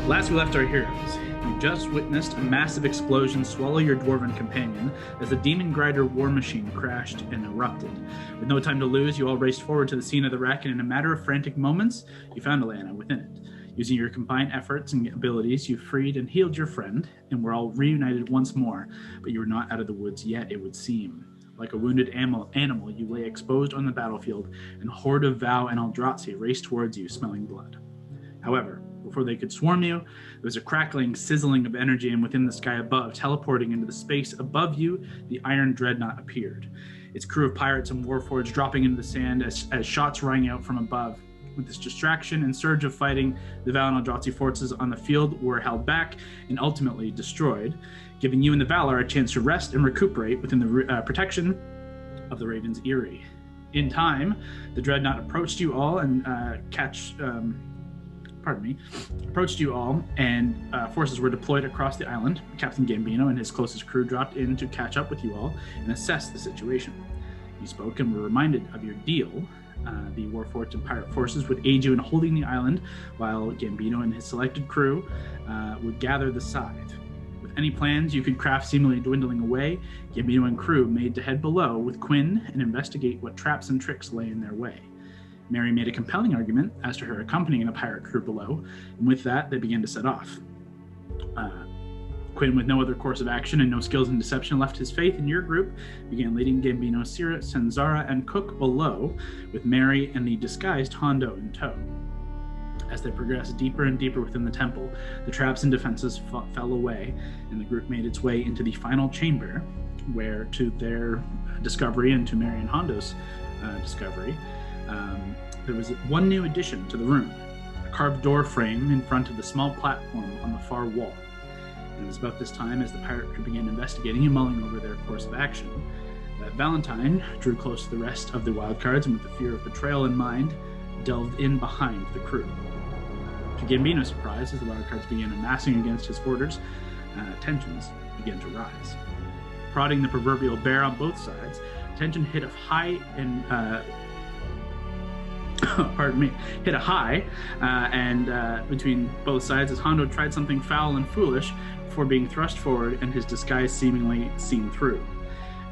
Last we left our heroes, you just witnessed a massive explosion swallow your dwarven companion as the demon grinder war machine crashed and erupted. With no time to lose, you all raced forward to the scene of the wreck, and in a matter of frantic moments, you found Alana within it. Using your combined efforts and abilities, you freed and healed your friend, and were all reunited once more, but you were not out of the woods yet, it would seem. Like a wounded animal, you lay exposed on the battlefield, and a horde of Vow and Eldrazi raced towards you, smelling blood. However, before they could swarm you, there was a crackling, sizzling of energy, and within the sky above, teleporting into the space above you, the Iron Dreadnought appeared. Its crew of pirates and warforged dropping into the sand as shots rang out from above. With this distraction and surge of fighting, the Vow and Eldrazi forces on the field were held back and ultimately destroyed, giving you and the Valar a chance to rest and recuperate within the protection of the Raven's Eyrie. In time, the Dreadnought approached you all and forces were deployed across the island. Captain Gambino and his closest crew dropped in to catch up with you all and assess the situation. You spoke and were reminded of your deal. The Warforged and pirate forces would aid you in holding the island, while Gambino and his selected crew would gather the scythe. With any plans you could craft seemingly dwindling away, Gambino and crew made to head below with Quinn and investigate what traps and tricks lay in their way. Mary made a compelling argument as to her accompanying the pirate crew below, and with that, they began to set off. Quinn, with no other course of action and no skills in deception, left his faith in your group, began leading Gambino, Sira, Senzara, and Cook below, with Mary and the disguised Hondo in tow. As they progressed deeper and deeper within the temple, the traps and defenses fell away, and the group made its way into the final chamber, where, to their discovery and to Mary and Hondo's discovery, there was one new addition to the room, a carved door frame in front of the small platform on the far wall. And it was about this time, as the pirate crew began investigating and mulling over their course of action, that Valentine drew close to the rest of the Wildcards and, with the fear of betrayal in mind, delved in behind the crew. To Gambino's surprise, as the Wildcards began amassing against his orders, tensions began to rise. Prodding the proverbial bear on both sides, tension hit a high and between both sides as Hondo tried something foul and foolish before being thrust forward and his disguise seemingly seen through.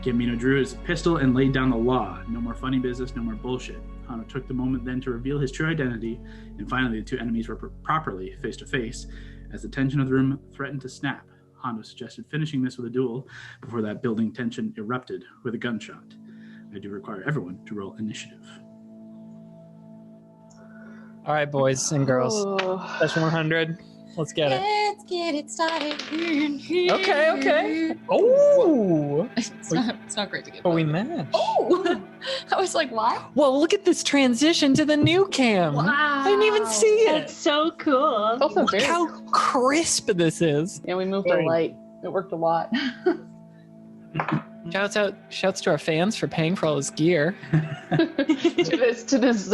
Gambino drew his pistol and laid down the law. No more funny business, no more bullshit. Hondo took the moment then to reveal his true identity, and finally the two enemies were properly face to face. As the tension of the room threatened to snap, Hondo suggested finishing this with a duel before that building tension erupted with a gunshot. I do require everyone to roll initiative. All right, boys and girls. Session 100. Let's get it. Let's get it started. Okay. Oh! It's not great to get. But we matched. Oh! I was like, what? Well, look at this transition to the new cam. Wow. I didn't even see it. That's so cool. It's also Look very how crisp this is. Yeah, we moved our light. It worked a lot. Shouts to our fans for paying for all this gear. to this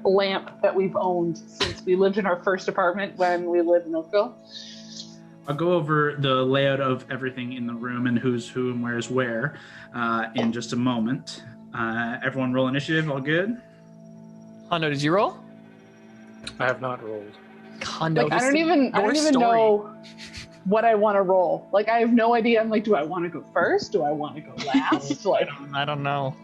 lamp that we've owned since we lived in our first apartment when we lived in Oakville. I'll go over the layout of everything in the room and who's who and where's where in just a moment. Everyone roll initiative, all good? Hondo, did you roll? I have not rolled. Hondo, I don't even know what I want to roll. Like, I have no idea. I'm like, do I want to go first? Do I want to go last? Like, I don't know.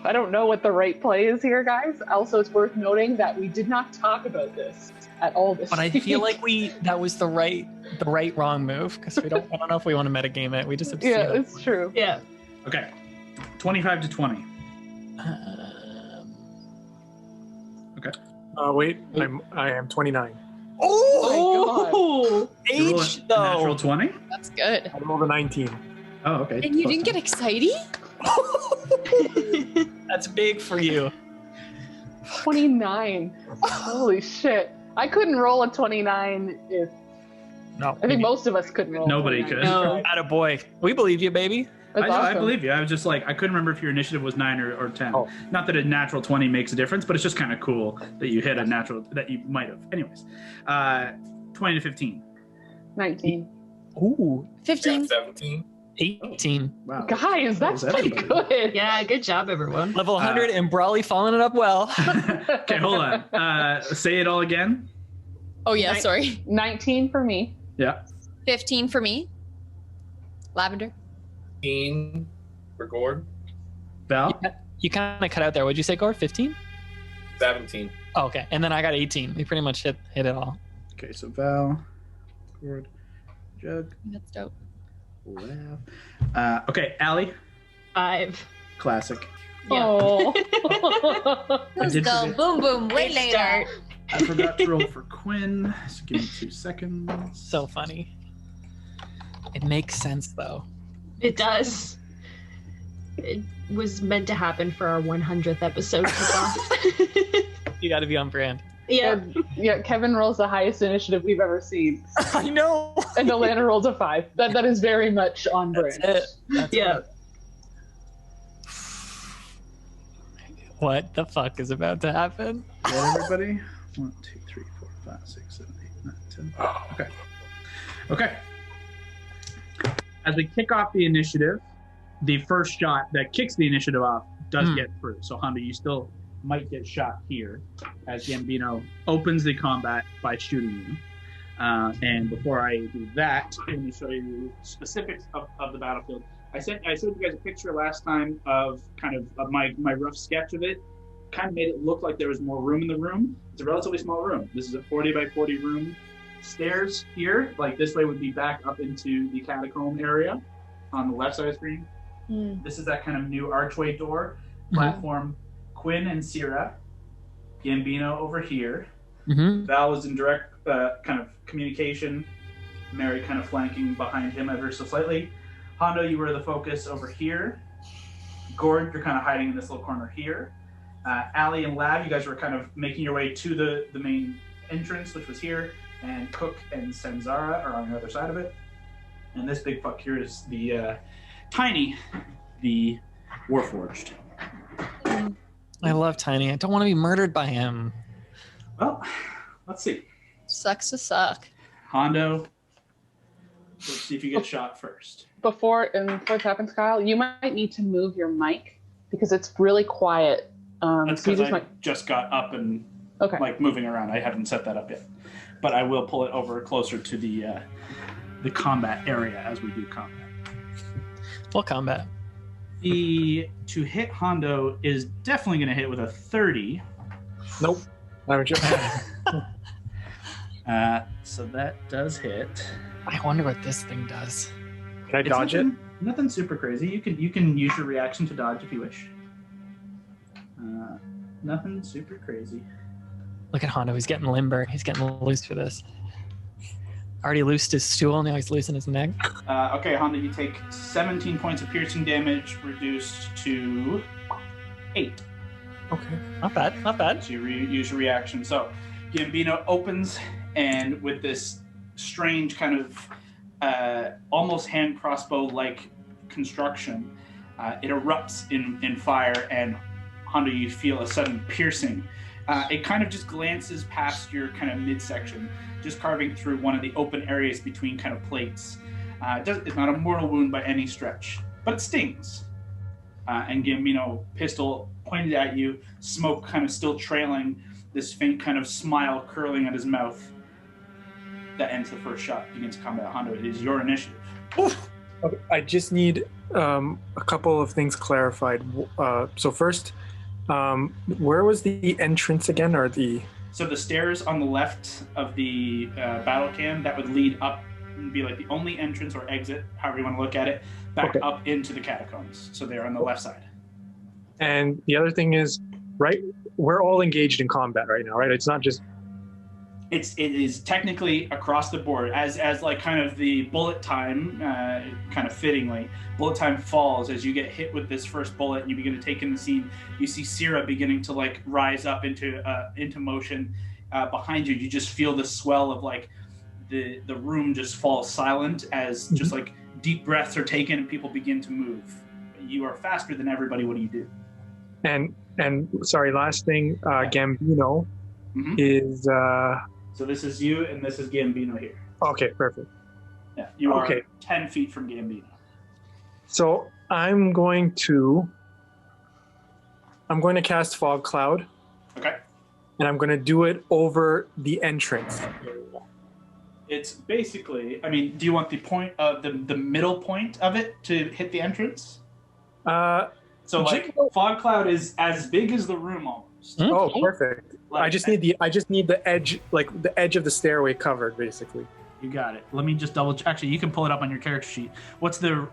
I don't know what the right play is here, guys. Also, it's worth noting that we did not talk about this at all this But I week. feel like that was the right wrong move, because I don't know if we want to metagame it. We just have to see Yeah, how it's true. Yeah. Okay. 25 to 20. Okay. Wait, I am 29. Oh! You roll H, a though. natural 20? That's good. I rolled a 19. Oh, okay. And you didn't get excited? That's big for you. 29. Holy shit. I couldn't roll a 29 if... No. I think most of us couldn't roll. Nobody 29. could. No. Attaboy. We believe you, baby. That's I awesome. believe you. I was just like, I couldn't remember if your initiative was 9 or 10. Oh. Not that a natural 20 makes a difference, but it's just kind of cool that you hit a natural, that you might have. Anyways, 20 to 15. 19. Ooh. 15. 17. 18. Wow. Guys, that's pretty everybody. good. Yeah, good job, everyone. Level 100 and Brawley following it up well. Okay, hold on. Say it all again. Oh yeah, sorry. 19 for me. Yeah. 15 for me. Lavender. 15 for Gord. Val? You kind of cut out there. What'd you say, Gord? 15? 17. Oh, okay. And then I got 18. We pretty much hit it all. Okay, so Val, Gord, Jug, That's dope. Lav. Okay, Allie. 5. Classic. Yeah. Oh. Let's did go. forget- Boom, boom. Way Great later. start. I forgot to roll for Quinn. So give me 2 seconds. So funny. It makes sense, though. It does. It was meant to happen for our 100th episode kickoff. You got to be on brand. Yeah. Yeah, Kevin rolls the highest initiative we've ever seen. I know. And Alana rolls a 5. That is very much on brand. That's it. That's Yeah. it. What the fuck is about to happen? Got everybody? 1, 2, 3, 4, 5, 6, 7, 8, 9, 10. Okay. Okay. As we kick off the initiative, the first shot that kicks the initiative off does get through. So, Honda, you still might get shot here as Gambino opens the combat by shooting you. And before I do that, let me show you specifics of the battlefield. I showed you guys a picture last time of kind of my rough sketch of it. Kind of made it look like there was more room in the room. It's a relatively small room. This is a 40 by 40 room. Stairs here, like this way, would be back up into the catacomb area on the left side of the screen. This is that kind of new archway door platform. Quinn and Sierra, Gambino over here. Val is in direct kind of communication. Mary kind of flanking behind him ever so slightly. Hondo, you were the focus over here. Gord, you're kind of hiding in this little corner here. Allie and Lav, you guys were kind of making your way to the main entrance, which was here. And Cook and Senzara are on the other side of it. And this big fuck here is the Tiny, the Warforged. I love Tiny. I don't want to be murdered by him. Well, let's see. Sucks to suck. Hondo, let's see if you get shot first. Before it happens, Kyle, you might need to move your mic because it's really quiet. That's so you because I might... just got up and Okay. like moving around. I haven't set that up yet. But I will pull it over closer to the combat area as we do combat. Full combat. To hit Hondo is definitely going to hit with a 30. Nope. I'm just, So that does hit. I wonder what this thing does. can I dodge it? Nothing super crazy. You can use your reaction to dodge if you wish. Nothing super crazy. Look at Hondo. He's getting limber. He's getting loose for this. Already loosed his stool. Now he's loosening his neck. Okay, Hondo, you take 17 points of piercing damage, reduced to 8. Okay. Not bad. Not bad. So you use your reaction. So Gambino opens, and with this strange kind of almost hand crossbow-like construction, it erupts in fire, and Hondo, you feel a sudden piercing. It kind of just glances past your kind of midsection, just carving through one of the open areas between kind of plates. It's not a mortal wound by any stretch, but it stings. And Gambino, pistol pointed at you, smoke kind of still trailing, this faint kind of smile curling at his mouth. That ends the first shot, begins combat. Hondo, it is your initiative. Oof. Okay, I just need a couple of things clarified. So first, where was the entrance again, or the... So the stairs on the left of the battle cam, that would lead up and be like the only entrance or exit, however you want to look at it, back up into the catacombs. So they're on the left side. And the other thing is, right, we're all engaged in combat right now, right? It's not just... It is technically across the board, as like kind of the bullet time, kind of fittingly, bullet time falls as you get hit with this first bullet and you begin to take in the scene. You see Sierra beginning to like rise up into motion behind you. You just feel the swell of like the room just falls silent as just like deep breaths are taken and people begin to move. You are faster than everybody. What do you do? And sorry, last thing, Gambino is... So this is you, and this is Gambino here. Okay, perfect. Yeah, you are 10 feet from Gambino. So I'm going to cast Fog Cloud. Okay. and I'm gonna do it over the entrance. It's basically, I mean, do you want the point of the middle point of it to hit the entrance? So like fog cloud is as big as the room almost. Oh, perfect. Like, I just need the edge, like the edge of the stairway covered, basically. You got it. Let me just double check. Actually, you can pull it up on your character sheet. What's the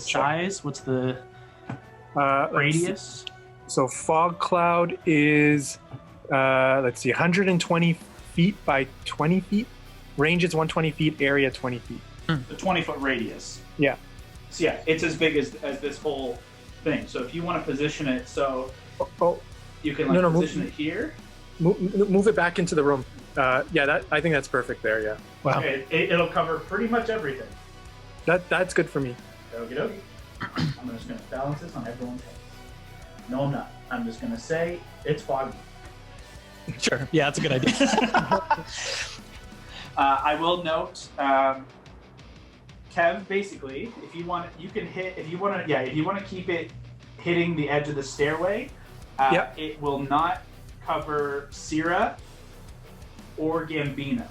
size? What's the radius? So fog cloud is let's see, 120 feet by 20 feet. Range is 120 feet. Area 20 feet. The 20-foot radius. Yeah. So yeah, it's as big as this whole thing. So if you want to position it, so you can position it here. Move it back into the room. Yeah, I think that's perfect there. Yeah. Wow. Okay, it'll cover pretty much everything. That's good for me. Okie dokie. I'm just going to balance this on everyone's heads. No, I'm not. I'm just going to say it's foggy. Sure. Yeah, that's a good idea. I will note, Kev, basically, if you want, you can hit. If you want to keep it hitting the edge of the stairway, it will not cover Syrah or Gambino.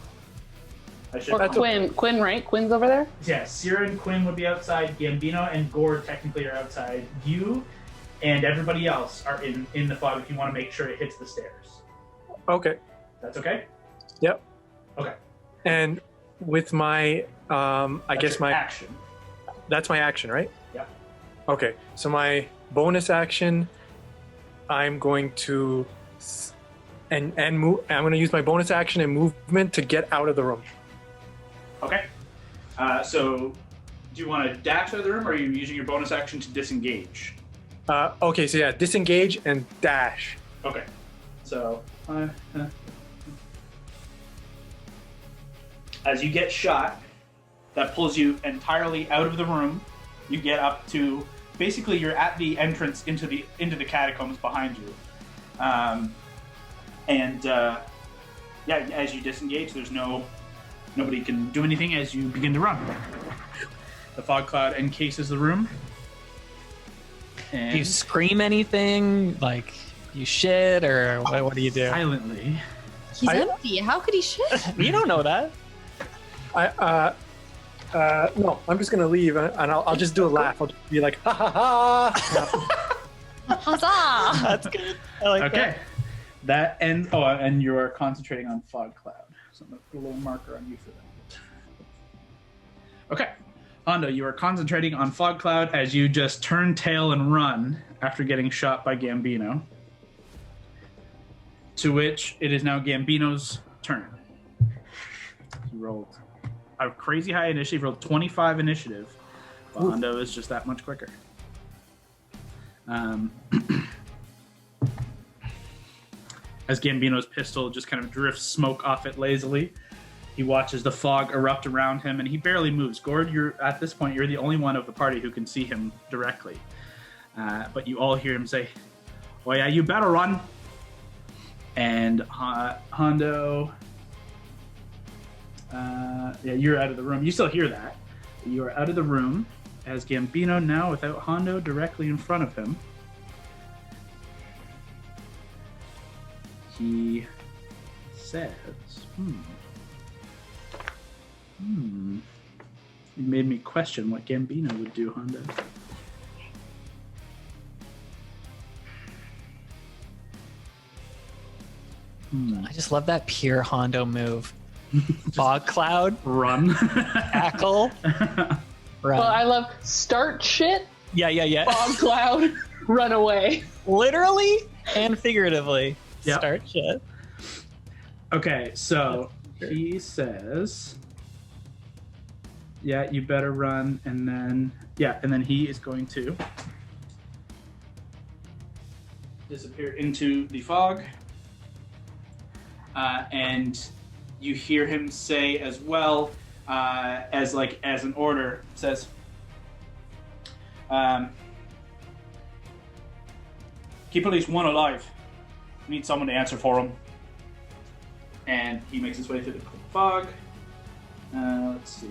Or Quinn, right? Quinn's over there? Yeah, Syrah and Quinn would be outside. Gambino and Gore technically are outside. You and everybody else are in the fog if you want to make sure it hits the stairs. Okay. That's okay? Yep. Okay. And with my, I guess my action. That's my action, right? Yeah. Okay. So my bonus action, I'm going to move. I'm going to use my bonus action and movement to get out of the room. Okay. So, do you want to dash out of the room, or are you using your bonus action to disengage? Okay. So yeah, disengage and dash. Okay. So, as you get shot, that pulls you entirely out of the room. You get up to basically you're at the entrance into the catacombs behind you, as you disengage, there's nobody can do anything as you begin to run. The fog cloud encases the room. And do you scream anything? Like you shit, or what do you do? Silently. He's empty. How could he shit? You don't know that. No, I'm just gonna leave and I'll just do a laugh. I'll just be like, ha ha ha. Huzzah! That's good. I like Okay. That ends. Oh, and you are concentrating on fog cloud. So I'm gonna put a little marker on you for that. Okay. Hondo, you are concentrating on fog cloud as you just turn tail and run after getting shot by Gambino. To which it is now Gambino's turn. He rolled a crazy high initiative, rolled 25 initiative. But Hondo is just that much quicker. As Gambino's pistol just kind of drifts smoke off it lazily, he watches the fog erupt around him, and he barely moves. Gord, at this point, you're the only one of the party who can see him directly. But you all hear him say, "Oh yeah, you better run." And Hondo, you're out of the room. You still hear that. You are out of the room as Gambino, now without Hondo directly in front of him, he says, You made me question what Gambino would do, Hondo. I just love that pure Hondo move. Fog cloud, Run. tackle, run. Well, I love start shit, Yeah. fog cloud, run away. Literally and figuratively. Yep. Start shit. Okay, so he says, you better run, and then he is going to disappear into the fog. And you hear him say as well, as an order, says, keep at least one alive. We need someone to answer for him. And he makes his way through the fog. Let's see.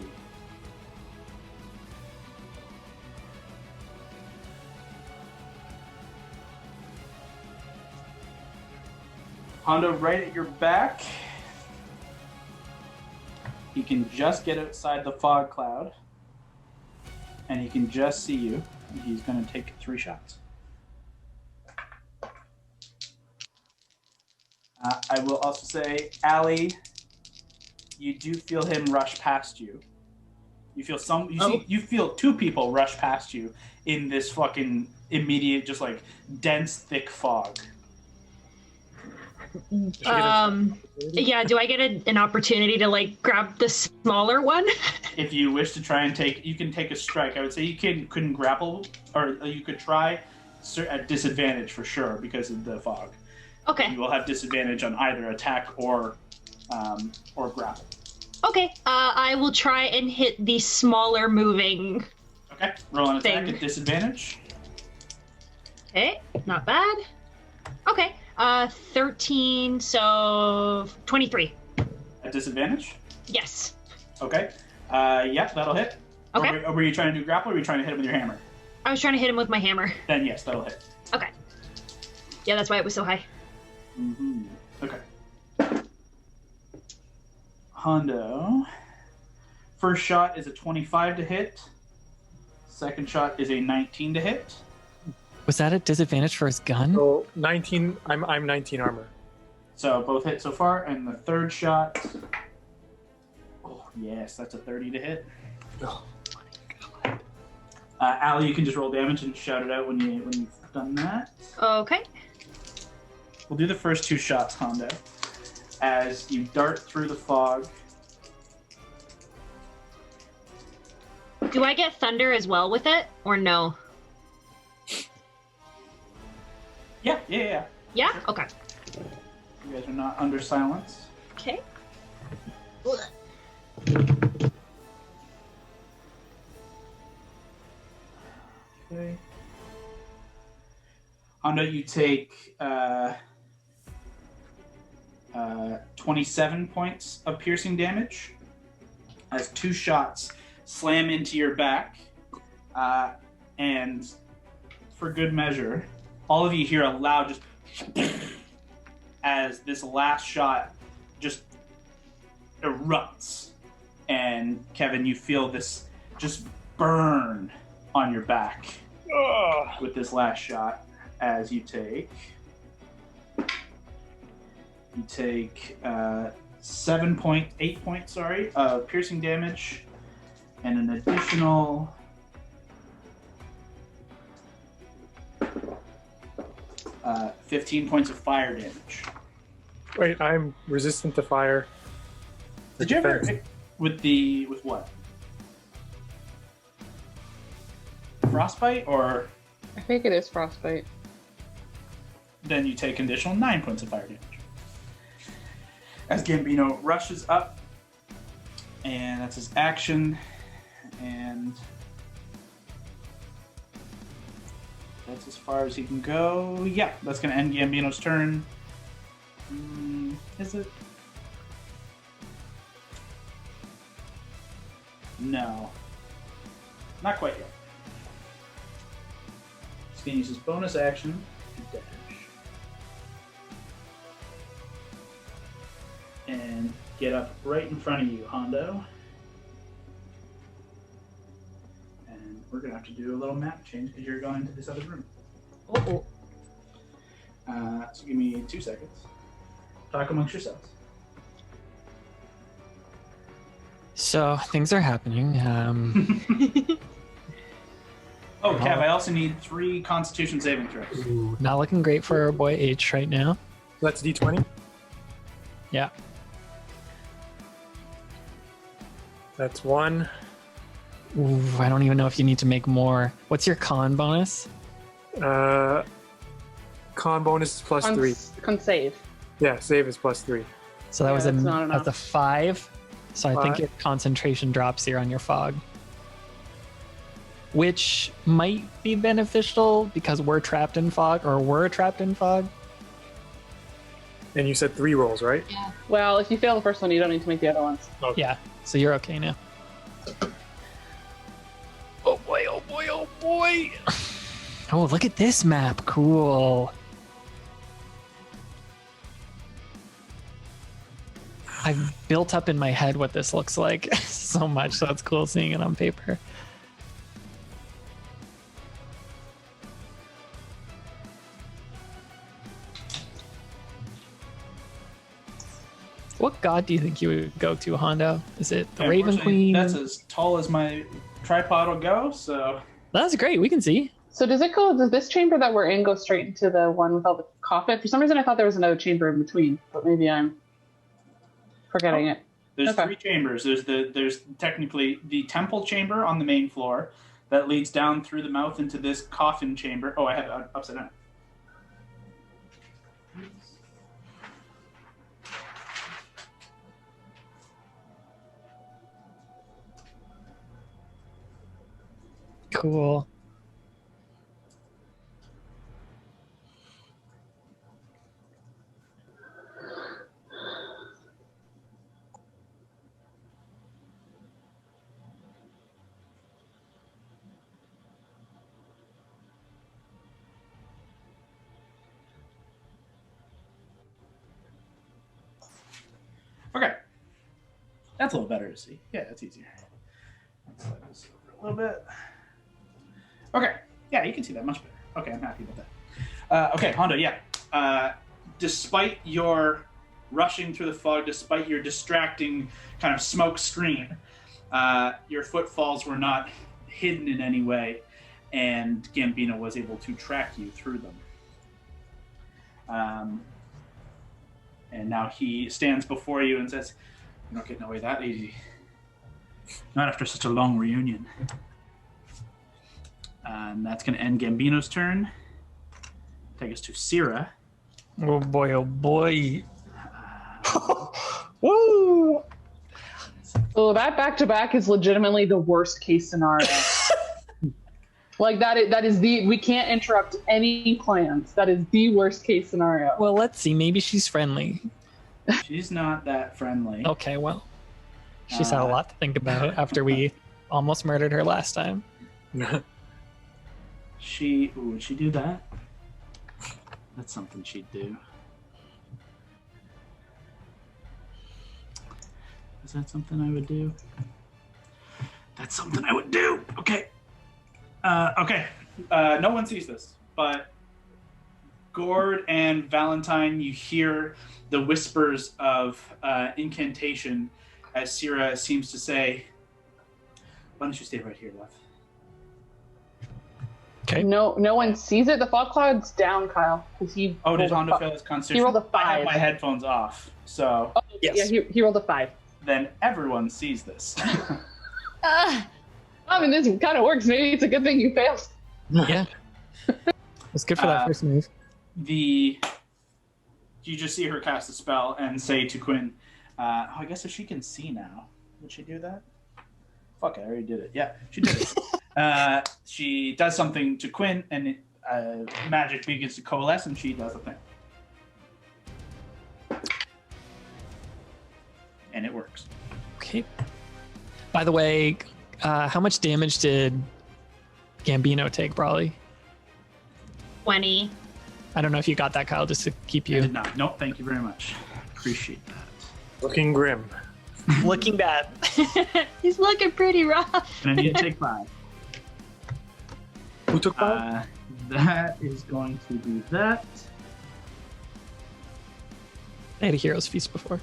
Hondo, right at your back. He can just get outside the fog cloud. And he can just see you. And he's going to take 3 shots. I will also say, Allie, you do feel him rush past you. You feel you feel 2 people rush past you in this fucking immediate, just like dense, thick fog. Yeah, do I get an opportunity to like grab the smaller one? If you wish to try and you can take a strike. I would say you couldn't grapple, or you could try at disadvantage for sure because of the fog. Okay. You will have disadvantage on either attack or grapple. Okay, I will try and hit the smaller moving. Okay, roll an attack thing. at disadvantage. Okay, not bad. Okay, 13, so 23. At disadvantage? Yes. Okay. Yeah, that'll hit. Okay. Or were you trying to do grapple, or were you trying to hit him with your hammer? I was trying to hit him with my hammer. Then yes, that'll hit. Okay. Yeah, that's why it was so high. Mm-hmm. Okay. Hondo. First shot is a 25 to hit. Second shot is a 19 to hit. Was that a disadvantage for his gun? So 19. I'm 19 armor. So both hit so far, and the third shot. Oh yes, that's a 30 to hit. Oh. Allie, you can just roll damage and shout it out when you've done that. Okay. We'll do the first 2 shots, Hondo. As you dart through the fog. Do I get thunder as well with it, or no? Yeah. Yeah? Sure. Okay. You guys are not under silence. Okay. Okay. Hondo, you take 27 points of piercing damage as 2 shots slam into your back. And for good measure, all of you hear a loud just as this last shot just erupts. And Kevin, you feel this just burn on your back with this last shot as you take 8 points of piercing damage and an additional 15 points of fire damage. Wait, I'm resistant to fire. Did you ever with what? Frostbite, or I think it is frostbite. then you take additional 9 points of fire damage. As Gambino rushes up, and that's his action, and that's as far as he can go. Yeah, that's going to end Gambino's turn. Is it? No. Not quite yet. He's going to use his bonus action to dash. And get up right in front of you, Hondo. And we're going to have to do a little map change because you're going into this other room. Oh. So give me 2 seconds. Talk amongst yourselves. So things are happening. Oh, Kev, I also need 3 Constitution saving throws. Ooh, not looking great for our boy H right now. That's D20. Yeah. That's 1. Ooh, I don't even know if you need to make more. What's your con bonus? Con bonus is plus 3. Con save. Yeah, save is plus 3. So that Yeah, was that's not enough. at the 5. So I think 5. your concentration drops here on your fog. Which might be beneficial because we're trapped in fog, or we're trapped in fog. And you said 3 rolls, right? Well, if you fail the first one, you don't need to make the other ones. Okay. Yeah, so you're okay now. Oh boy, oh boy, oh boy! Oh, look at this map. Cool. I've built up in my head what this looks like so much, so it's cool seeing it on paper. What god do you think you would go to, Hondo? Is it the Raven Unfortunately, Queen? That's as tall as my tripod will go, so... That's great. We can see. So does this chamber that we're in go straight into the one with all the coffin? For some reason, I thought there was another chamber in between, but maybe I'm forgetting it. There's Okay. 3 chambers. There's technically the temple chamber on the main floor that leads down through the mouth into this coffin chamber. Oh, I have it upside down. Cool. Okay. That's a little better to see. Yeah, that's easier. Let's slide this over a little bit. Okay. Yeah, you can see that much better. Okay, I'm happy about that. Okay, Hondo, yeah. Despite your rushing through the fog, despite your distracting kind of smoke screen, your footfalls were not hidden in any way, and Gambino was able to track you through them. And now he stands before you and says, "You're not getting away that easy. Not after such a long reunion." And that's going to end Gambino's turn. Take us to Syrah. Oh boy, oh boy. Woo! So that back-to-back is legitimately the worst case scenario. Like that is we can't interrupt any plans. That is the worst case scenario. Well, let's see. Maybe she's friendly. She's not that friendly. Okay, well. She's had a lot to think about after we almost murdered her last time. Would she do that? That's something she'd do. Is that something I would do? That's something I would do. Okay. Okay. No one sees this, but Gord and Valentine, you hear the whispers of incantation as Syrah seems to say, "Why don't you stay right here, love?" Okay. No one sees it. The fog cloud's down, Kyle. Because he. Oh, did Hondo fail his constitution? He rolled a I have 5. my headphones off, so Oh, Yes. Yeah, he rolled a 5. then everyone sees this. I mean, this kind of works. Maybe it's a good thing you failed. Yeah. It's good for that first move. You just see her cast a spell and say to Quinn, I guess if she can see now, would she do that? Fuck, I already did it. Yeah, she did it. She does something to Quinn, and magic begins to coalesce, and she does a thing. And it works. Okay. By the way, how much damage did Gambino take, Brawley? 20. I don't know if you got that, Kyle, just to keep I you did not. Nope, thank you very much. Appreciate that. Looking grim. looking bad. He's looking pretty rough. And I need to take 5. Who took 5? That is going to be that. I had a hero's feast before.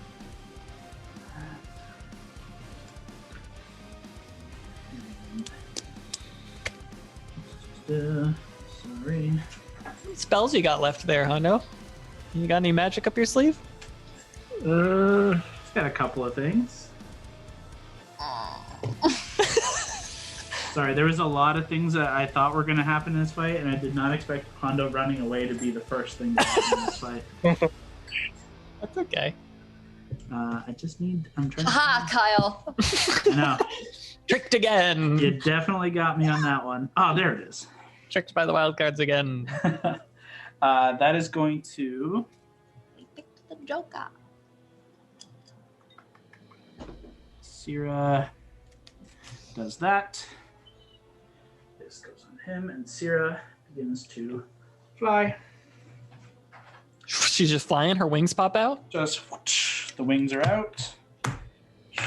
Sorry. Spells you got left there, Hondo? You got any magic up your sleeve? It's got a couple of things. Sorry, there was a lot of things that I thought were going to happen in this fight, and I did not expect Hondo running away to be the first thing to happen in this fight. That's okay. I just need... I'm trying to... Aha, Kyle. I know. Tricked again. You definitely got me on that one. Oh, there it is. Tricked by the wildcards again. That is going to... He picked the Joker. Syrah does that. This goes on him, and Syrah begins to fly. She's just flying. Her wings pop out. Just whoosh, the wings are out.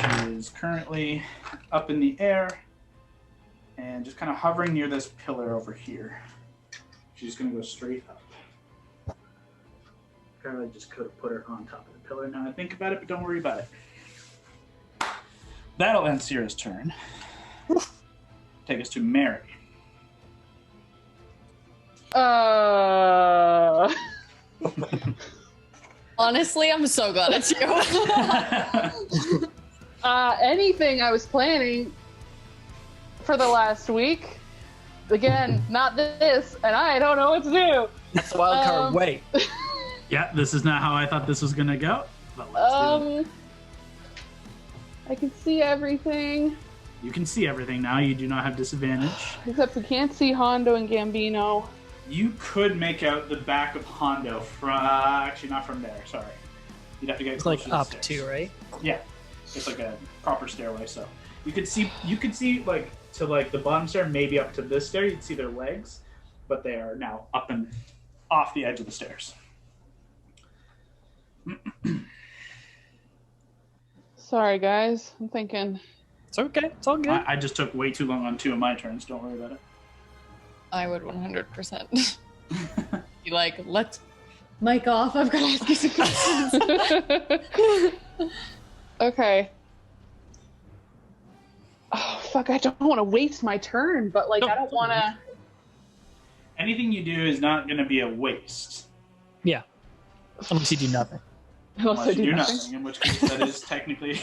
is currently up in the air and just kind of hovering near this pillar over here. She's going to go straight up. Probably just could have put her on top of the pillar now I think about it, but don't worry about it. That'll end Sierra's turn. Take us to Mary. Honestly, I'm so glad it's you. Anything I was planning for the last week. Again, not this, and I don't know what to do. That's the wild card. Wait. Yeah, this is not how I thought this was going to go. But let's do it. I can see everything. You can see everything now. You do not have disadvantage. Except we can't see Hondo and Gambino. You could make out the back of Hondo from... actually, not from there. Sorry. You'd have to get It's closer like to the up stairs. to, right? Yeah. It's like a proper stairway, so... You could see, like, to, like, the bottom stair, maybe up to this stair. You'd see their legs. But they are now up and off the edge of the stairs. Sorry, guys. I'm thinking. It's okay. It's all good. I just took way too long on 2 of my turns. Don't worry about it. I would 100%. You like, let's mic off. I've got to ask you some questions. Okay. Oh, fuck. I don't want to waste my turn, but, like, I don't want to. Anything you do is not going to be a waste. Yeah. Unless you do nothing. Unless you do nothing, in which case that is technically...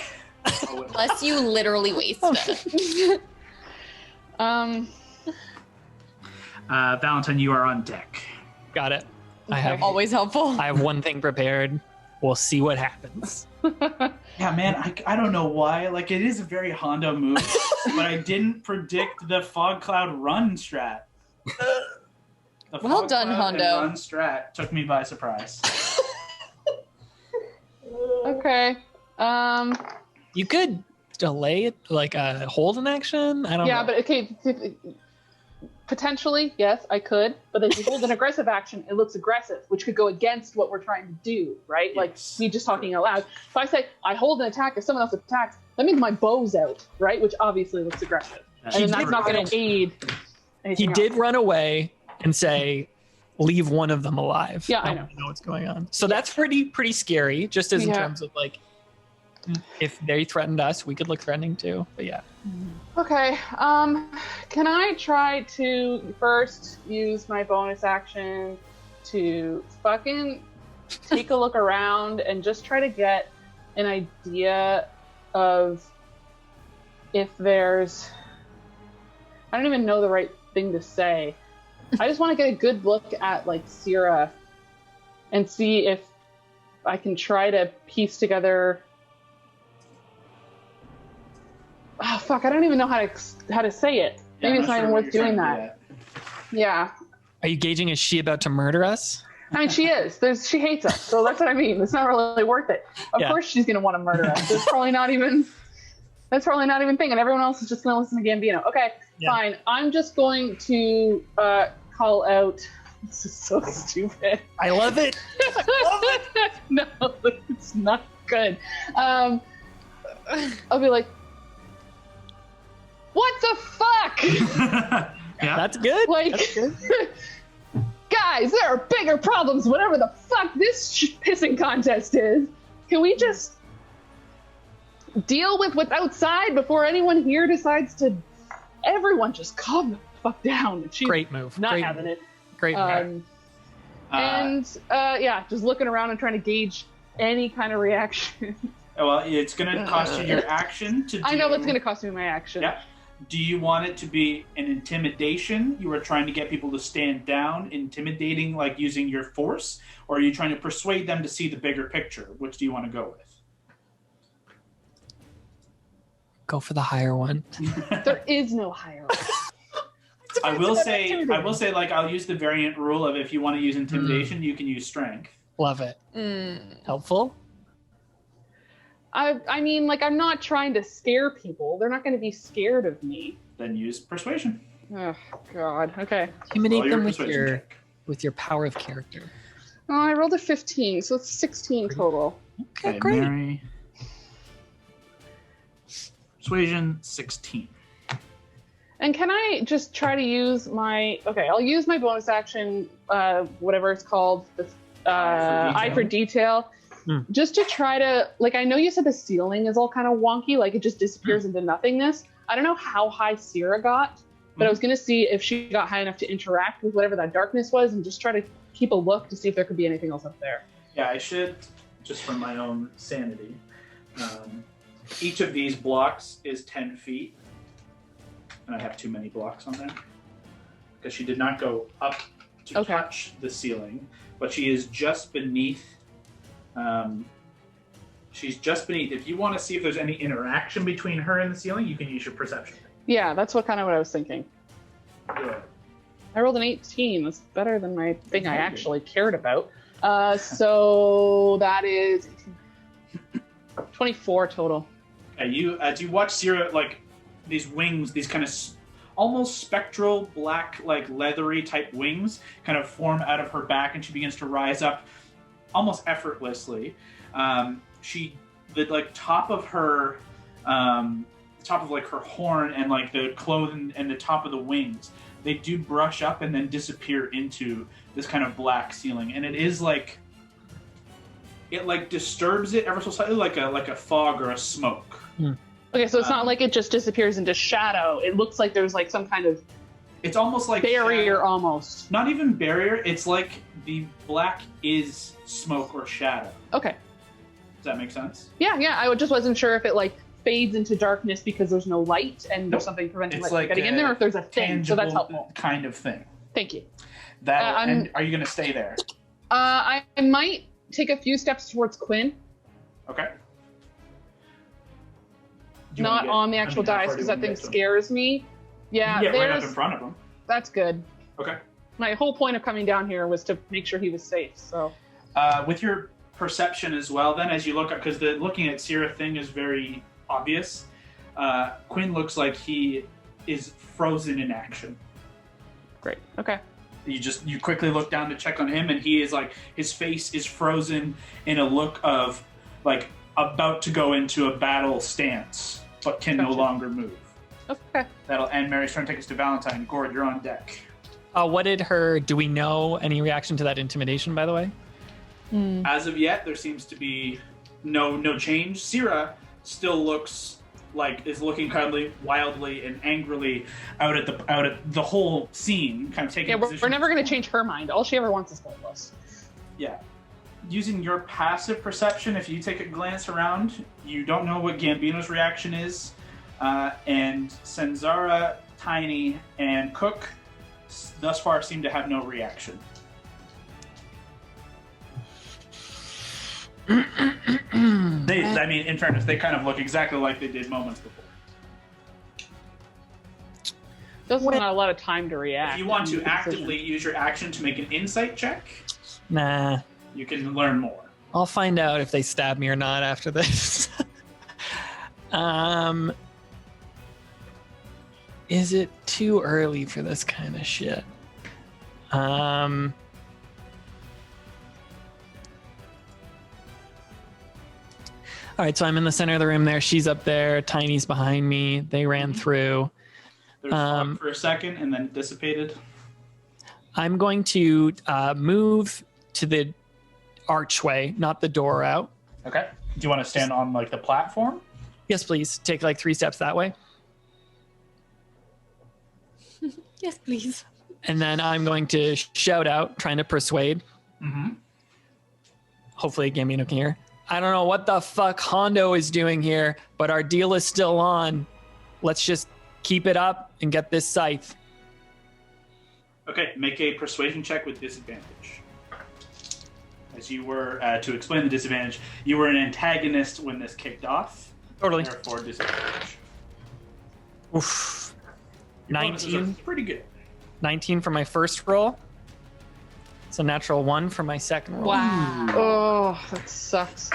Unless you literally waste it. Valentine, you are on deck. Got it. Okay. Always helpful. I have one thing prepared. We'll see what happens. Yeah, man, I don't know why. Like, it is a very Hondo move, but I didn't predict the Fog Cloud run strat. The Well Fog done, Cloud and Hondo. Run strat took me by surprise. Okay. You could delay it, like hold an action. I don't know. Yeah, but okay. Potentially, yes, I could. But if you hold an aggressive action, it looks aggressive, which could go against what we're trying to do, right? Like Yes. me just talking out loud. If I say I hold an attack, if someone else attacks, that means my bow's out, right? Which obviously looks aggressive, and then that's not going to aid. He anything did else. run away and say, "Leave one of them alive." Yeah, I don't know what's going on. So that's pretty scary. Just as in Yeah. terms of like, if they threatened us, we could look threatening too. But yeah, Okay. Can I try to first use my bonus action to fucking take a look around and just try to get an idea of if there's... I don't even know the right thing to say. I just want to get a good look at, like, Sierra and see if I can try to piece together... Oh, fuck, I don't even know how to say it. Maybe it's not even worth doing that. Yeah. are you gauging? Is she about to murder us? I mean, she is. She hates us, so that's what I mean. It's not really worth it. Of Yeah. course she's going to want to murder us. That's probably not even thing, and everyone else is just going to listen to Gambino. Okay, Yeah. fine. I'm just going to call out... This is so stupid. I love it. No, it's not good. I'll be like, what the fuck? Yeah. That's good. Like, That's good. guys, there are bigger problems, whatever the fuck this pissing contest is. Can we just deal with what's outside before anyone here decides to... Everyone just calm the fuck down. She's Great move. not Great having move. it. Great move. Yeah, just looking around and trying to gauge any kind of reaction. Well, it's going to cost you your action to do... I know what's going to cost me my action. Yeah. Do you want it to be an intimidation? You are trying to get people to stand down, intimidating, like using your force? Or are you trying to persuade them to see the bigger picture? Which do you want to go with? Go for the higher one. There is no hierarchy. I will say, like, I'll use the variant rule of if you want to use intimidation, you can use strength. Love it. Helpful. I mean, like, I'm not trying to scare people. They're not going to be scared of me. Then use persuasion. Oh, God. Okay. Intimidate Roll them with persuasion check. your power of character. Oh, I rolled a 15, so it's 16 total. Okay, great. Mary. Persuasion 16. And can I just try to use my... Okay, I'll use my bonus action, whatever it's called, the Eye for Detail, just to try to... Like, I know you said the ceiling is all kind of wonky, like it just disappears into nothingness. I don't know how high Sierra got, but I was going to see if she got high enough to interact with whatever that darkness was and just try to keep a look to see if there could be anything else up there. Yeah, I should, just for my own sanity. Each of these blocks is 10 feet. And I have too many blocks on there. Because she did not go up to touch the ceiling, but she is just beneath. She's just beneath. If you want to see if there's any interaction between her and the ceiling, you can use your perception. Yeah, that's what I was thinking. Good. I rolled an 18. That's better than my thing I actually cared about. So that is 24 total. As you watch Sierra, like these wings, these kind of almost spectral black, like leathery type wings, kind of form out of her back, and she begins to rise up almost effortlessly. The top of her, top of like her horn and like the clothing and the top of the wings, they do brush up and then disappear into this kind of black ceiling, and it is like it like disturbs it ever so slightly, like a fog or a smoke. Okay, so it's not like it just disappears into shadow. It looks like there's like some kind of it's almost like barrier, shadow. Almost. Not even barrier. It's like the black is smoke or shadow. Okay. Does that make sense? Yeah. I just wasn't sure if it like fades into darkness because there's no light and there's something preventing light from getting in there, or if there's a thing. So that's helpful. Kind of thing. Thank you. And are you going to stay there? I might take a few steps towards Quinn. Okay. Not on the actual dice because that thing scares me. Yeah, you get right up in front of him. That's good. Okay. My whole point of coming down here was to make sure he was safe. So. With your perception as well, then as you look up, because the looking at Sierra thing is very obvious. Quinn looks like he is frozen in action. Great. Okay. You quickly look down to check on him, and he is like his face is frozen in a look of like about to go into a battle stance, but can no longer move. Okay. That'll end Mary's turn. Take us to Valentine. Gord, you're on deck. Do we know any reaction to that intimidation, by the way? As of yet, there seems to be no change. Sierra still looks like is looking kind of wildly and angrily out at the whole scene, kind of taking. Yeah, we're never going to change her mind. All she ever wants is both of us. Yeah. Using your passive perception, if you take a glance around, you don't know what Gambino's reaction is, and Senzara, Tiny, and Cook thus far seem to have no reaction. In fairness, they kind of look exactly like they did moments before. Doesn't not a lot of time to react. If you want to actively use your action to make an insight check, Nah. you can learn more. I'll find out if they stab me or not after this. Is it too early for this kind of shit? All right, so I'm in the center of the room there. She's up there. Tiny's behind me. They ran through. There's fog for a second, and then it dissipated. I'm going to move to the archway, not the door out. Okay. Do you want to stand on like the platform? Yes, please. Take like 3 steps that way. Yes, please. And then I'm going to shout out, trying to persuade. Mm-hmm. Hopefully Gambino can hear. I don't know what the fuck Hondo is doing here, but our deal is still on. Let's just keep it up and get this scythe. Okay, make a persuasion check with disadvantage. As you were, to explain the disadvantage, you were an antagonist when this kicked off. Totally. Therefore, disadvantage. Oof. Your bonuses 19. are pretty good. 19 for my first roll. It's a natural 1 for my second roll. Wow. Oh, that sucks.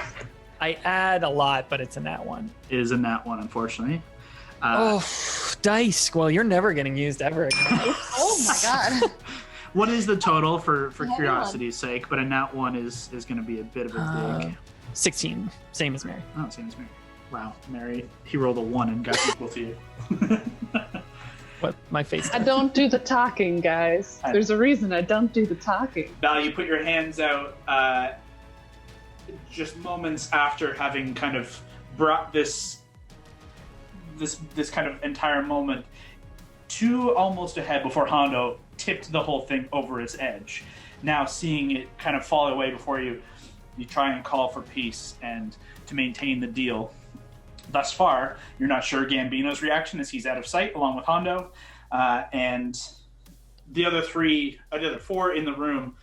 I add a lot, but it's a nat 1. It is a nat 1, unfortunately. Dice. Well, you're never getting used ever again. Oh my god. What is the total for Another curiosity's sake? But a nat 1 is going to be a bit of a dig. 16. Same as Mary. Oh, same as me. Wow, Mary, he rolled a 1 and got equal to you. What my face? I don't do the talking, guys. There's a reason I don't do the talking. Val, you put your hands out just moments after having kind of brought this kind of entire moment to almost ahead before Hondo tipped the whole thing over its edge. Now seeing it kind of fall away before you, you try and call for peace and to maintain the deal. Thus far, you're not sure Gambino's reaction as he's out of sight along with Hondo, and the other four in the room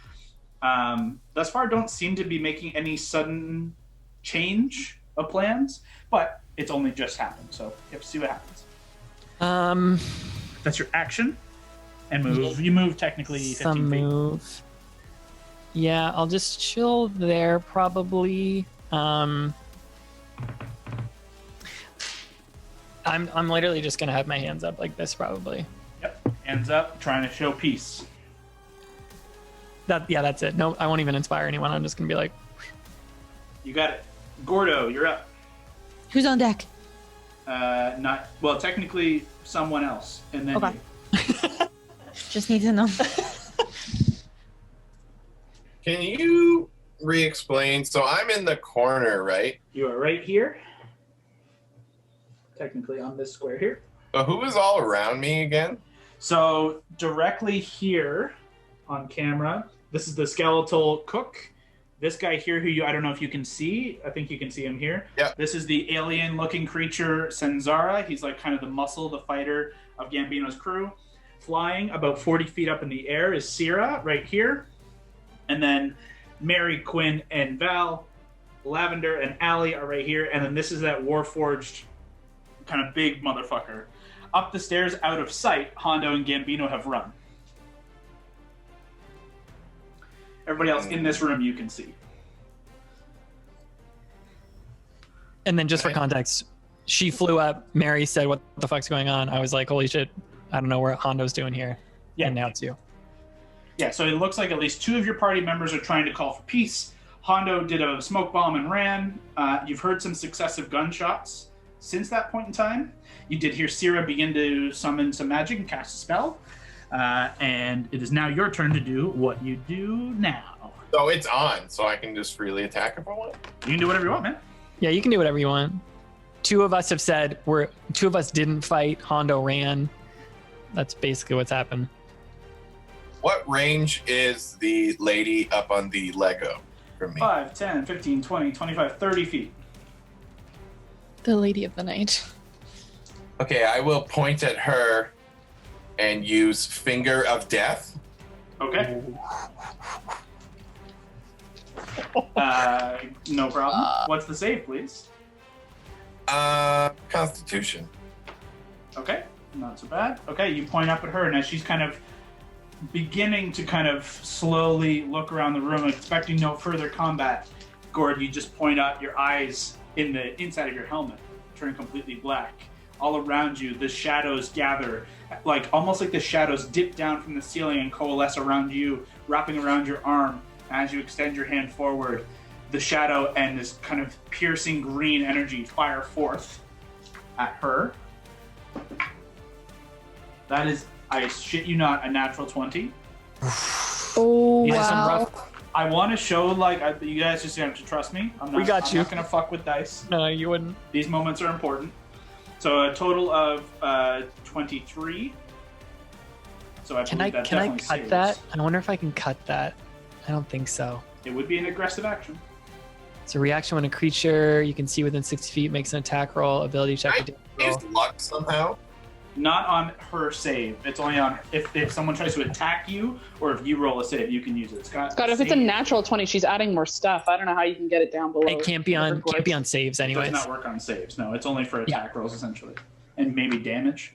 thus far don't seem to be making any sudden change of plans, but it's only just happened, so you have to see what happens. That's your action and move. You move technically 15 feet. Move. Yeah, I'll just chill there probably. I'm literally just gonna have my hands up like this probably. Yep, hands up, trying to show peace. That's it. No, I won't even inspire anyone. I'm just gonna be like, You got it. Gordo, you're up. Who's on deck? Technically someone else, and then Okay. you. Just need to know. Can you re-explain? So I'm in the corner, right? You are right here. Technically on this square here. So who is all around me again? So directly here on camera, this is the skeletal cook. This guy here, I don't know if you can see. I think you can see him here. Yep. This is the alien-looking creature, Senzara. He's like kind of the muscle, the fighter of Gambino's crew. Flying about 40 feet up in the air is Sierra right here. And then Mary, Quinn, and Val, Lavender, and Allie are right here. And then this is that Warforged kind of big motherfucker. Up the stairs, out of sight, Hondo and Gambino have run. Everybody else in this room you can see. and then just for context, she flew up. Mary said, "What the fuck's going on?" I was like, "Holy shit! I don't know what Hondo's doing here." Yeah. And now it's you. Yeah, so it looks like at least two of your party members are trying to call for peace. Hondo did a smoke bomb and ran. You've heard some successive gunshots since that point in time. You did hear Sierra begin to summon some magic and cast a spell. And it is now your turn to do what you do now. So it's on, so I can just freely attack if I want. You can do whatever you want, man. Yeah, you can do whatever you want. Two of us have said two of us didn't fight. Hondo ran. That's basically what's happened. What range is the lady up on the Lego from me? 5, 10, 15, 20, 25, 30 feet. The Lady of the Night. Okay, I will point at her and use Finger of Death. Okay. No problem. What's the save, please? Constitution. Okay, not so bad. Okay, you point up at her, and as she's kind of beginning to kind of slowly look around the room, expecting no further combat, Gord, you just point out your eyes in the inside of your helmet, turn completely black. All around you, the shadows gather, almost like the shadows dip down from the ceiling and coalesce around you, wrapping around your arm. As you extend your hand forward, the shadow and this kind of piercing green energy fire forth at her. That is, I shit you not, a natural 20. Oh, These are wow. some rough. I want to show, you guys just have to trust me. I'm We got I'm you. not going to fuck with dice. No, you wouldn't. These moments are important. So a total of 23. So I Can believe I that cut definitely saves. that? I wonder if I can cut that. I don't think so. It would be an aggressive action. It's a reaction when a creature you can see within 60 feet makes an attack roll, ability check. Can I use luck somehow? Not on her save. It's only on if someone tries to attack you or if you roll a save, you can use it. Scott, if it's a natural 20, she's adding more stuff. I don't know how you can get it down below. It can't be on saves It anyways. does not work on saves. No, it's only for attack rolls essentially, and maybe damage.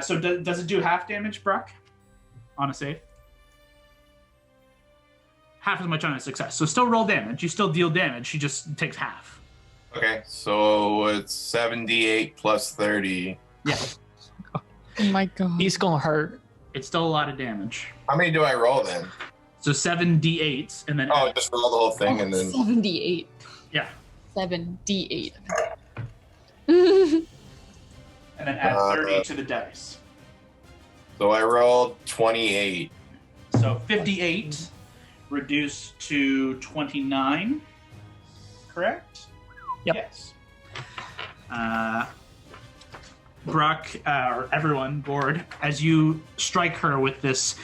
So does it do half damage, Brock, on a save? Half as much on a success. So still roll damage. You still deal damage. She just takes half. Okay, so it's 78 plus 30. Yeah, Oh my god. He's gonna hurt. it's still a lot of damage. How many do I roll then? So 7 d8s, and then Oh, just roll the whole thing and then. 78. yeah. 7d8. and then add 30 to the dice. So I rolled 28. So 58 reduced to 29, correct? Yep. Yes. Brock, or everyone, bored, as you strike her with this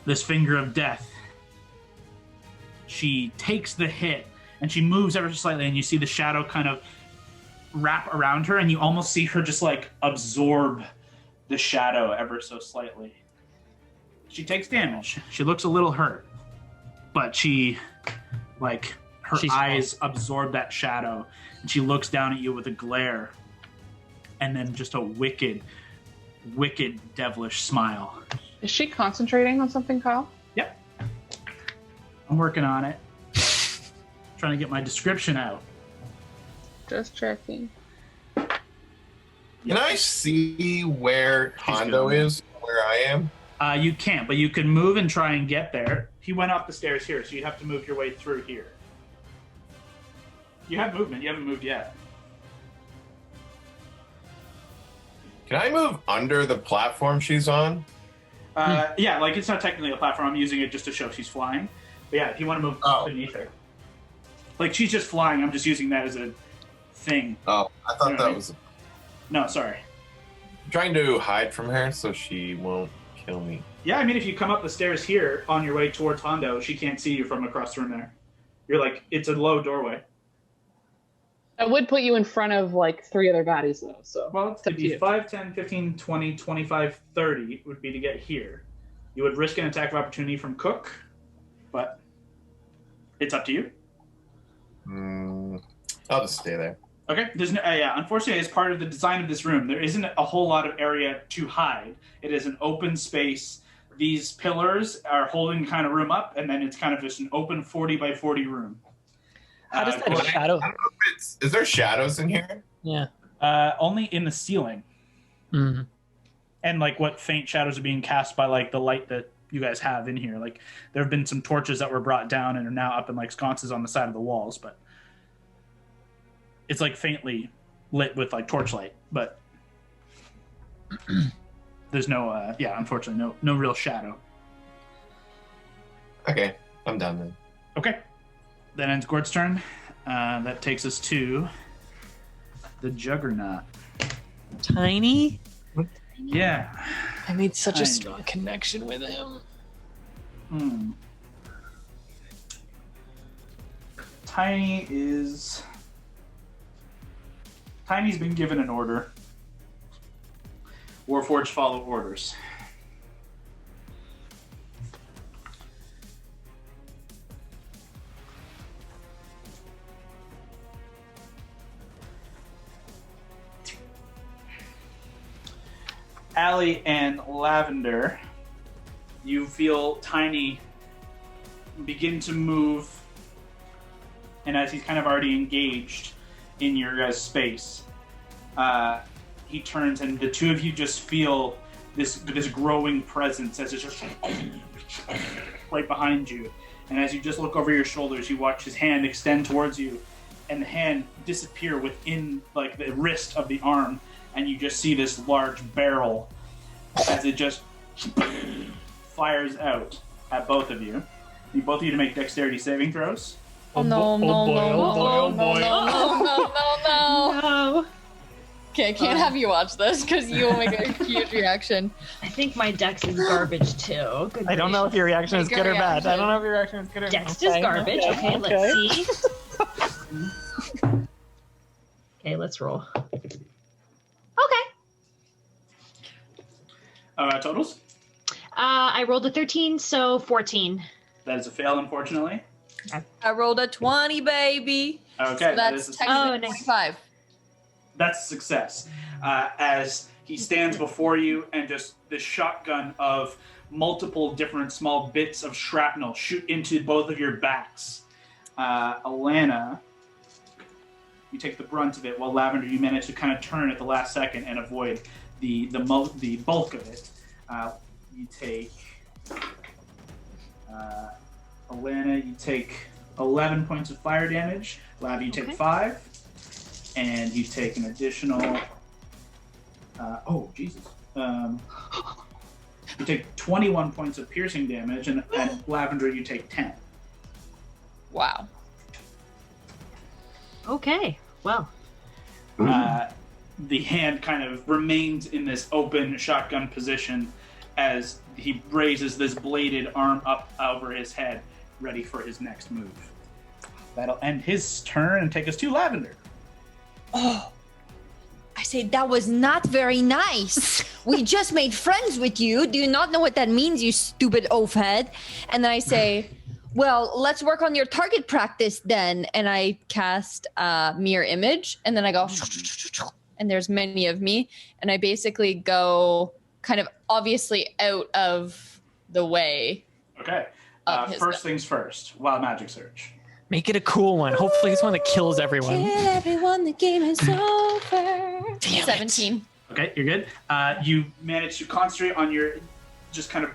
this finger of death, she takes the hit, and she moves ever so slightly, and you see the shadow kind of wrap around her, and you almost see her just, like, absorb the shadow ever so slightly. She takes damage. She looks a little hurt, but she's eyes absorb that shadow, and she looks down at you with a glare, and then just a wicked, wicked, devilish smile. Is she concentrating on something, Kyle? Yep. I'm working on it. Trying to get my description out. Just checking. Can I see where Hondo is, where I am? You can't, but you can move and try and get there. He went up the stairs here, so you have to move your way through here. You have movement. You haven't moved yet. Can I move under the platform she's on? Yeah, like it's not technically a platform. I'm using it just to show she's flying. But yeah, if you want to move beneath her. Like, she's just flying. I'm just using that as a thing. Oh, I thought that was... No, sorry. I'm trying to hide from her so she won't kill me. Yeah, I mean, if you come up the stairs here on your way towards Hondo, she can't see you from across the room there. You're like, it's a low doorway. I would put you in front of, like, 3 other baddies, though, so... Well, it'd be 5, 10, 15, 20, 25, 30 would be to get here. You would risk an attack of opportunity from Cook, but it's up to you. I'll just stay there. Okay, there's no, unfortunately, as part of the design of this room, there isn't a whole lot of area to hide. It is an open space. These pillars are holding kind of room up, and then it's kind of just an open 40 by 40 room. How does that shadow? I don't know if is there shadows in here? Yeah. Only in the ceiling. Mm-hmm. And like what faint shadows are being cast by like the light that you guys have in here. Like there have been some torches that were brought down and are now up in like sconces on the side of the walls, but it's like faintly lit with like torchlight, but there's no unfortunately no real shadow. Okay, I'm done then. Okay. That ends Gord's turn. That takes us to the Juggernaut. Tiny? Yeah. I made such Tiny. a strong connection with him. Tiny's been given an order. Warforged follow orders. Allie and Lavender, you feel Tiny begin to move, and as he's kind of already engaged in your guys' space, he turns, and the two of you just feel this growing presence as it's just right behind you. And as you just look over your shoulders, you watch his hand extend towards you, and the hand disappear within like the wrist of the arm. And you just see this large barrel as it just fires out at both of you. Need both of you to make dexterity saving throws. Oh, no. Okay, I can't have you watch this because you will make a huge reaction. I think my dex is garbage too. Good I don't know if your reaction is Make good a or bad. I reaction. don't know if your reaction is good or bad. Dex is garbage. Okay, let's see. Okay, let's roll. Okay. Totals? I rolled a 13, so 14. That is a fail, unfortunately. I rolled a 20, baby. Okay, So that is that's a, technically nice. 25. that's a success. As he stands before you, and just this shotgun of multiple different small bits of shrapnel shoot into both of your backs. Alana, you take the brunt of it, while Lavender, you manage to kind of turn at the last second and avoid the bulk of it. You take Alana, you take 11 points of fire damage. Lav, you take 5, and you take an additional Jesus. You take 21 points of piercing damage, and Lavender, you take 10. Wow. Okay, well. The hand kind of remains in this open shotgun position as he raises this bladed arm up over his head, ready for his next move. That'll end his turn and take us to Lavender. Oh, I say that was not very nice. We just made friends with you. Do you not know what that means, you stupid oaf head? And then I say, well, let's work on your target practice then. And I cast mirror image, and then I go, and there's many of me, and I basically go kind of obviously out of the way. Okay. First things first. Wild magic search. Make it a cool one. Hopefully it's one that kills everyone. Kill everyone, the game is over. Damn 17. Okay, you're good. You manage to concentrate on your, just kind of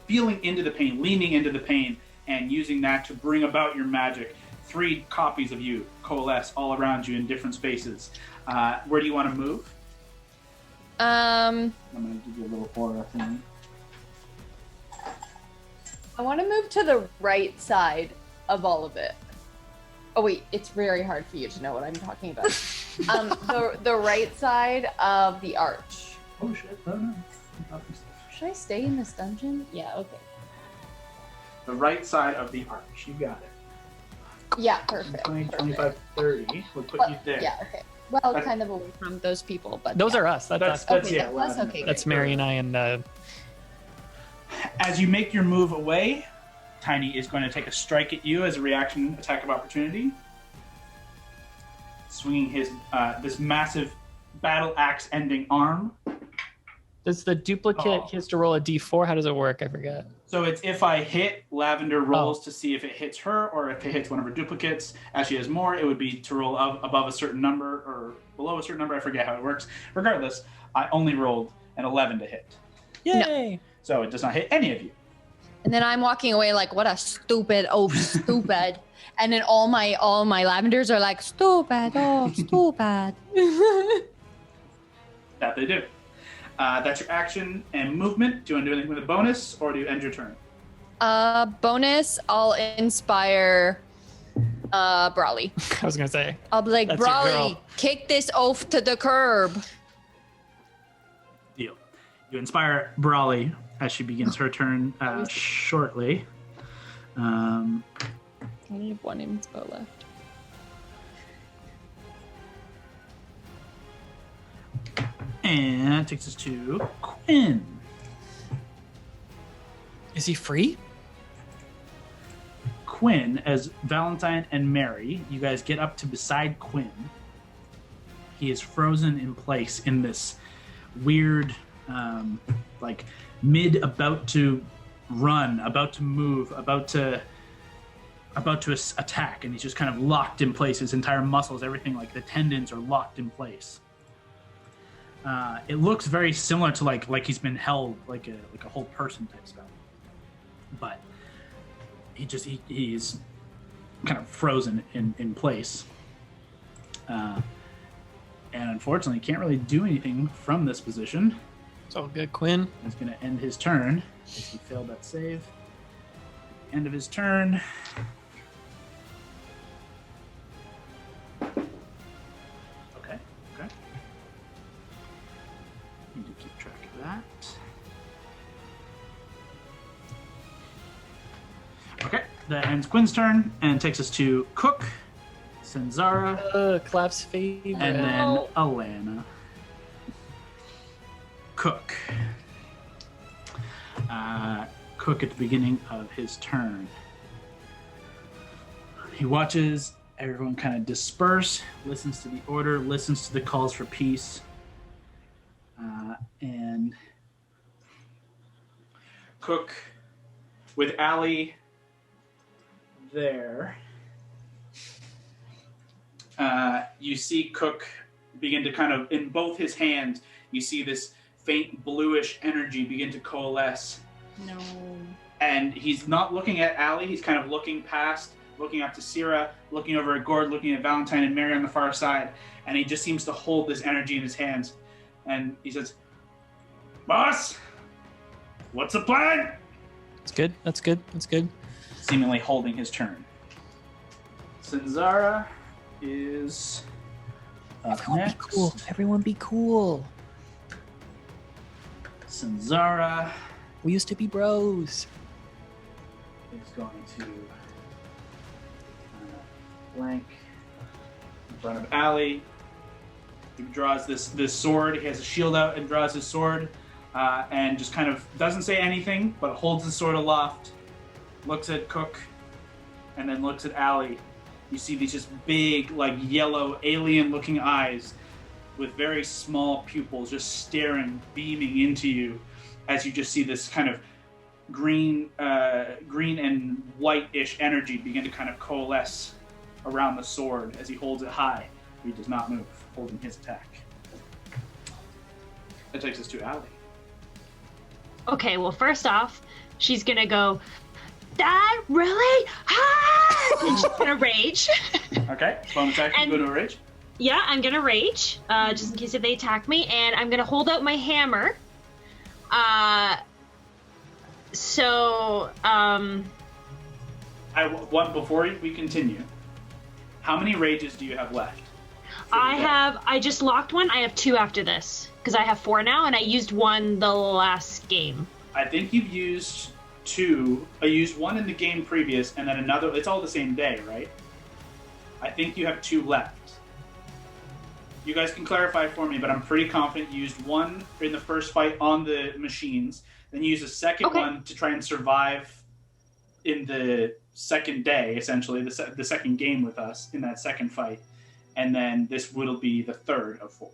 feeling into the pain, leaning into the pain, and using that to bring about your magic. 3 copies of you coalesce all around you in different spaces. Where do you want to move? I'm going to give you a little aura thing. I want to move to the right side of all of it. Oh wait, it's very hard for you to know what I'm talking about. The right side of the arch. Oh shit, no. Should I stay in this dungeon? Yeah, okay. The right side of the arch. You got it. Yeah, perfect. 20, 25, 30 would put you there. Yeah, okay. Well, kind of away from those people, but Those yeah. are us. That's us. That's Okay, yeah. that's okay. That's Mary and I and As you make your move away, Tiny is going to take a strike at you as a reaction attack of opportunity. Swinging his this massive battle axe ending arm. does the duplicate he has to roll a d4? How does it work? I forget. So it's if I hit, Lavender rolls to see if it hits her or if it hits one of her duplicates. As she has more, it would be to roll above a certain number or below a certain number. I forget how it works. Regardless, I only rolled an 11 to hit. Yay! So it does not hit any of you. And then I'm walking away like, what a stupid, oh, stupid. And then all my lavenders are like, stupid, oh, stupid. That they do. That's your action and movement. Do you want to do anything with a bonus, or do you end your turn? Bonus, I'll inspire Brawley. I was gonna say. I'll be like, That's your Brawley, girl. kick this oaf to the curb. Deal. You inspire Brawley as she begins her turn shortly. I only have 1 inspo left. And that takes us to Quinn. Is he free? Quinn, as Valentine and Mary, you guys get up to beside Quinn. He is frozen in place in this weird, like about to run, about to move, about to attack, and he's just kind of locked in place. His entire muscles, everything, like the tendons are locked in place. It looks very similar to like he's been held like a whole person type spell, but he's kind of frozen in place, and unfortunately can't really do anything from this position. It's all good, Quinn. He's going to end his turn. He failed that save. End of his turn. Okay. Need to keep track of that. Okay, that ends Quinn's turn and takes us to Cook, Senzara, Clap's favorite. and then Alana. Cook. Cook at the beginning of his turn. He watches everyone kind of disperse, listens to the order, listens to the calls for peace, and Cook, with Allie there, you see Cook begin to kind of, in both his hands, you see this faint bluish energy begin to coalesce. No. And he's not looking at Allie, he's kind of looking past, looking up to Syrah, looking over at Gord, looking at Valentine and Mary on the far side, and he just seems to hold this energy in his hands. and he says, "Boss, what's the plan?" That's good. That's good. That's good. Seemingly holding his turn. Sinzara is up Everyone next. be cool. Everyone be cool. Sinzara We used to be bros. is going to blank in front of Allie. He draws this sword. He has a shield out and draws his sword, and just kind of doesn't say anything, but holds the sword aloft, looks at Cook, and then looks at Allie. You see these just big, like yellow, alien-looking eyes with very small pupils just staring, beaming into you as you just see this kind of green and white-ish energy begin to kind of coalesce around the sword as he holds it high. He does not move, holding his attack. That takes us to Allie. Okay, well, first off, she's gonna go, "That really? Ah!" And she's gonna rage. Okay, bonus attack, you And- go to a rage. Yeah, I'm gonna rage, just in case if they attack me, and I'm gonna hold out my hammer. Before we continue, how many rages do you have left? I just locked one. I have 2 after this, because I have 4 now, and I used one the last game. I think you've used 2. I used 1 in the game previous, and then another. It's all the same day, right? I think you have 2 left. You guys can clarify for me, but I'm pretty confident you used 1 in the first fight on the machines, then you used a second one to try and survive in the second day, essentially, the second game with us in that second fight. And then this will be the third of 4.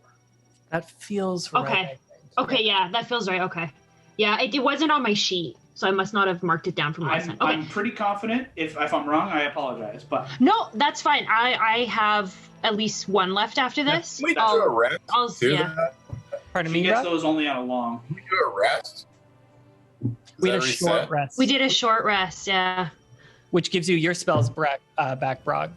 That feels right. Okay. Okay, yeah, that feels right. Okay. Yeah, it wasn't on my sheet, so I must not have marked it down from last time. Okay. I'm pretty confident. If I'm wrong, I apologize. But No, that's fine. I have at least 1 left after this. We do a rest. Yeah. Pardon she me, gets Rob? those only on a long. We do a rest. We had a Is that short reset? rest. We did a short rest, yeah. Which gives you your spells back, Brog.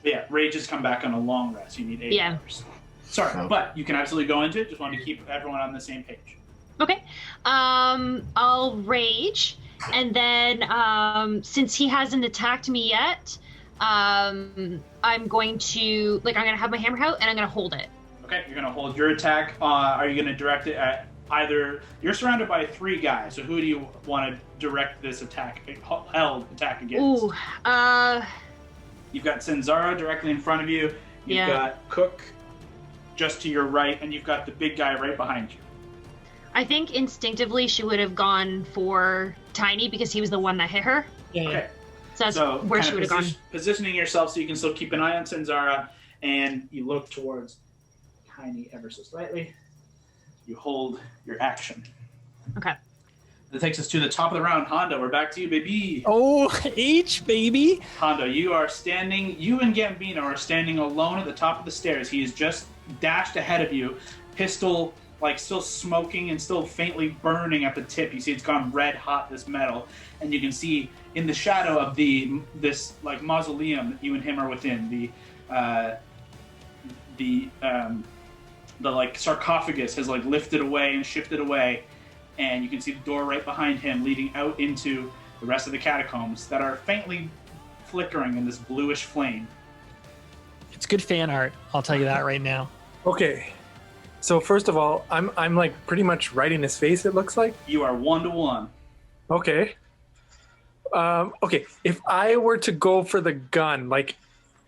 Yeah, rages come back on a long rest. You need 8 Yeah. hours. Sorry, but you can absolutely go into it. Just wanted to keep everyone on the same page. Okay. I'll rage, and then since he hasn't attacked me yet, I'm going to I'm gonna have my hammer out and I'm gonna hold it. Okay, you're going to hold your attack. Are you going to direct it at either... You're surrounded by 3 guys, so who do you want to direct this held attack against? Ooh. You've got Sinzara directly in front of you. You've got Cook just to your right, and you've got the big guy right behind you. I think instinctively she would have gone for Tiny because he was the one that hit her. Yeah, Okay. So that's where kind she of would have gone. Positioning yourself so you can still keep an eye on Sinzara, and you look towards Tiny ever so slightly. You hold your action. Okay. That takes us to the top of the round. Hondo, we're back to you, baby. Oh, H, baby. Hondo, you and Gambino are standing alone at the top of the stairs. He is just dashed ahead of you, pistol still smoking and still faintly burning at the tip. You see it's gone red hot, this metal, and you can see in the shadow of this mausoleum that you and him are within, the sarcophagus has lifted away and shifted away, and you can see the door right behind him leading out into the rest of the catacombs that are faintly flickering in this bluish flame. It's good fan art. I'll tell you that right now. Okay. So first of all, I'm pretty much right in his face, it looks like. You are 1-to-1. Okay. Okay. If I were to go for the gun,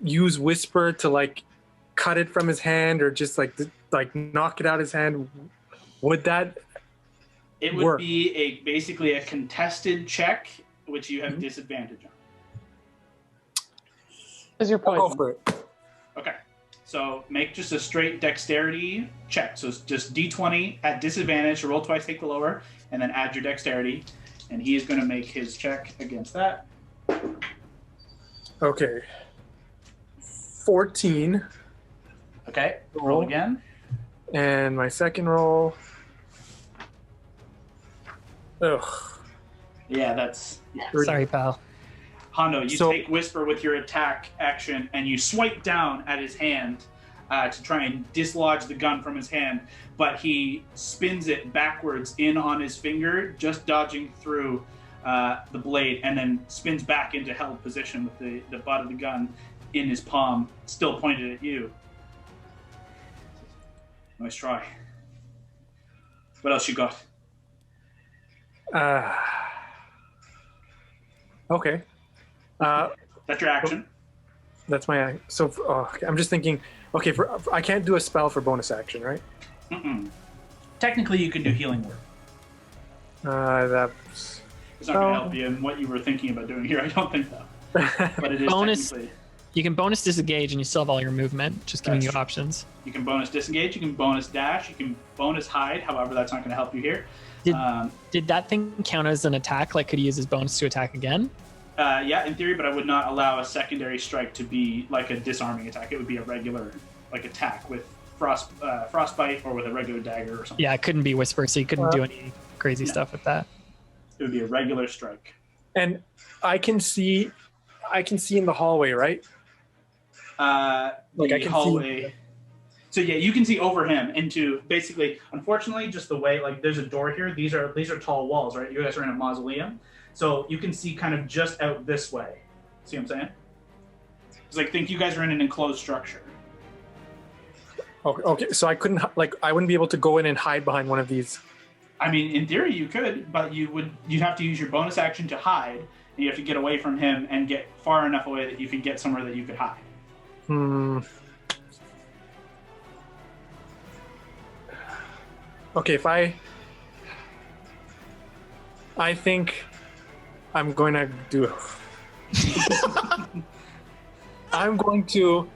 use Whisper to cut it from his hand or just knock it out of his hand, would that It would work? be basically a contested check, which you have disadvantage on. Is your I'll go poison? for it. Okay. So make just a straight dexterity check. So it's just D20 at disadvantage. So roll twice, take the lower, and then add your dexterity. And he is going to make his check against that. Okay. 14. Okay. Roll again. And my second roll. Ugh. Yeah, that's... Sorry, pal. Hondo, you So- take Whisper with your attack action, and you swipe down at his hand, to try and dislodge the gun from his hand, but he spins it backwards in on his finger, just dodging through the blade, and then spins back into held position with the butt of the gun in his palm, still pointed at you. Nice try. What else you got? Okay. That's your action. That's my so. I'm just thinking. Okay, I can't do a spell for bonus action, right? Mm-mm. Technically, you can do healing word. That's. It's not going to help you in what you were thinking about doing here. I don't think so. But it is Bonus. technically. You can bonus disengage and you still have all your movement, just giving That's you true. options. You can bonus disengage. You can bonus dash. You can bonus hide. However, that's not going to help you here. Did that thing count as an attack? Like, could he use his bonus to attack again? Yeah, in theory, but I would not allow a secondary strike to be like a disarming attack. It would be a regular attack with frostbite or with a regular dagger or something. Yeah, it couldn't be whisper, so you couldn't do any crazy stuff with that. It would be a regular strike. And I can see in the hallway, right? I can hallway. See. So yeah, you can see over him into basically. Unfortunately, just the way there's a door here. These are tall walls, right? You guys are in a mausoleum, so you can see kind of just out this way. See what I'm saying? It's think you guys are in an enclosed structure. Okay. So I couldn't I wouldn't be able to go in and hide behind one of these. I mean, in theory, you could, but you'd have to use your bonus action to hide, and you have to get away from him and get far enough away that you could get somewhere that you could hide. Okay, if I think I'm going to do. I'm going to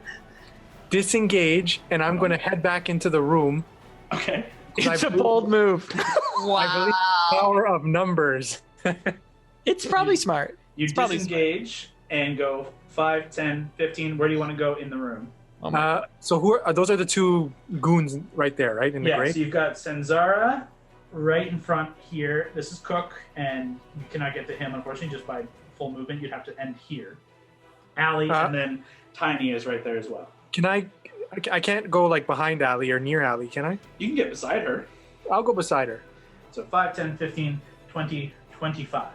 disengage, and I'm going to head back into the room. Okay. It's a bold move. I believe the power of numbers. It's probably smart. You disengage and go 5, 10, 15. Where do you want to go in the room? So who are those? Are the two goons right there, right? In the grate? So you've got Senzara right in front here. This is Cook, and you cannot get to him, unfortunately, just by full movement. You'd have to end here. Allie, and then Tiny is right there as well. Can I can't go behind Allie or near Allie, can I? You can get beside her. I'll go beside her. So 5, 10, 15, 20, 25.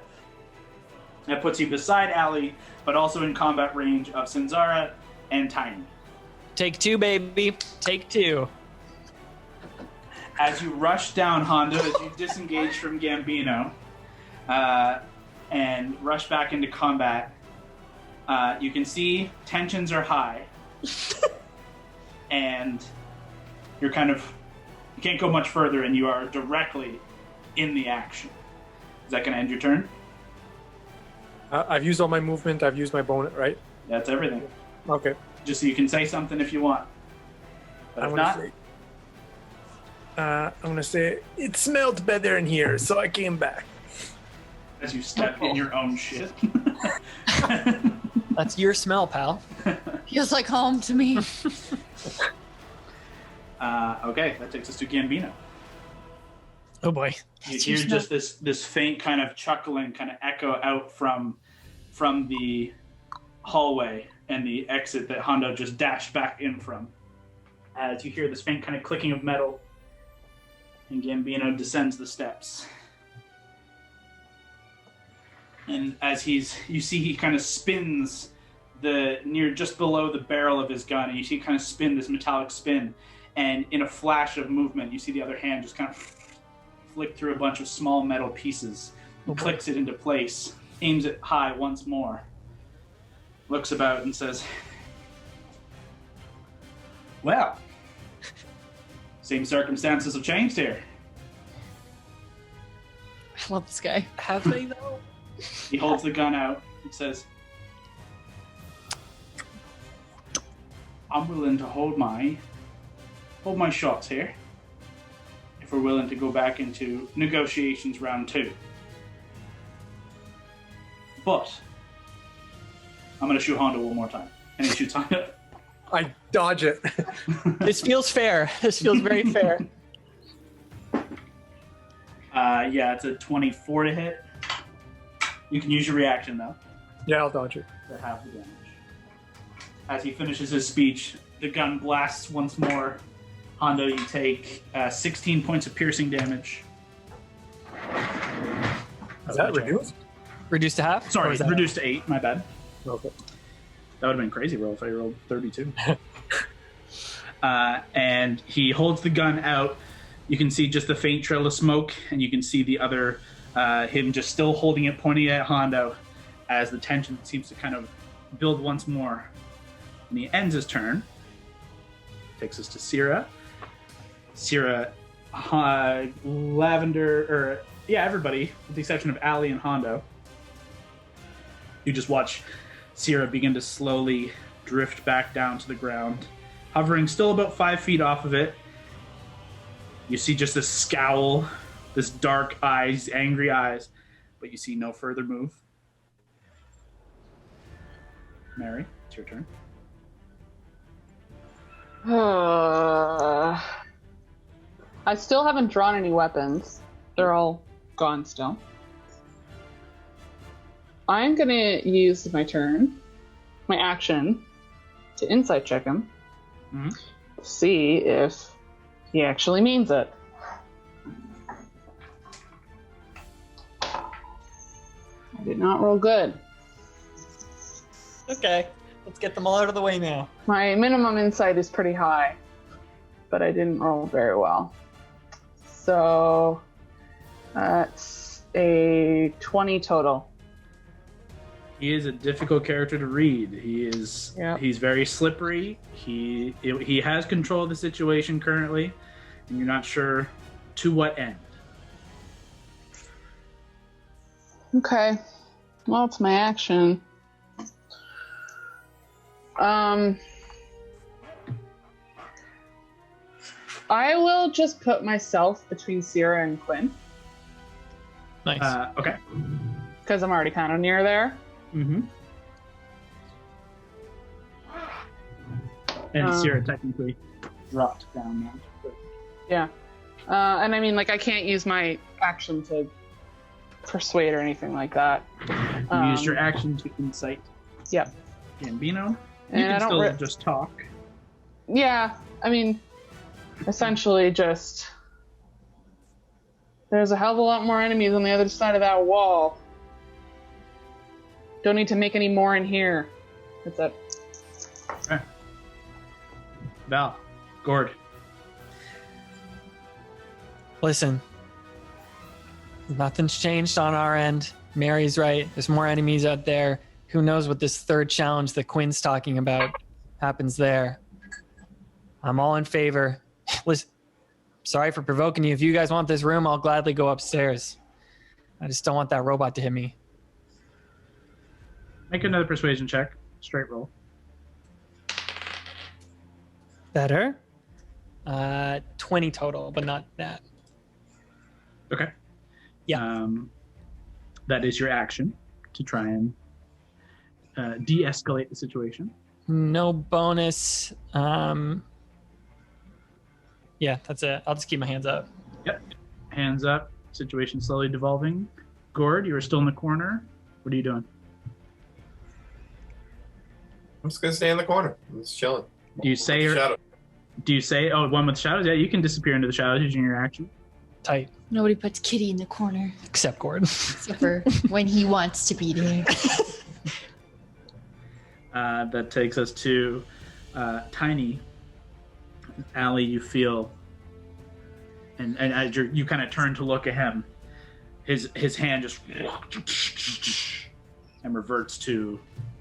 That puts you beside Allie, but also in combat range of Senzara and Tiny. Take 2, baby. Take 2. As you rush down, Hondo, as you disengage from Gambino, and rush back into combat, you can see tensions are high. And you're you can't go much further, and you are directly in the action. Is that going to end your turn? I've used all my movement. I've used my bonus, right? That's everything. Okay. Just so you can say something if you want. But if not... I'm going to say, it smelled better in here, so I came back. As you step in your own shit. That's your smell, pal. Feels like home to me. Okay, that takes us to Gambino. Oh boy. You hear just this faint kind of chuckling kind of echo out from the hallway and the exit that Hondo just dashed back in from. As you hear this faint kind of clicking of metal, and Gambino descends the steps. And as you see he kind of spins just below the barrel of his gun, and you see kind of spin this metallic spin, and in a flash of movement, you see the other hand just kind of flick through a bunch of small metal pieces, and clicks it into place, aims it high once more, looks about and says, well, same circumstances have changed here. I love this guy. Have they, though? He holds the gun out and says, I'm willing to hold my shots here if we're willing to go back into negotiations round 2. But I'm going to shoot Hondo one more time. And he shoots Hondo. I dodge it. This feels fair. This feels very fair. Yeah, it's a 24 to hit. You can use your reaction, though. Yeah, I'll dodge it. To half the damage. As he finishes his speech, the gun blasts once more. Hondo, you take 16 points of piercing damage. Is that reduced? Reduced to half? Sorry, reduced to 8. My bad. Okay. That would have been crazy roll if I rolled 32. And he holds the gun out. You can see just the faint trail of smoke, and you can see the other, him just still holding it, pointing at Hondo, as the tension seems to kind of build once more. And he ends his turn. Takes us to Syrah. Syrah, Lavender, everybody, with the exception of Allie and Hondo. You just watch Syrah begin to slowly drift back down to the ground, hovering still about 5 feet off of it. You see just this scowl, this dark eyes, angry eyes, but you see no further move. Mary, it's your turn. I still haven't drawn any weapons. They're all gone still. I'm gonna use my action, to insight check him. Mm-hmm. To see if he actually means it. I did not roll good. Okay, let's get them all out of the way now. My minimum insight is pretty high, but I didn't roll very well. So that's a 20 total. He is a difficult character to read. He's very slippery. He has control of the situation currently, and you're not sure to what end. Okay. Well, it's my action. I will just put myself between Syrah and Quinn. Nice. Okay. Because I'm already kind of near there. Mm-hmm. And Syrah technically dropped down now. Yeah. And I mean, like, I can't use my action to persuade or anything like that. You used your action to incite. Yep. Gambino. You And I can don't still just talk. Yeah, I mean, essentially just... There's a hell of a lot more enemies on the other side of that wall. Don't need to make any more in here. That's it. Okay. Val. Gord. Listen, nothing's changed on our end. Mary's right. There's more enemies out there. Who knows what this third challenge that Quinn's talking about happens there. I'm all in favor. Listen, sorry for provoking you. If you guys want this room, I'll gladly go upstairs. I just don't want that robot to hit me. Make another persuasion check. Straight roll. Better. 20 total, but not that. Okay. Yeah. That is your action to try and de-escalate the situation. No bonus. Yeah, that's it. I'll just keep my hands up. Yep. Hands up. Situation slowly devolving. Gord, you are still in the corner. What are you doing? I'm just gonna stay in the corner. I'm just chilling. Do you say one with shadows? Yeah, you can disappear into the shadows using your action. Tight. Nobody puts Kitty in the corner Except Gordon. except for when he wants to be there. That takes us to Tiny. Allie, you feel, and as you kind of turn to look at him, his hand just and reverts to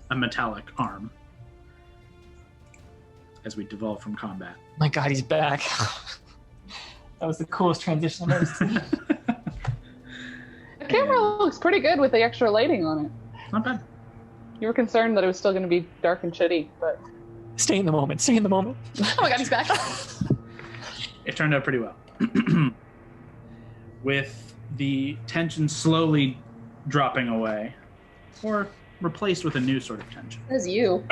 a metallic arm as we devolve from combat. My God, he's back. That was the coolest transition I've ever seen. The camera looks pretty good with the extra lighting on it. Not bad. You were concerned that it was still going to be dark and shitty, but... Stay in the moment. Stay in the moment. Oh my God, he's back. It turned out pretty well. With the tension slowly dropping away, or replaced with a new sort of tension. That's you.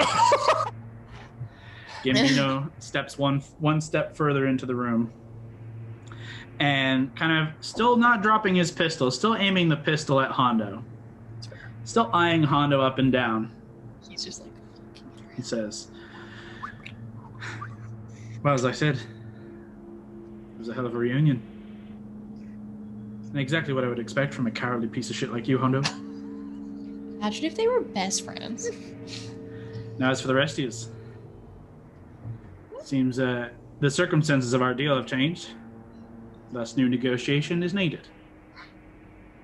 Gambino steps one step further into the room and kind of still not dropping his pistol, still aiming the pistol at Hondo. Still eyeing Hondo up and down. He's just like, He says, well, as I said, it was a hell of a reunion. And exactly what I would expect from a cowardly piece of shit like you, Hondo. Imagine if they were best friends. Now, as for the rest of you, seems the circumstances of our deal have changed. Thus, new negotiation is needed.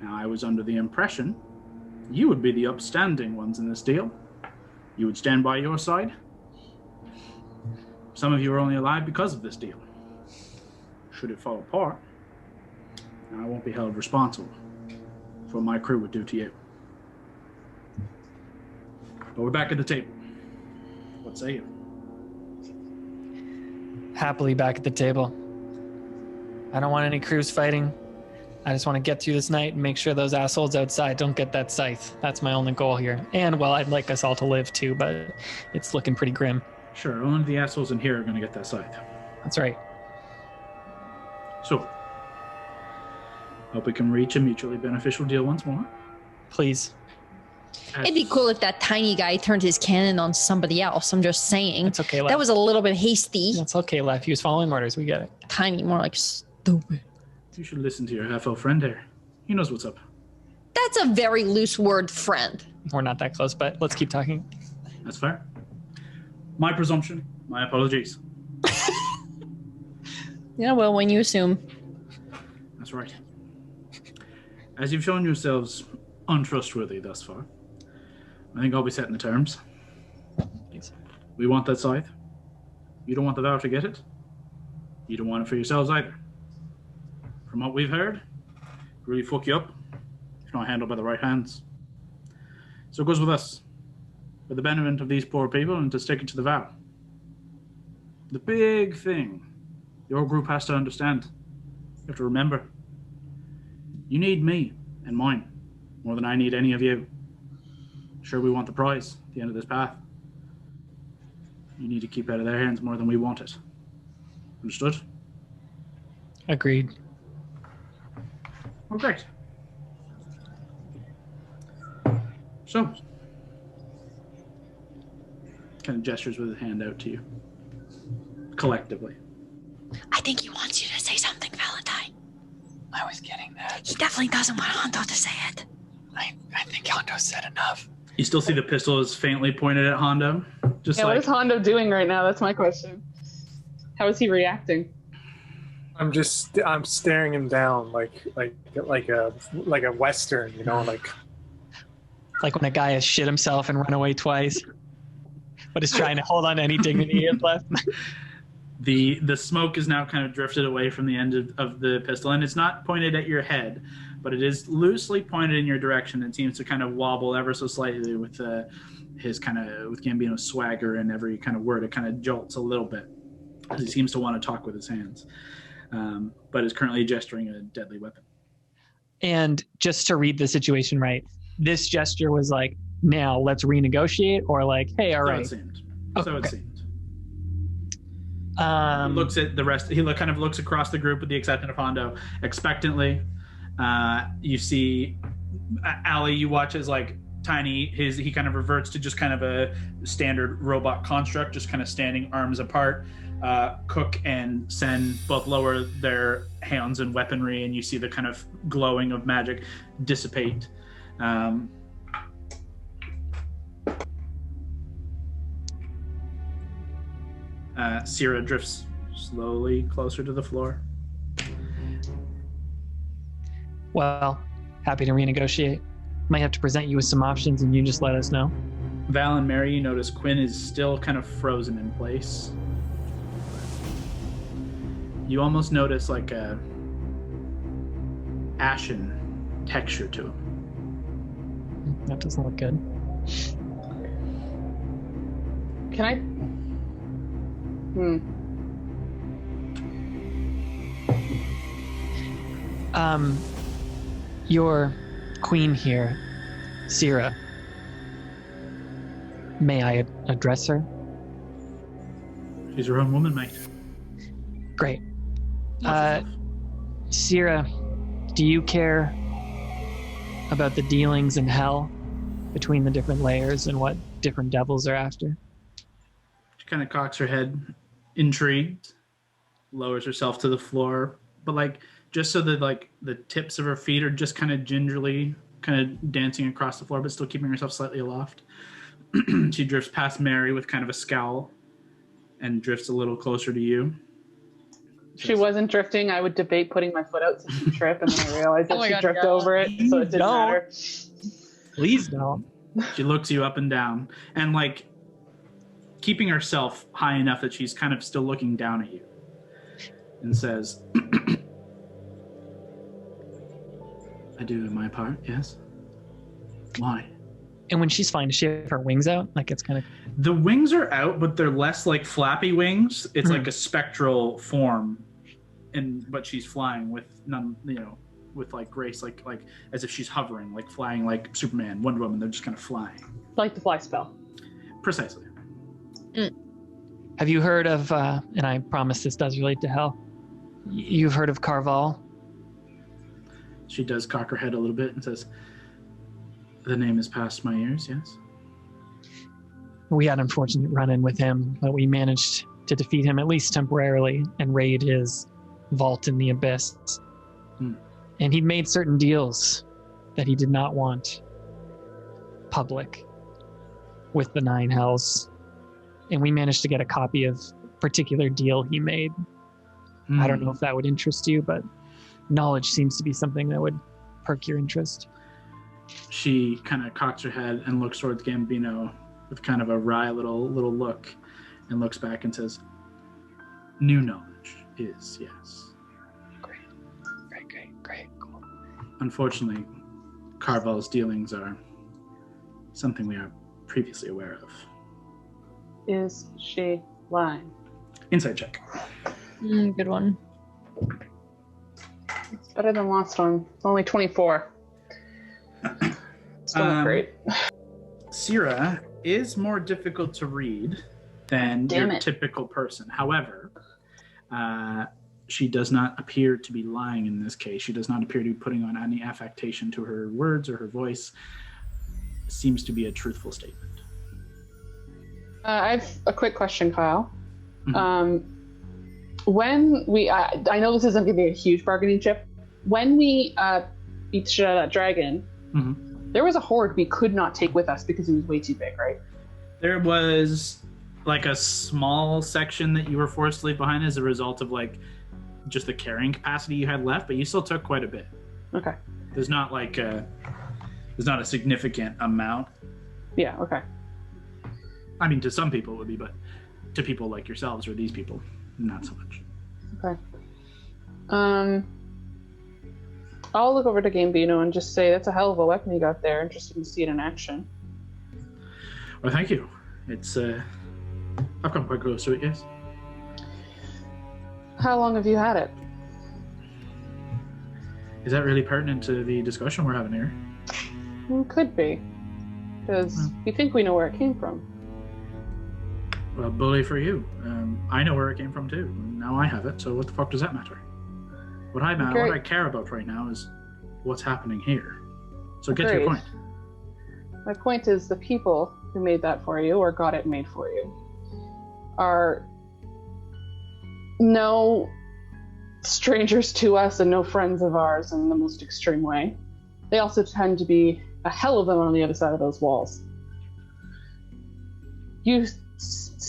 Now, I was under the impression you would be the upstanding ones in this deal. You would stand by your side. Some of you are only alive because of this deal. Should it fall apart, I won't be held responsible for what my crew would do to you. But we're back at the table. What say you? Happily back at the table. I don't want any crews fighting. I just want to get through this night and make sure those assholes outside don't get that scythe. That's my only goal here. And, well, I'd like us all to live too, but it's looking pretty grim. Sure, only the assholes in here are going to get that scythe. That's right. So, hope we can reach a mutually beneficial deal once more. Please. It'd be cool if that tiny guy turned his cannon on somebody else. I'm just saying. It's okay, Lef. That was a little bit hasty. It's okay, Lef. He was following orders. We get it. Tiny, more like stupid. You should listen to your half-elf friend here. He knows what's up. That's a very loose word, friend. We're not that close, but let's keep talking. That's fair. My presumption. My apologies. Yeah, well, when you assume. That's right. As you've shown yourselves untrustworthy thus far, I think I'll be setting the terms. Please. We want that scythe. You don't want the vow to get it. You don't want it for yourselves either. From what we've heard, really fuck you up if not handled by the right hands. So it goes with us. For the benefit of these poor people and to stick it to the vow. The big thing your group has to understand, you have to remember, you need me and mine more than I need any of you. Sure, we want the prize at the end of this path. You need to keep it out of their hands more than we want it. Understood? Agreed. Oh, great. So, kind of gestures with his hand out to you. Collectively. I think he wants you to say something, Valentine. I was getting that. He definitely doesn't want Hondo to say it. I think Hondo said enough. You still see the pistol is faintly pointed at Hondo. Just Yeah, like, what is Hondo doing right now? That's my question. How is he reacting? I'm staring him down like a western, you know, like when a guy has shit himself and run away twice, but is trying to hold on to any dignity he has left. The smoke is now kind of drifted away from the end of the pistol, and it's not pointed at your head, but it is loosely pointed in your direction. It seems to kind of wobble ever so slightly with with Gambino's swagger and every kind of word. It kind of jolts a little bit as he seems to want to talk with his hands, but is currently gesturing a deadly weapon. And just to read the situation right, this gesture was like, now let's renegotiate, or like, hey, all right. So it seemed. Okay. So it seemed. He looks at the rest. He kind of looks across the group with the exception of Hondo expectantly. You see Allie, you watch as like Tiny, he kind of reverts to just kind of a standard robot construct, just kind of standing arms apart. Cook and Sen both lower their hands and weaponry, and you see the kind of glowing of magic dissipate. Sierra drifts slowly closer to the floor. Well, happy to renegotiate. Might have to present you with some options, and you just let us know. Val and Mary, you notice Quinn is still kind of frozen in place. You almost notice like a ashen texture to him. That doesn't look good. Can I? Your queen here, Sierra. May I address her? She's her own woman, mate. Great. Sierra, do you care about the dealings in hell between the different layers and what different devils are after? kind of cocks her head, intrigued, lowers herself to the floor, but like just so that like the tips of her feet are just kind of gingerly kind of dancing across the floor, but still keeping herself slightly aloft. She drifts past Mary with kind of a scowl and drifts a little closer to you. If she wasn't drifting, I would debate putting my foot out to she trip, and then I realized that she tripped over it, so it didn't matter. Please don't. She looks you up and down, and like keeping herself high enough that she's kind of still looking down at you, and says, I do my part, yes. Why? And when she's flying, does she have her wings out? Like it's kind of... The wings are out, but they're less like flappy wings. It's like a spectral form, but she's flying with none, with like grace, like as if she's hovering, like flying like Superman, Wonder Woman. They're just kind of flying. Like the fly spell. Precisely. Have you heard of, and I promise this does relate to hell, you've heard of Carval? She does cock her head a little bit and says, the name has passed my ears, yes. We had an unfortunate run-in with him, but we managed to defeat him, at least temporarily, and raid his vault in the abyss. And he'd made certain deals that he did not want public with the Nine Hells. And we managed to get a copy of a particular deal he made. I don't know if that would interest you, but knowledge seems to be something that would perk your interest. She kind of cocks her head and looks towards Gambino with kind of a wry little look, and looks back and says, new knowledge is yes. Great, cool. Unfortunately, Carval's dealings are something we are previously aware of. Is she lying? Insight check. Good one. It's better than last one. It's only 24. Still not great. Syrah is more difficult to read than your typical person. However, she does not appear to be lying in this case. She does not appear to be putting on any affectation to her words or her voice. It seems to be a truthful statement. I have a quick question, Kyle. Mm-hmm. When we, I know this isn't going to be a huge bargaining chip. When we beat the shit out of that dragon, there was a horde we could not take with us because it was way too big, right? There was like a small section that you were forced to leave behind as a result of like just the carrying capacity you had left, but you still took quite a bit. Okay. There's not a significant amount. Yeah, okay. I mean, to some people it would be, but to people like yourselves or these people, not so much. Okay. I'll look over to Gambino and just say, that's a hell of a weapon you got there. Interesting to see it in action. Well, thank you. It's, I've come quite close to it, yes. How long have you had it? Is that really pertinent to the discussion we're having here? Could be. Because you think we know where it came from. Well, bully for you. I know where it came from too. Now I have it, so what the fuck does that matter? What I care about right now is what's happening here. So get to your point. My point is the people who made that for you, or got it made for you, are no strangers to us and no friends of ours in the most extreme way. They also tend to be a hell of them on the other side of those walls. You,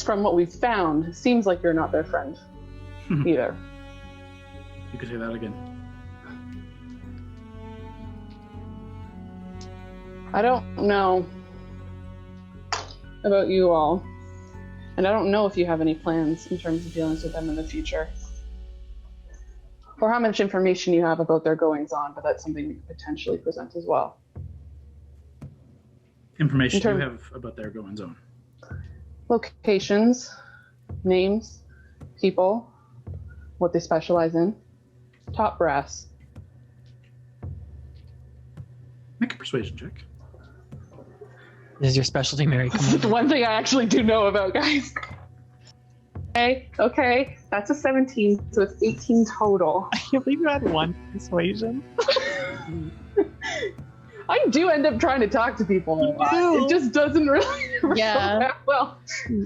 from what we've found, seems like you're not their friend either. You could say that again. I don't know about you all, and I don't know if you have any plans in terms of dealings with them in the future, or how much information you have about their goings-on, but that's something we could potentially present as well. Information you have about their goings-on? Locations, names, people, what they specialize in, top brass. Make a persuasion check. This is your specialty, Mary. Come It's one thing I actually do know about, guys. Okay, that's a 17, so it's 18 total. I can't believe you had one persuasion. I do end up trying to talk to people a lot. It just doesn't really Yeah. Well,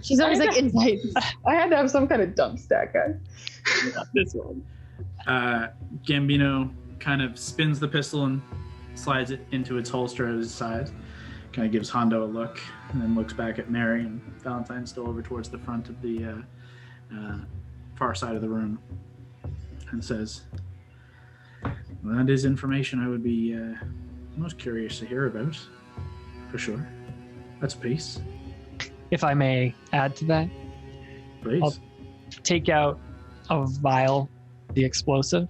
She's always like insight. I had to have some kind of dump stack, guys. Not this one. Gambino kind of spins the pistol and slides it into its holster at his side. Kind of gives Hondo a look, and then looks back at Mary, and Valentine's still over towards the front of the far side of the room, and says, well, that is information I would be most curious to hear about, for sure. That's a piece. If I may add to that, Please. I'll take out a vial, the explosive,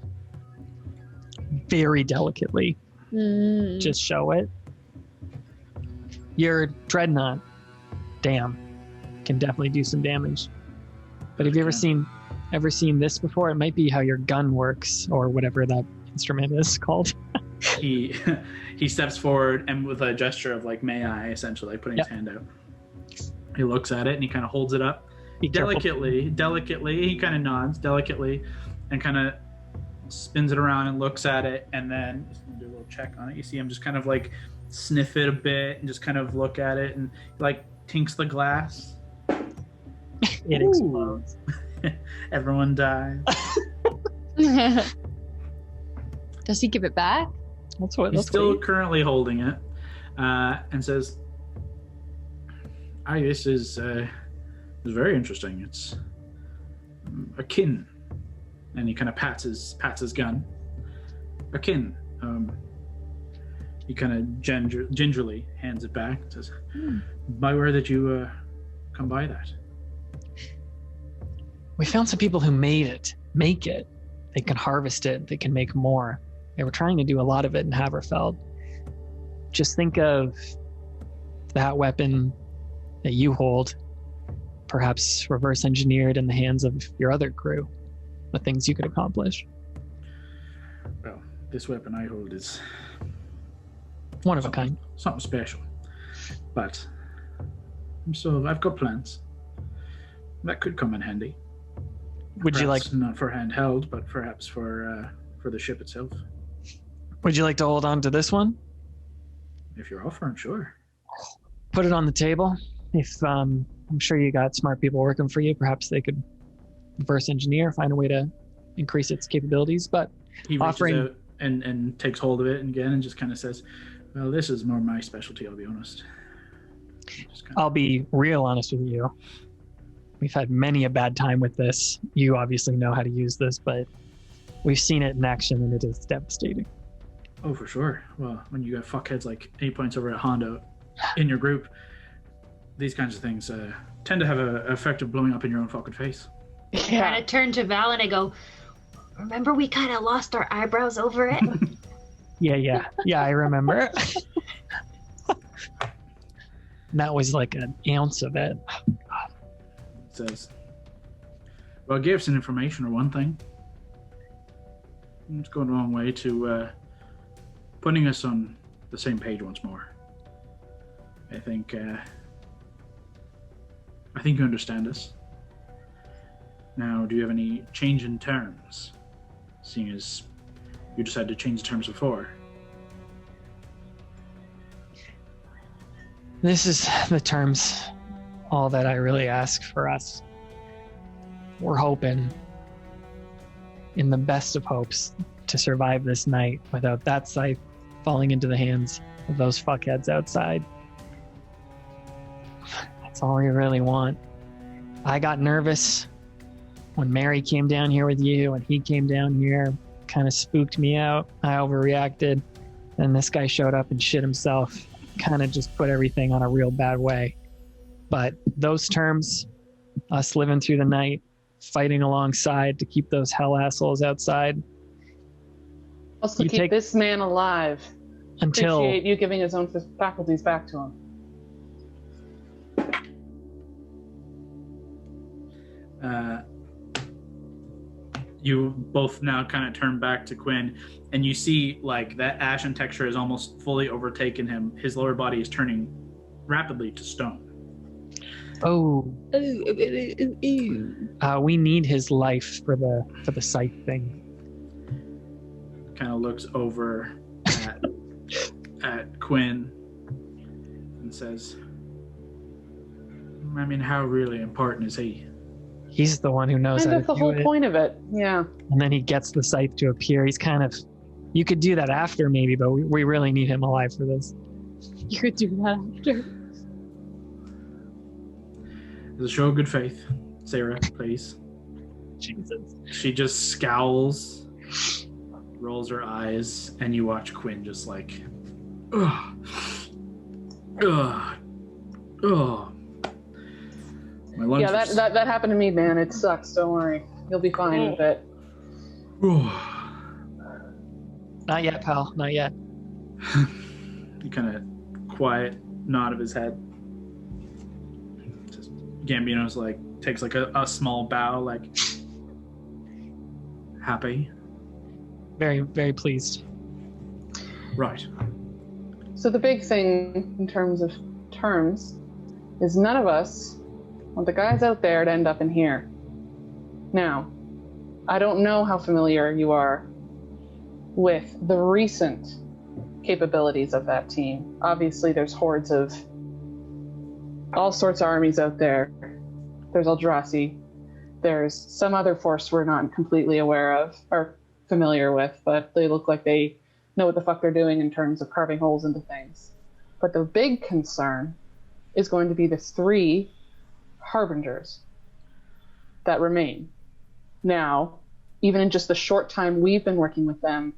very delicately. Just show it. Your dreadnought, damn, can definitely do some damage. But have you ever seen this before? It might be how your gun works, or whatever that instrument is called. He steps forward and with a gesture of like, may I, essentially, like putting his hand out. He looks at it and he kind of holds it up. Delicately, he kind of nods delicately and kind of spins it around and looks at it, and then he's gonna do a little check on it. You see him just kind of like sniff it a bit and just kind of look at it and like tinks the glass. It explodes. Everyone dies. Does he give it back? He's still currently holding it, and says, this is very interesting. It's akin," and he kind of pats his gun. "Akin." He kind of gingerly hands it back and says, "By where did you come by that?" We found some people who make it. They can harvest it. They can make more. They were trying to do a lot of it in Haverfeld. Just think of that weapon that you hold, perhaps reverse engineered in the hands of your other crew, the things you could accomplish. Well, this weapon I hold is one of a kind. Something special. But so I've got plans. That could come in handy. Would you like, not for handheld, but perhaps for the ship itself? Would you like to hold on to this one? If you're offering, sure. Put it on the table. If I'm sure you got smart people working for you, perhaps they could reverse engineer, find a way to increase its capabilities. But he reaches out and takes hold of it again and just kind of says, well, this is more my specialty, I'll be honest. I'll be real honest with you. We've had many a bad time with this. You obviously know how to use this, but we've seen it in action and it is devastating. Oh, for sure. Well, when you got fuckheads like 8 points over at Hondo in your group, these kinds of things tend to have an effect of blowing up in your own fucking face. Yeah. And I turn to Val and I go, remember we kind of lost our eyebrows over it? Yeah, I remember. That was like an ounce of it. It says, well, gifts and information are one thing. It's going a long way to putting us on the same page once more. I think you understand us. Now, do you have any change in terms, seeing as you decided to change the terms before? This is the terms, all that I really ask for us. We're hoping, in the best of hopes, to survive this night without that scythe falling into the hands of those fuckheads outside. That's all we really want. I got nervous when Mary came down here with you and he came down here, kind of spooked me out. I overreacted. And this guy showed up and shit himself, kind of just put everything on a real bad way. But those terms, us living through the night, fighting alongside to keep those hell assholes outside. Also keep this man alive. Until appreciate you giving his own faculties back to him. You both now kind of turn back to Quinn, and you see like that ashen texture has almost fully overtaken him. His lower body is turning rapidly to stone. We need his life for the scythe thing. Kind of looks over at Quinn and says, I mean, how really important is he? He's the one who knows Kind how of to the do whole it. point of it. Yeah. And then he gets the scythe to appear. He's kind of... You could do that after, maybe, but we really need him alive for this. You could do that after. As a show of good faith, Sarah, please. Jesus. She just scowls, rolls her eyes, and you watch Quinn just like, ugh, ugh, ugh. My lunch Yeah, is- that happened to me, man. It sucks. Don't worry. You'll be fine with it. Not yet, pal. Not yet. He kind of quiet nod of his head. Just, Gambino's like takes like a small bow, like happy. Very, very pleased. Right. So the big thing in terms of terms is none of us want the guys out there to end up in here. Now, I don't know how familiar you are with the recent capabilities of that team. Obviously, there's hordes of all sorts of armies out there. There's Eldrazi. There's some other force we're not completely aware of or familiar with, but they look like they know what the fuck they're doing in terms of carving holes into things. But the big concern is going to be the 3 harbingers that remain. Now, even in just the short time we've been working with them,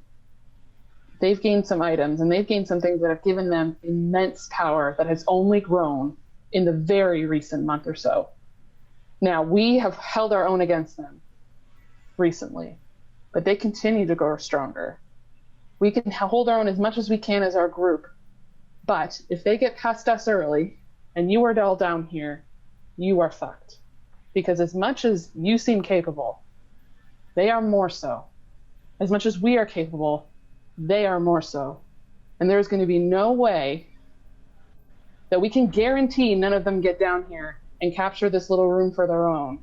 they've gained some items and they've gained some things that have given them immense power that has only grown in the very recent month or so. Now, we have held our own against them recently, but they continue to grow stronger. We can hold our own as much as we can as our group, but if they get past us early and you are all down here, you are fucked. Because as much as you seem capable, they are more so. As much as we are capable, they are more so. And there's going to be no way that we can guarantee none of them get down here and capture this little room for their own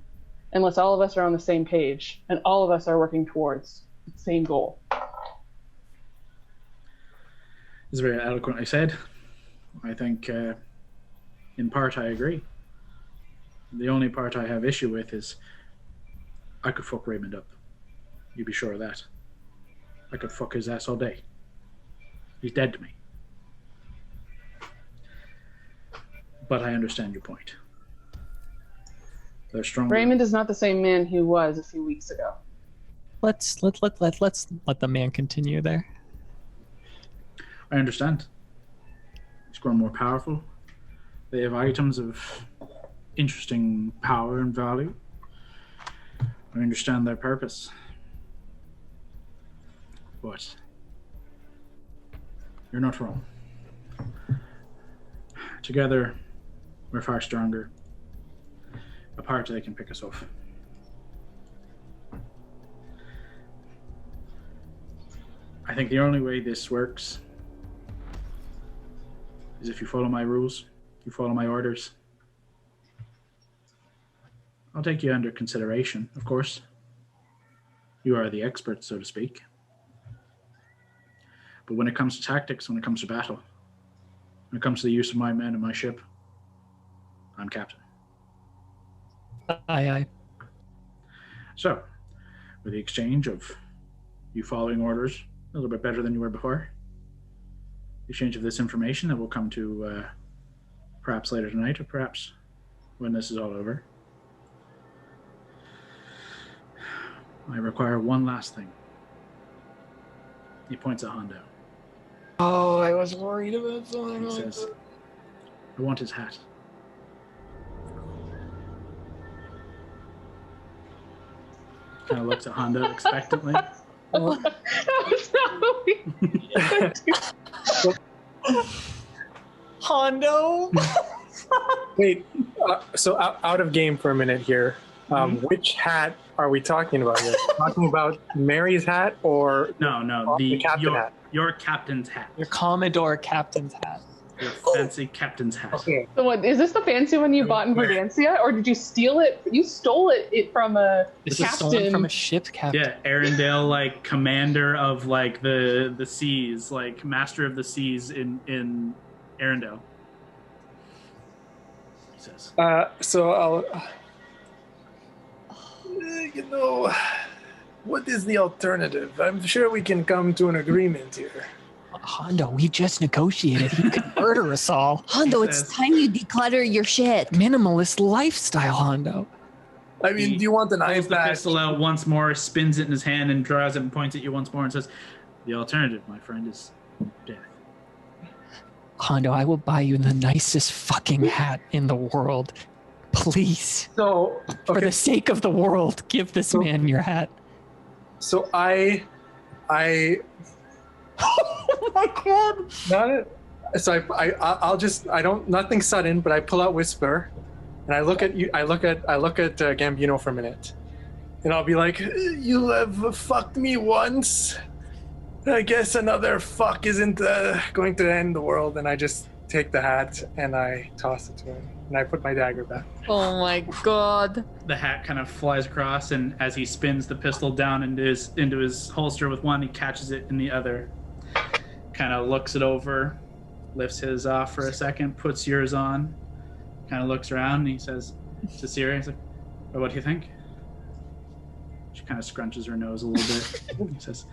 unless all of us are on the same page and all of us are working towards the same goal. It's very eloquently said. I think, in part, I agree. The only part I have issue with is I could fuck Raymond up. You be sure of that. I could fuck his ass all day. He's dead to me. But I understand your point. They're stronger. Raymond is not the same man he was a few weeks ago. Let's let the man continue there. I understand. He's grown more powerful. They have items of interesting power and value. I understand their purpose. But you're not wrong. Together, we're far stronger. Apart, they can pick us off. I think the only way this works is if you follow my rules, you follow my orders. I'll take you under consideration, of course. You are the expert, so to speak. But when it comes to tactics, when it comes to battle, when it comes to the use of my men and my ship, I'm captain. Aye, aye. So, with the exchange of you following orders a little bit better than you were before, the exchange of this information that will come to perhaps later tonight or perhaps when this is all over, I require one last thing. He points at Hondo. Oh, I was worried about something. He says, I want his hat. Kind of looks at Hondo expectantly. Hondo. Wait, so out of game for a minute here. Which hat are we talking about here? Talking about Mary's hat or No, the captain hat? Your captain's hat. Your Commodore captain's hat. Your fancy captain's hat. Okay. So what, is this the fancy one you bought in Verdansia, or did you steal it? You stole it from a This is captain. stolen from a ship's captain. Yeah, Arendelle, like commander of like the seas, like master of the seas in Arendelle. He says. So I'll. What is the alternative? I'm sure we can come to an agreement here. Hondo, we just negotiated. He could murder us all. Hondo, it's time you declutter your shit. Minimalist lifestyle, Hondo. I mean, do you want an Pulls the iPad? pistol out once more, spins it in his hand, and draws it and points at you once more and says, "The alternative, my friend, is death." Hondo, I will buy you the nicest fucking hat in the world. Please, So, for okay. the sake of the world, give this man your hat. So I. Oh my god! Not it. So I'll just nothing sudden, but I pull out Whisper, and I look at you. I look at Gambino for a minute, and I'll be like, "You have fucked me once. I guess another fuck isn't going to end the world." And I just take the hat and I toss it to him, and I put my dagger back. Oh my god. The hat kind of flies across, and as he spins the pistol down into his holster with one, he catches it in the other. Kind of looks it over, lifts his off for a second, puts yours on, kind of looks around, and he says to Siri, he's like, "Well, what do you think?" She kind of scrunches her nose a little bit. He says,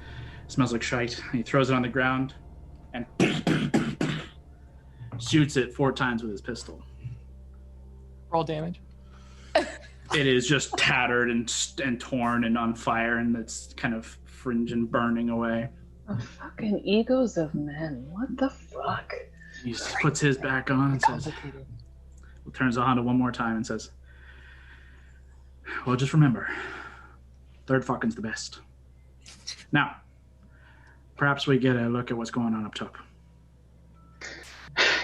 "Smells like shite." And he throws it on the ground and shoots it 4 times with his pistol. Roll damage. It is just tattered and torn and on fire, and it's kind of fringe and burning away. The fucking egos of men. What the fuck? He puts his back on and says, turns to Honda one more time and says, "Well, just remember, third fucking's the best. Now, perhaps we get a look at what's going on up top."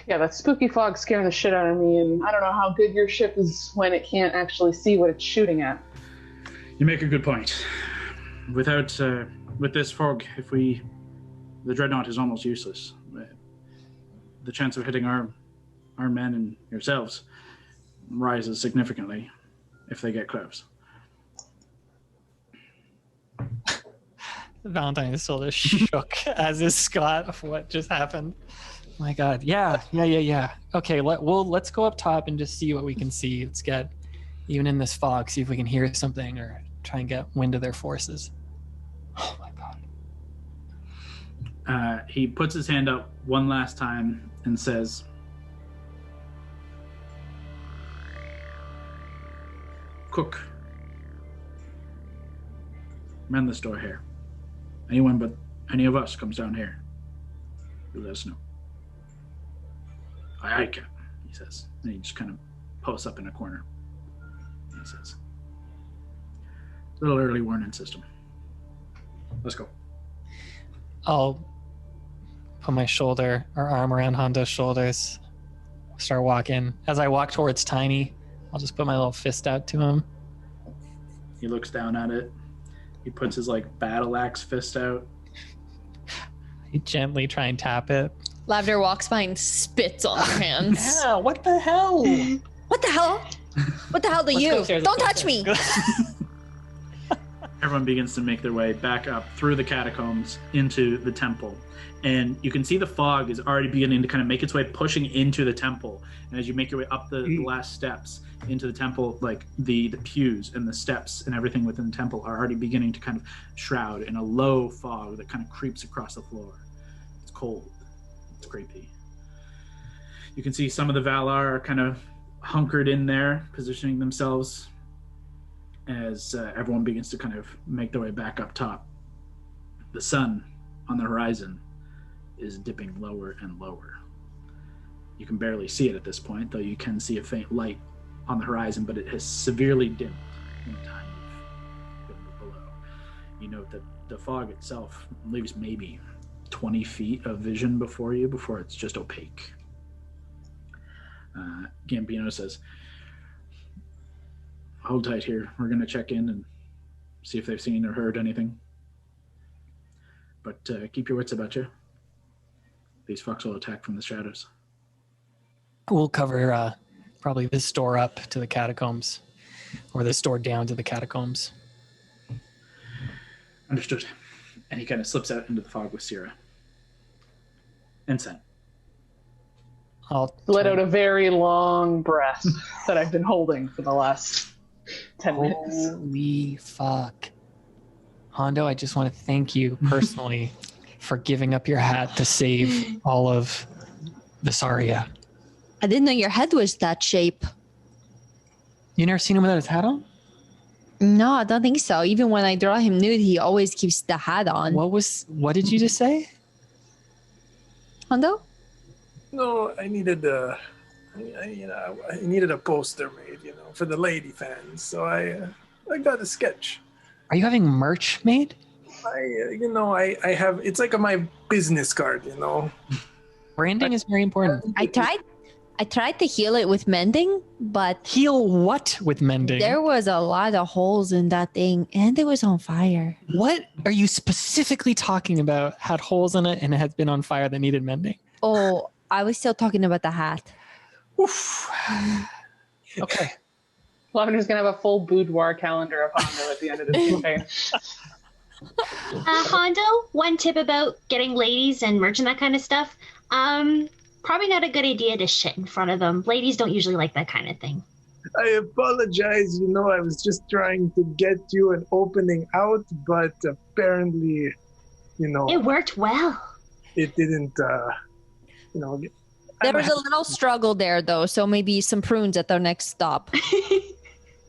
Yeah, that spooky fog scaring the shit out of me, and I don't know how good your ship is when it can't actually see what it's shooting at. You make a good point. With this fog, the dreadnought is almost useless. The chance of hitting our men and yourselves rises significantly if they get close. Valentine is still just shook as is Scott of what just happened. My God, yeah. Okay, let's go up top and just see what we can see. Let's get, even in this fog, see if we can hear something or try and get wind of their forces. Oh my God. He puts his hand up one last time and says, "Cook, man this door here. Anyone but any of us comes down here, you let us know." "Aye, Captain," he says. And he just kind of posts up in a corner. And he says, "Little early warning system. Let's go." I'll put my arm around Hondo's shoulders, start walking. As I walk towards Tiny, I'll just put my little fist out to him. He looks down at it. He puts his battle axe fist out. I gently try and tap it. Lavender walks by and spits on their hands. Yeah, what the hell? What the hell? What the hell do you? Don't touch me. Everyone begins to make their way back up through the catacombs into the temple. And you can see the fog is already beginning to kind of make its way, pushing into the temple. And as you make your way up the last steps into the temple, the pews and the steps and everything within the temple are already beginning to kind of shroud in a low fog that kind of creeps across the floor. It's cold. It's creepy. You can see some of the Valar are kind of hunkered in there, positioning themselves as everyone begins to kind of make their way back up top. The sun on the horizon is dipping lower and lower. You can barely see it at this point, though you can see a faint light on the horizon, but it has severely dimmed in the time you've been below. You note that the fog itself leaves maybe 20 feet of vision before it's just opaque. Gambino says, "Hold tight here. We're going to check in and see if they've seen or heard anything. But keep your wits about you. These fucks will attack from the shadows." We'll cover probably this door up to the catacombs, or this door down to the catacombs. Understood. And he kind of slips out into the fog with Sierra. Ensign. I'll let out a very long breath that I've been holding for the last 10 minutes. Holy fuck. Hondo, I just want to thank you personally for giving up your hat to save all of Vesaria. I didn't know your head was that shape. You never seen him without his hat on? No, I don't think so. Even when I draw him nude, he always keeps the hat on. What did you just say? Hondo? No, I needed I needed a poster made, for the lady fans. So I got a sketch. Are you having merch made? I have. It's like my business card, Branding is very important. I tried to heal it with mending, but Heal what with mending? there was a lot of holes in that thing, and it was on fire. What are you specifically talking about? Had holes in it and it had been on fire that needed mending? Oh, I was still talking about the hat. Oof. Okay. Lavender's gonna have a full boudoir calendar of Hondo at the end of this campaign. Hondo, one tip about getting ladies and merch and that kind of stuff. Probably not a good idea to shit in front of them. Ladies don't usually like that kind of thing. I apologize. I was just trying to get you an opening out, but apparently, It worked well. it didn't. There was a little struggle there, though, so maybe some prunes at their next stop. I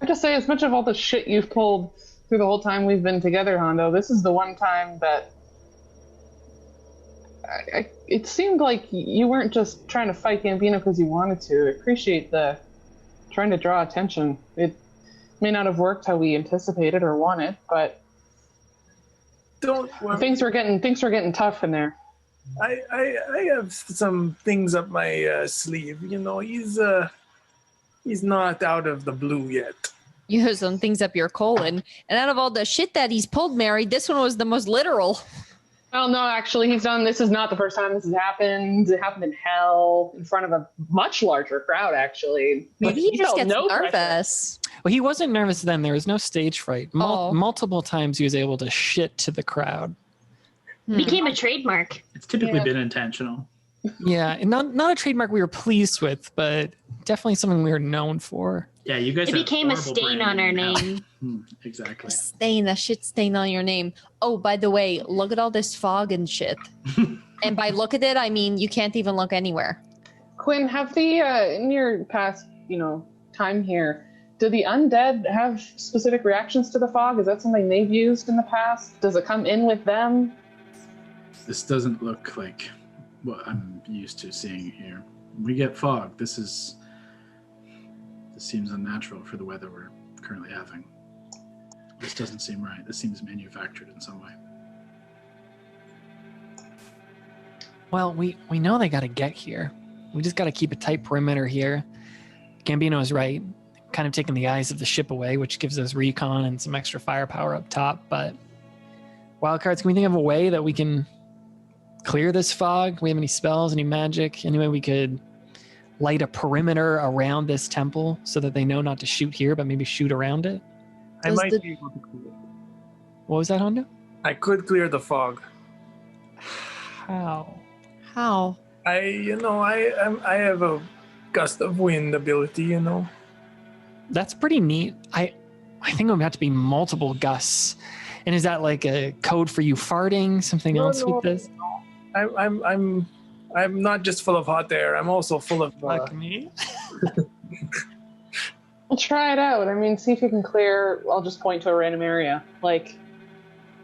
have to say, as much of all the shit you've pulled through the whole time we've been together, Hondo, this is the one time that it seemed like you weren't just trying to fight Gambino because you wanted to. I appreciate the trying to draw attention. It may not have worked how we anticipated or wanted, but Don't worry. things were getting tough in there. I have some things up my sleeve. He's not out of the blue yet. You have some things up your colon. And out of all the shit that he's pulled, Mary, this one was the most literal. Oh, no, actually, this is not the first time this has happened. It happened in hell, in front of a much larger crowd, actually. Maybe he just felt gets no pressure. nervous. Well, he wasn't nervous then. There was no stage fright. Oh. Multiple times he was able to shit to the crowd. Became a trademark. It's typically been intentional. Yeah, and not a trademark we were pleased with, but definitely something we were known for. Yeah, you guys. It have became a horrible stain on our branding now. name. Exactly. A shit stain on your name. Oh, by the way, look at all this fog and shit. And by look at it, I mean you can't even look anywhere. Quinn, have in your past, time here, do the undead have specific reactions to the fog? Is that something they've used in the past? Does it come in with them? This doesn't look like what I'm used to seeing here. We get fog. This seems unnatural for the weather we're currently having. This doesn't seem right. This seems manufactured in some way. Well, we know they got to get here. We just got to keep a tight perimeter here. Gambino is right. Kind of taking the eyes of the ship away, which gives us recon and some extra firepower up top. But Wildcards, can we think of a way that we can clear this fog? We have any spells, any magic? Any way we could light a perimeter around this temple so that they know not to shoot here, but maybe shoot around it? I Does might the- be able to clear it. What was that, Hondo? I could clear the fog. How? How? I have a gust of wind ability. That's pretty neat. I think it would have to be multiple gusts. And is that like a code for you farting? Something else with this? I'm not just full of hot air. I'm also full of. Fuck me. We'll try it out. I mean, see if you can clear. I'll just point to a random area. Like,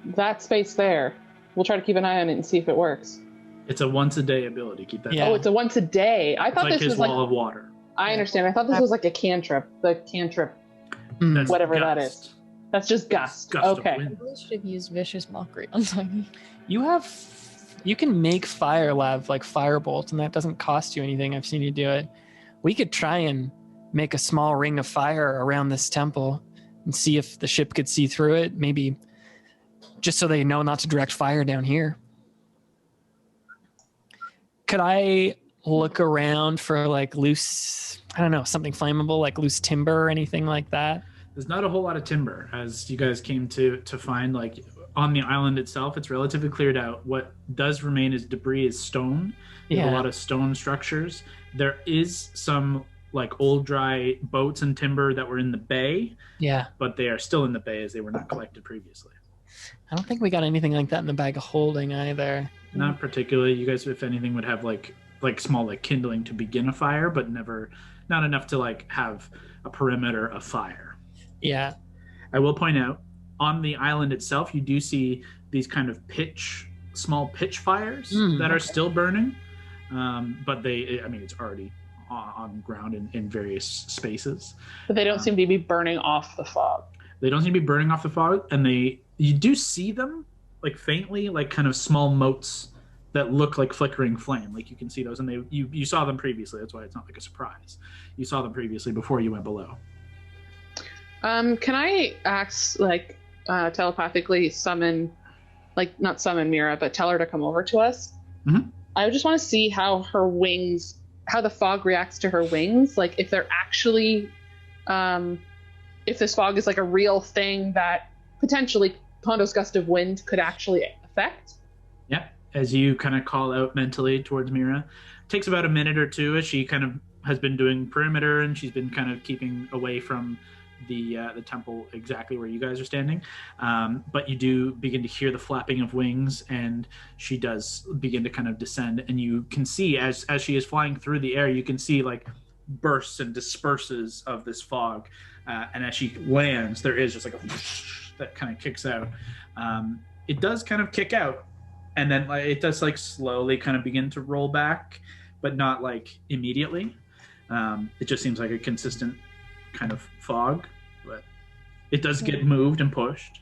that space there. We'll try to keep an eye on it and see if it works. It's a once a day ability. Keep that. Yeah. Oh, it's a once a day. I It's thought like this his was like. wall of water. I understand. I thought this was like a cantrip. The cantrip, Mm. whatever that gust. is. That's just gust. Gust of Okay. wind. We should have used vicious mockery on Tiny. You can make fire lav like firebolt, and that doesn't cost you anything. I've seen you do it. We could try and make a small ring of fire around this temple and see if the ship could see through it. Maybe just so they know not to direct fire down here. Could I look around for like loose, I don't know, something flammable, like loose timber or anything like that? There's not a whole lot of timber, as you guys came to find. Like on the island itself, it's relatively cleared out. What does remain is debris is stone. There's a lot of stone structures. There is some like old dry boats and timber that were in the bay. Yeah. But they are still in the bay as they were not collected previously. I don't think we got anything like that in the bag of holding either. Not particularly. You guys, if anything, would have like small like kindling to begin a fire, but not enough to like have a perimeter of fire. Yeah. I will point out on the island itself, you do see these kind of small pitch fires that are still burning. But it's already on ground in various spaces. But they don't seem to be burning off the fog. They don't seem to be burning off the fog, and you do see them like faintly, like kind of small motes that look like flickering flame. Like you can see those, and you saw them previously. That's why it's not like a surprise. You saw them previously before you went below. Can I telepathically summon, not summon Mira, but tell her to come over to us? Mm-hmm. I just want to see how the fog reacts to her wings. Like if they're actually, if this fog is like a real thing that potentially Pondo's gust of wind could actually affect. Yeah. As you kind of call out mentally towards Mira, it takes about a minute or two as she kind of has been doing perimeter and she's been kind of keeping away from the temple exactly where you guys are standing. But you do begin to hear the flapping of wings, and she does begin to kind of descend, and you can see as she is flying through the air, you can see like bursts and disperses of this fog. And as she lands, there is just like a whoosh that kind of kicks out. It does kind of kick out, and then it does like slowly kind of begin to roll back, but not like immediately. It just seems like a consistent kind of fog, but it does get moved and pushed.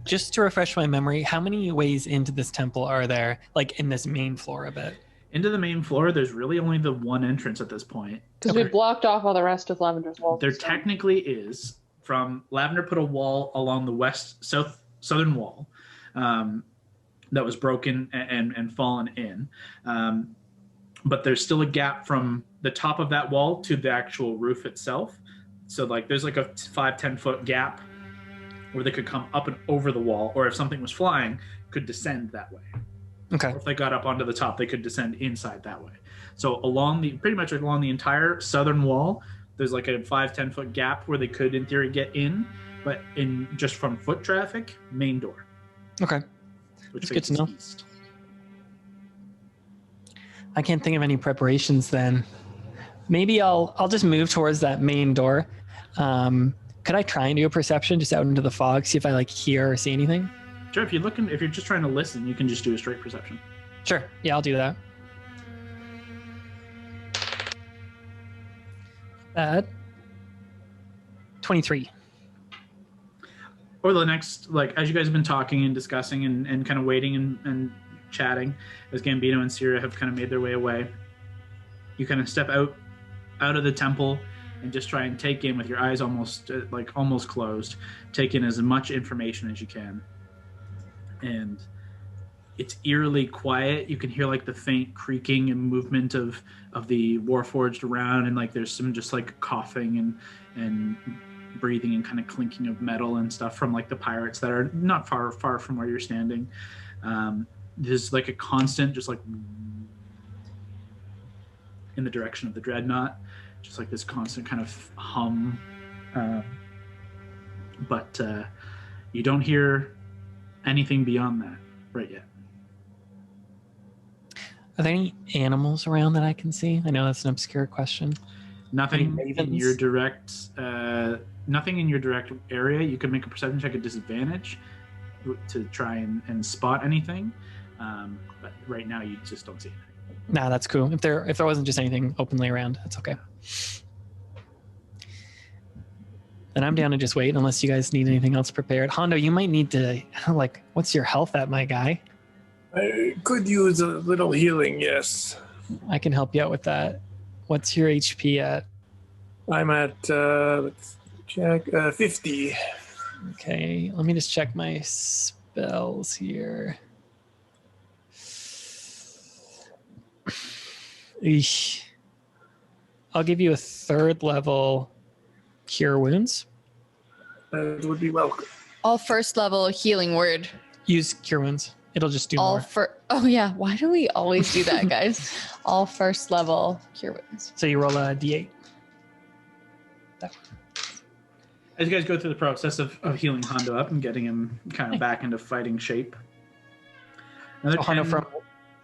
Just to refresh my memory, how many ways into this temple are there, like in this main floor of it? Into the main floor, there's really only the one entrance at this point. Because we blocked off all the rest of Lavender's wall. There technically is. From Lavender put a wall along the southern wall that was broken and fallen in. But there's still a gap from the top of that wall to the actual roof itself. So like there's like a 5-10 foot gap where they could come up and over the wall, or if something was flying, could descend that way. Okay. Or if they got up onto the top, they could descend inside that way. So pretty much along the entire southern wall, there's like a 5-10 foot gap where they could in theory get in, but in just from foot traffic, main door. Okay. That's good to know. East. I can't think of any preparations then. Maybe I'll just move towards that main door. Could I try and do a perception just out into the fog, see if I like hear or see anything? Sure. If you're just trying to listen, you can just do a straight perception. Sure. Yeah, I'll do that. Bad. 23. Over the next, as you guys have been talking and discussing and kind of waiting and chatting, as Gambino and Sierra have kind of made their way away, you kind of step out of the temple and just try and take in with your eyes almost closed, take in as much information as you can. And it's eerily quiet. You can hear like the faint creaking and movement of the Warforged around, and like there's some just like coughing and breathing and kind of clinking of metal and stuff from like the pirates that are not far from where you're standing. There's like a constant just like in the direction of the dreadnought, just like this constant kind of hum, but you don't hear anything beyond that right yet. Are there any animals around that I can see? I know that's an obscure question. Nothing in your direct area. You could make a perception check at disadvantage to try and spot anything, but right now you just don't see anything. Nah, that's cool. If there wasn't just anything openly around, that's okay. Then I'm down to just wait unless you guys need anything else prepared. Hondo, you might need to, what's your health at, my guy? I could use a little healing, yes. I can help you out with that. What's your HP at? I'm at, let's check, 50. Okay, let me just check my spells here. Eesh. I'll give you a 3rd level Cure Wounds. That would be welcome. All 1st level healing word. Use Cure Wounds. It'll just do All more. for. Oh yeah. Why do we always do that, guys? All first level cure wounds. So you roll a d8. As you guys go through the process of healing Hondo up and getting him kind of back into fighting shape. Another So Hondo 10. from...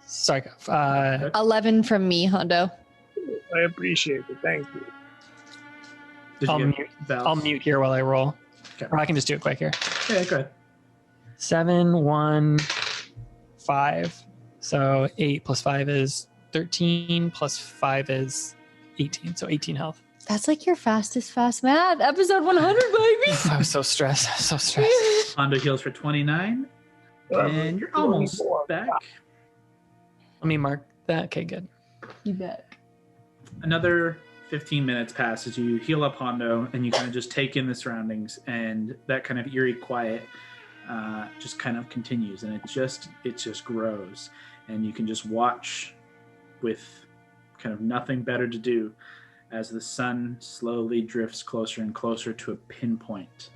Sorry. 11 from me, Hondo. I appreciate it. Thank you. Did I'll you get mute. Val's? I'll mute here while I roll. Okay. Or I can just do it quick here. Yeah, go ahead. 7, 1, 5. So 8 plus 5 is 13, plus 5 is 18. So 18 health. That's like your fastest fast math. Episode 100, baby. I was so stressed. So stressed. Hondo heals for 29. And you're almost back. Let me mark that. Okay, good. You bet. Another 15 minutes pass as you heal up Hondo and you kind of just take in the surroundings, and that kind of eerie quiet just kind of continues, and it just grows, and you can just watch with kind of nothing better to do as the sun slowly drifts closer and closer to a pinpoint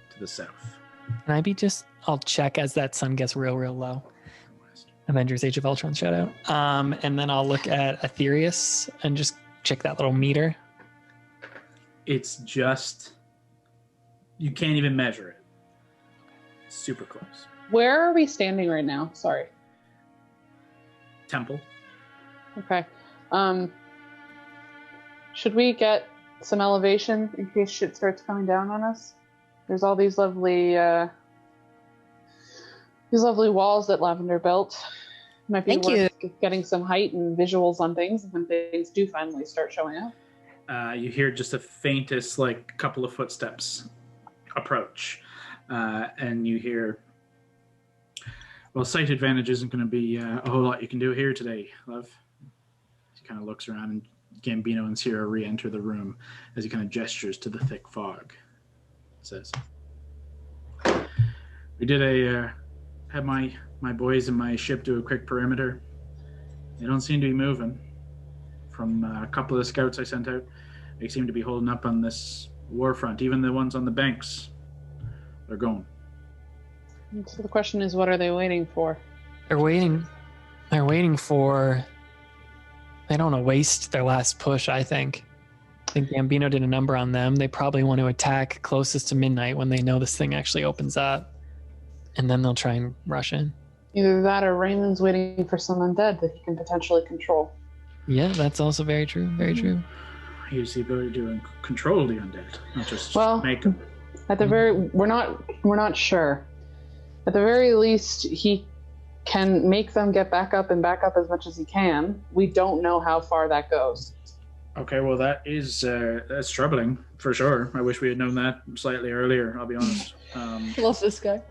to the south. Can I be just... I'll check as that sun gets real low. Avengers Age of Ultron shout out. And then I'll look at Aetherius and just check that little meter. It's just... You can't even measure it. It's super close. Where are we standing right now? Sorry. Temple. Okay. Should we get some elevation in case shit starts coming down on us? There's all these lovely walls that Lavender built. Might be worth getting some height and visuals on things when things do finally start showing up. You hear just the faintest, like, couple of footsteps approach. And you hear, well, sight advantage isn't going to be a whole lot you can do here today, love. He kind of looks around, and Gambino and Sierra re-enter the room as he kind of gestures to the thick fog. Says, we did had my boys and my ship do a quick perimeter. They don't seem to be moving. From a couple of the scouts I sent out, they seem to be holding up on this war front. Even the ones on the banks, they're going. So the question is, what are they waiting for? They're waiting for... They don't want to waste their last push, I think. I think Gambino did a number on them. They probably want to attack closest to midnight when they know this thing actually opens up. And then they'll try and rush in. Either that or Raymond's waiting for some undead that he can potentially control. Yeah, that's also very true. Very true. He has the ability to control the undead, not just Well, make them. At the we're not sure. At the very least, he can make them get back up as much as he can. We don't know how far that goes. Okay, well, that's troubling for sure. I wish we had known that slightly earlier, I'll be honest. Love this guy.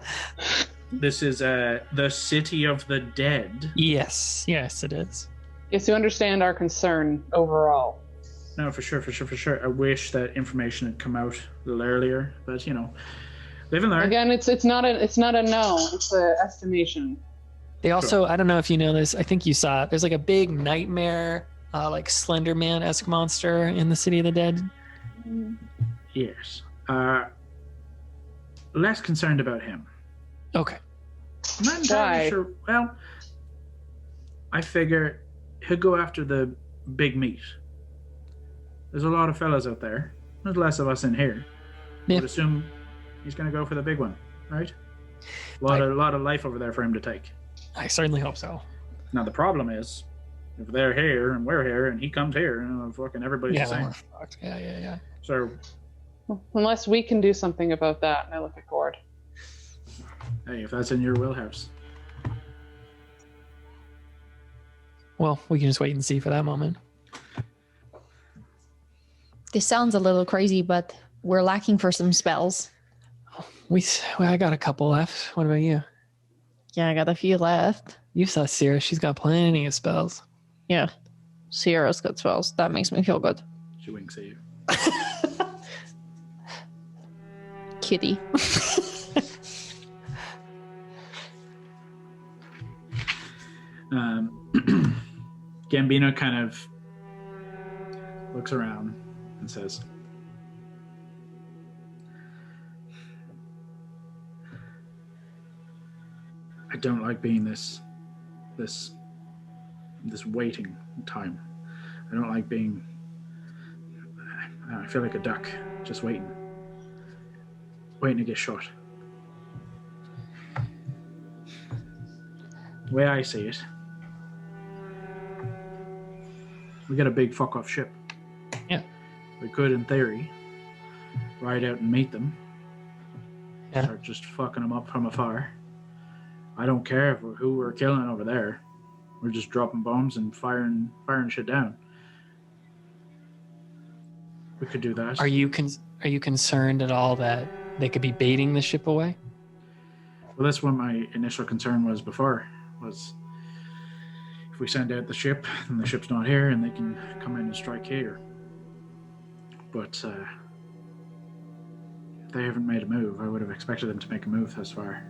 This is the City of the Dead. Yes, it is. Yes, you understand our concern overall. No, for sure. I wish that information had come out a little earlier, but live and learn. Again, it's not a no. It's an estimation. They also, I don't know if you know this, I think you saw it. There's like a big nightmare, like Slender Man-esque monster in the City of the Dead. Yes. Less concerned about him. Okay. I'm not entirely sure. Well, I figure he'll go after the big meat. There's a lot of fellas out there. There's less of us in here. I would assume he's going to go for the big one, right? A lot of life over there for him to take. I certainly hope so. Now the problem is, if they're here and we're here and he comes here, fucking everybody's the same. Yeah. So, unless we can do something about that, and I look at Gord. Hey, if that's in your wheelhouse. Well, we can just wait and see for that moment. This sounds a little crazy, but we're lacking for some spells. I got a couple left. What about you? Yeah, I got a few left. You saw Sierra. She's got plenty of spells. Yeah. Sierra's got spells. That makes me feel good. She winks at you. Kitty. Gambino kind of looks around and says, I don't like being this waiting time. I don't like being. I feel like a duck, just waiting to get shot. The way I see it, we got a big fuck off ship. Yeah. We could, in theory, ride out and meet them. Yeah. Start just fucking them up from afar. I don't care who we're killing over there. We're just dropping bombs and firing shit down. We could do that. Are you concerned at all that they could be baiting the ship away? Well, that's what my initial concern was before. Was if we send out the ship and the ship's not here, and they can come in and strike here. But they haven't made a move. I would have expected them to make a move thus far.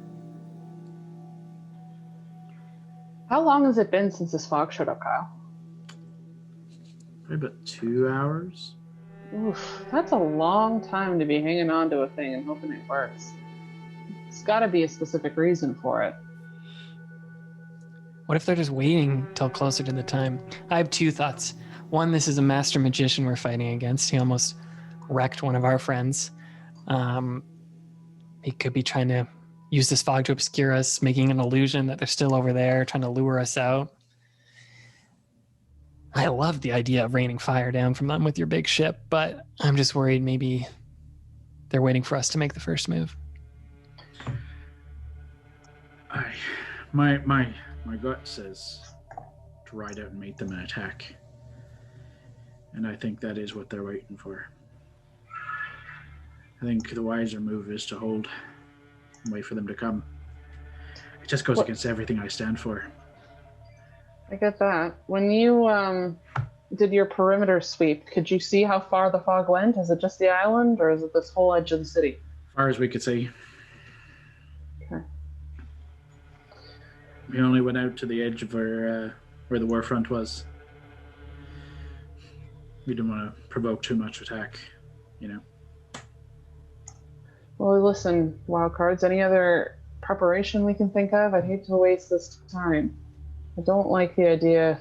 How long has it been since this fog showed up, Kyle? Probably about 2 hours. Oof, that's a long time to be hanging on to a thing and hoping it works. There's got to be a specific reason for it. What if they're just waiting till closer to the time? I have two thoughts. One, this is a master magician we're fighting against. He almost wrecked one of our friends. He could be trying to use this fog to obscure us, making an illusion that they're still over there, trying to lure us out. I love the idea of raining fire down from them with your big ship, but I'm just worried maybe they're waiting for us to make the first move. My gut says to ride out and meet them and attack. And I think that is what they're waiting for. I think the wiser move is to hold and wait for them to come. It just goes against everything I stand for. I get that. When you did your perimeter sweep, could you see how far the fog went? Is it just the island, or is it this whole edge of the city? As far as we could see. Okay. We only went out to the edge of where the war front was. We didn't want to provoke too much attack, you know. Well, listen, Wildcards, any other preparation we can think of? I'd hate to waste this time. I don't like the idea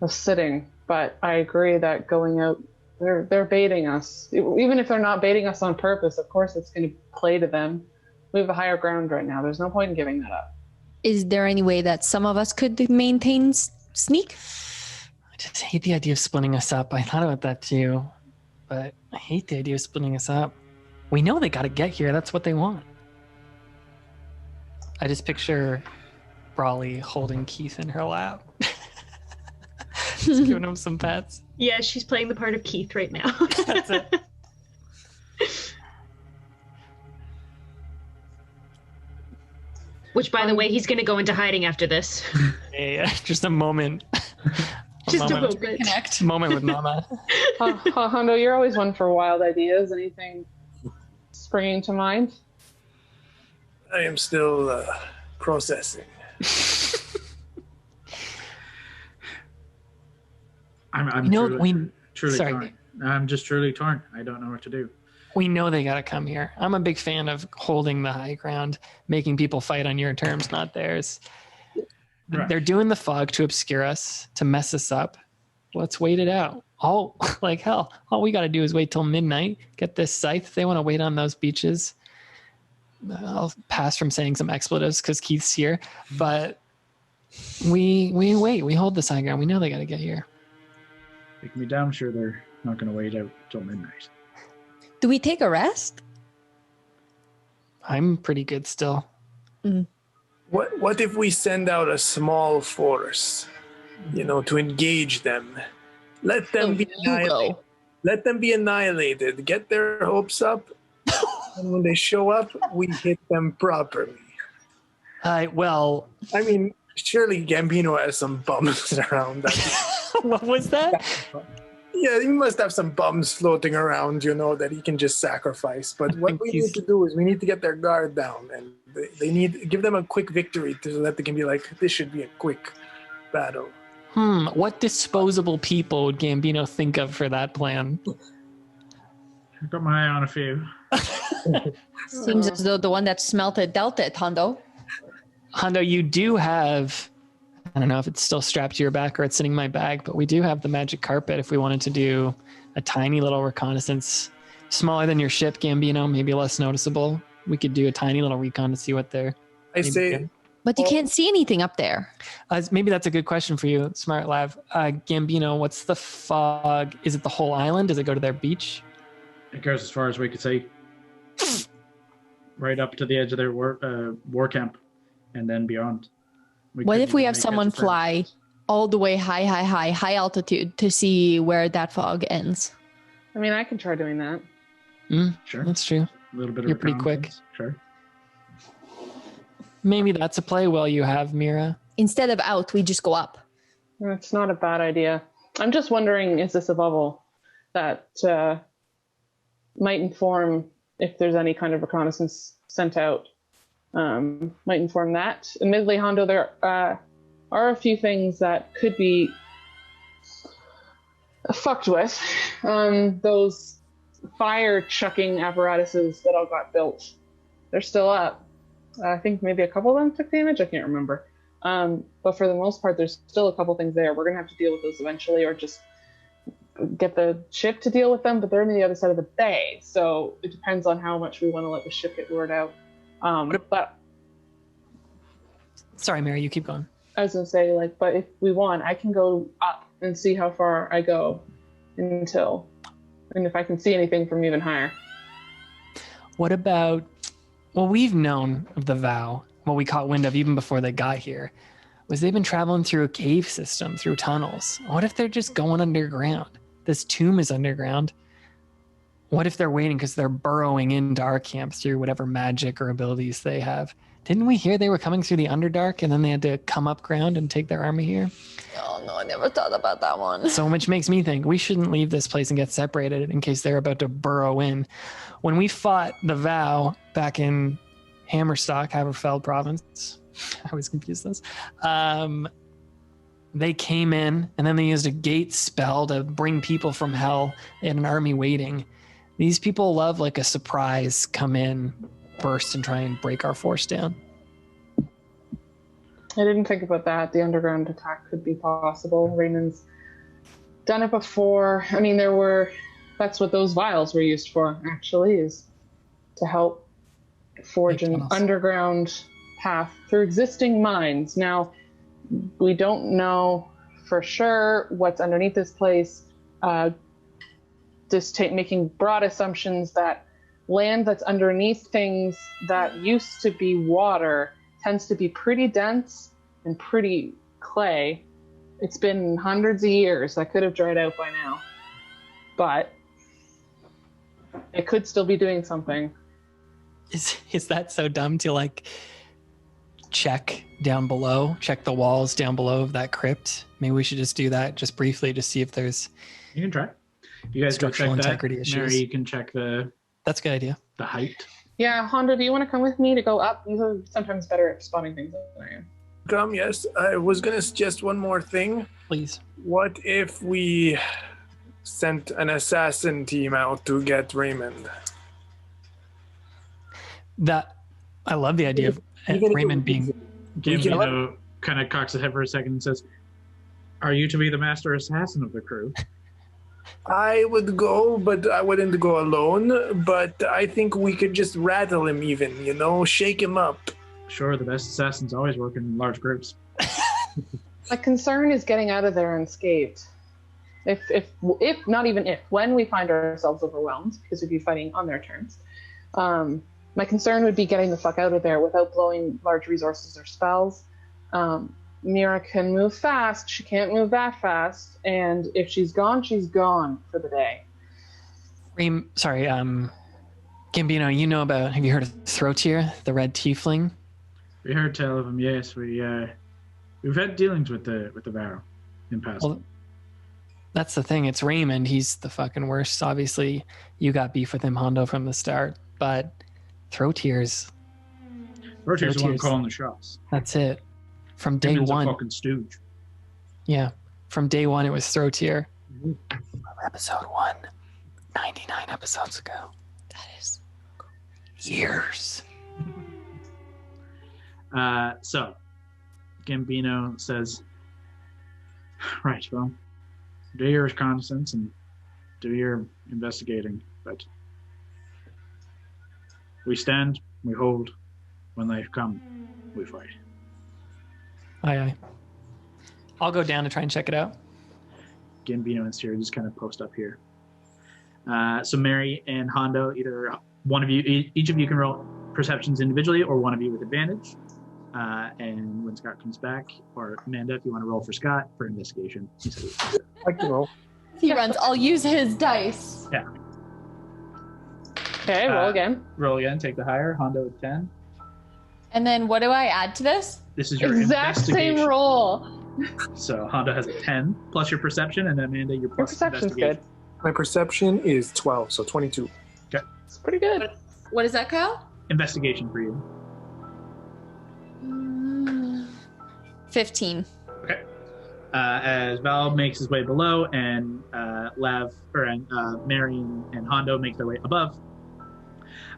of sitting, but I agree that going out, they're baiting us. Even if they're not baiting us on purpose, of course it's going to play to them. We have a higher ground right now. There's no point in giving that up. Is there any way that some of us could maintain sneak? I just hate the idea of splitting us up. I thought about that too, but I hate the idea of splitting us up. We know they got to get here. That's what they want. I just picture Brawley holding Keith in her lap. Just giving him some pets. Yeah, she's playing the part of Keith right now. That's it. Which, by the way, he's going to go into hiding after this. Yeah, just a moment. Just a moment. Connect. Moment with Mama. Hondo, you're always one for wild ideas. Anything springing to mind? I am still processing. I'm truly torn. I'm just truly torn. I don't know what to do. We know they got to come here. I'm a big fan of holding the high ground, making people fight on your terms, not theirs. Right. They're doing the fog to obscure us, to mess us up. Let's wait it out. All we got to do is wait till midnight, get this scythe. They want to wait on those beaches. I'll pass from saying some expletives because Keith's here, but we wait. We hold this high ground. We know they got to get here. They can be damn sure they're not going to wait out till midnight. Do we take a rest? I'm pretty good still. What if we send out a small force, to engage them? Let them be annihilated. Let them be annihilated. Get their hopes up, and when they show up, we hit them properly. Well, I mean, surely Gambino has some bums around. what was that? Yeah, he must have some bums floating around, that he can just sacrifice. But what we need to do is we need to get their guard down, and they need to give them a quick victory so that they can be like, this should be a quick battle. What disposable people would Gambino think of for that plan? I've got my eye on a few. Seems as though the one that smelt it dealt it, Hondo. Hondo, you do have, I don't know if it's still strapped to your back or it's sitting in my bag, but we do have the magic carpet if we wanted to do a tiny little reconnaissance, smaller than your ship, Gambino, maybe less noticeable. We could do a tiny little recon to see what they're... I say... But you can't see anything up there. Maybe that's a good question for you, Smart Lav. Gambino, what's the fog? Is it the whole island? Does it go to their beach? It goes as far as we could see. Right up to the edge of their war camp and then beyond. What if we have someone fly all the way high altitude to see where that fog ends? I mean, I can try doing that. Sure. That's true. A little bit of You're pretty quick. reconnaissance. Sure. Maybe that's a play while you have Mira. Instead of out, we just go up. It's not a bad idea. I'm just wondering, is this a bubble that might inform if there's any kind of reconnaissance sent out? Might inform that. Admittedly, Hondo, there are a few things that could be fucked with. Those fire chucking apparatuses that all got built, they're still up. I think maybe a couple of them took damage. I can't remember. But for the most part, there's still a couple things there. We're going to have to deal with those eventually, or just get the ship to deal with them, but they're on the other side of the bay. So it depends on how much we want to let the ship get lured out. But Sorry, Mary, you keep going. I was going to say, but if we want, I can go up and see how far I go and if I can see anything from even higher. What about... Well, we've known of the Vow, what we caught wind of even before they got here, was they've been traveling through a cave system, through tunnels. What if they're just going underground? This tomb is underground. What if they're waiting because they're burrowing into our camp through whatever magic or abilities they have? Didn't we hear they were coming through the Underdark and then they had to come up ground and take their army here? Oh, no, I never thought about that one. So, which makes me think we shouldn't leave this place and get separated in case they're about to burrow in. When we fought the Vow back in Hammerstock, Haverfeld province, I always confuse those. They came in and then they used a gate spell to bring people from hell. They had an army waiting. These people love a surprise, come in, burst, and try and break our force down. I didn't think about that. The underground attack could be possible. Raymond's done it before. I mean, that's what those vials were used for, actually, is to help forge an underground path through existing mines. Now, we don't know for sure what's underneath this place. Just making broad assumptions that land that's underneath things that used to be water tends to be pretty dense and pretty clay. It's been hundreds of years. That could have dried out by now. But it could still be doing something. Is that so dumb to check down below, check the walls down below of that crypt? Maybe we should just do that just briefly to see if there's... You can try. You guys go check structural integrity that. issues. Mary, you can check That's a good idea. the height. Yeah, Hondo, do you want to come with me to go up? You're sometimes better at spotting things than I am. Yes. I was going to suggest one more thing. Please. What if we sent an assassin team out to get Raymond? I love the idea of Raymond being... Gambino kind of cocks his head for a second and says, "Are you to be the master assassin of the crew?" I would go, but I wouldn't go alone. But I think we could just rattle him even, shake him up. Sure, the best assassins always work in large groups. My concern is getting out of there unscathed. If not even if, when we find ourselves overwhelmed, because we'd be fighting on their terms, my concern would be getting the fuck out of there without blowing large resources or spells. Mira can move fast. She can't move that fast. And if she's gone for the day. Gambino, have you heard of Throatier, the red tiefling? We heard tell of him, yes. We've had dealings with the Vow in past. Well, that's the thing. It's Raymond. He's the fucking worst. Obviously, you got beef with him, Hondo, from the start. But Throatier's the one calling the shots. That's it. From day one. A fucking stooge. Yeah. From day one, it was Throatier. Episode 1, 99 episodes ago. That is years. So, Gambino says, right, well, do your reconnaissance and do your investigating, but we stand, we hold. When they come, we fight. Aye. I'll go down to try and check it out. Gambino and Siri just kind of post up here. So Mary and Hondo, either one of you, each of you can roll perceptions individually, or one of you with advantage. And when Scott comes back, or Amanda, if you want to roll for Scott for investigation. I can roll. He runs. I'll use his dice. Yeah. Okay, roll again. Roll again. Take the higher. Hondo with 10. And then what do I add to this? This is your Exact investigation. same roll. So Hondo has a 10 plus your perception, and Amanda your Your plus perception's investigation. good. My perception is 12, so 22. It's pretty good. What is that, Kyle? Investigation for you. 15. Okay. As Val makes his way below, and Mary and Hondo make their way above,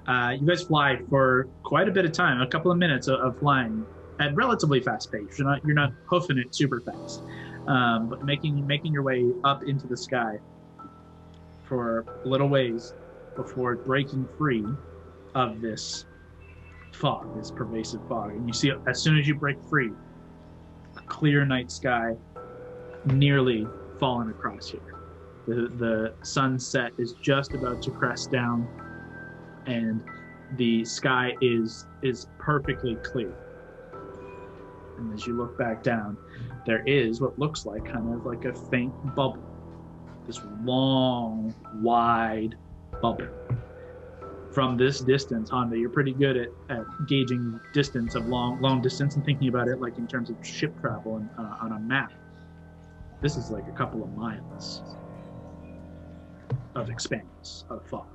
you guys fly for quite a bit of time, a couple of minutes of flying at relatively fast pace. You're not hoofing it super fast, but making your way up into the sky for a little ways before breaking free of this fog, this pervasive fog. And you see, as soon as you break free, a clear night sky nearly falling across here. The sunset is just about to crest down, and the sky is perfectly clear. And as you look back down, there is what looks like kind of like a faint bubble. This long, wide bubble. From this distance, Hondo, you're pretty good at gauging distance of long distance and thinking about it like in terms of ship travel and, on a map. This is like a couple of miles of expanse of fog,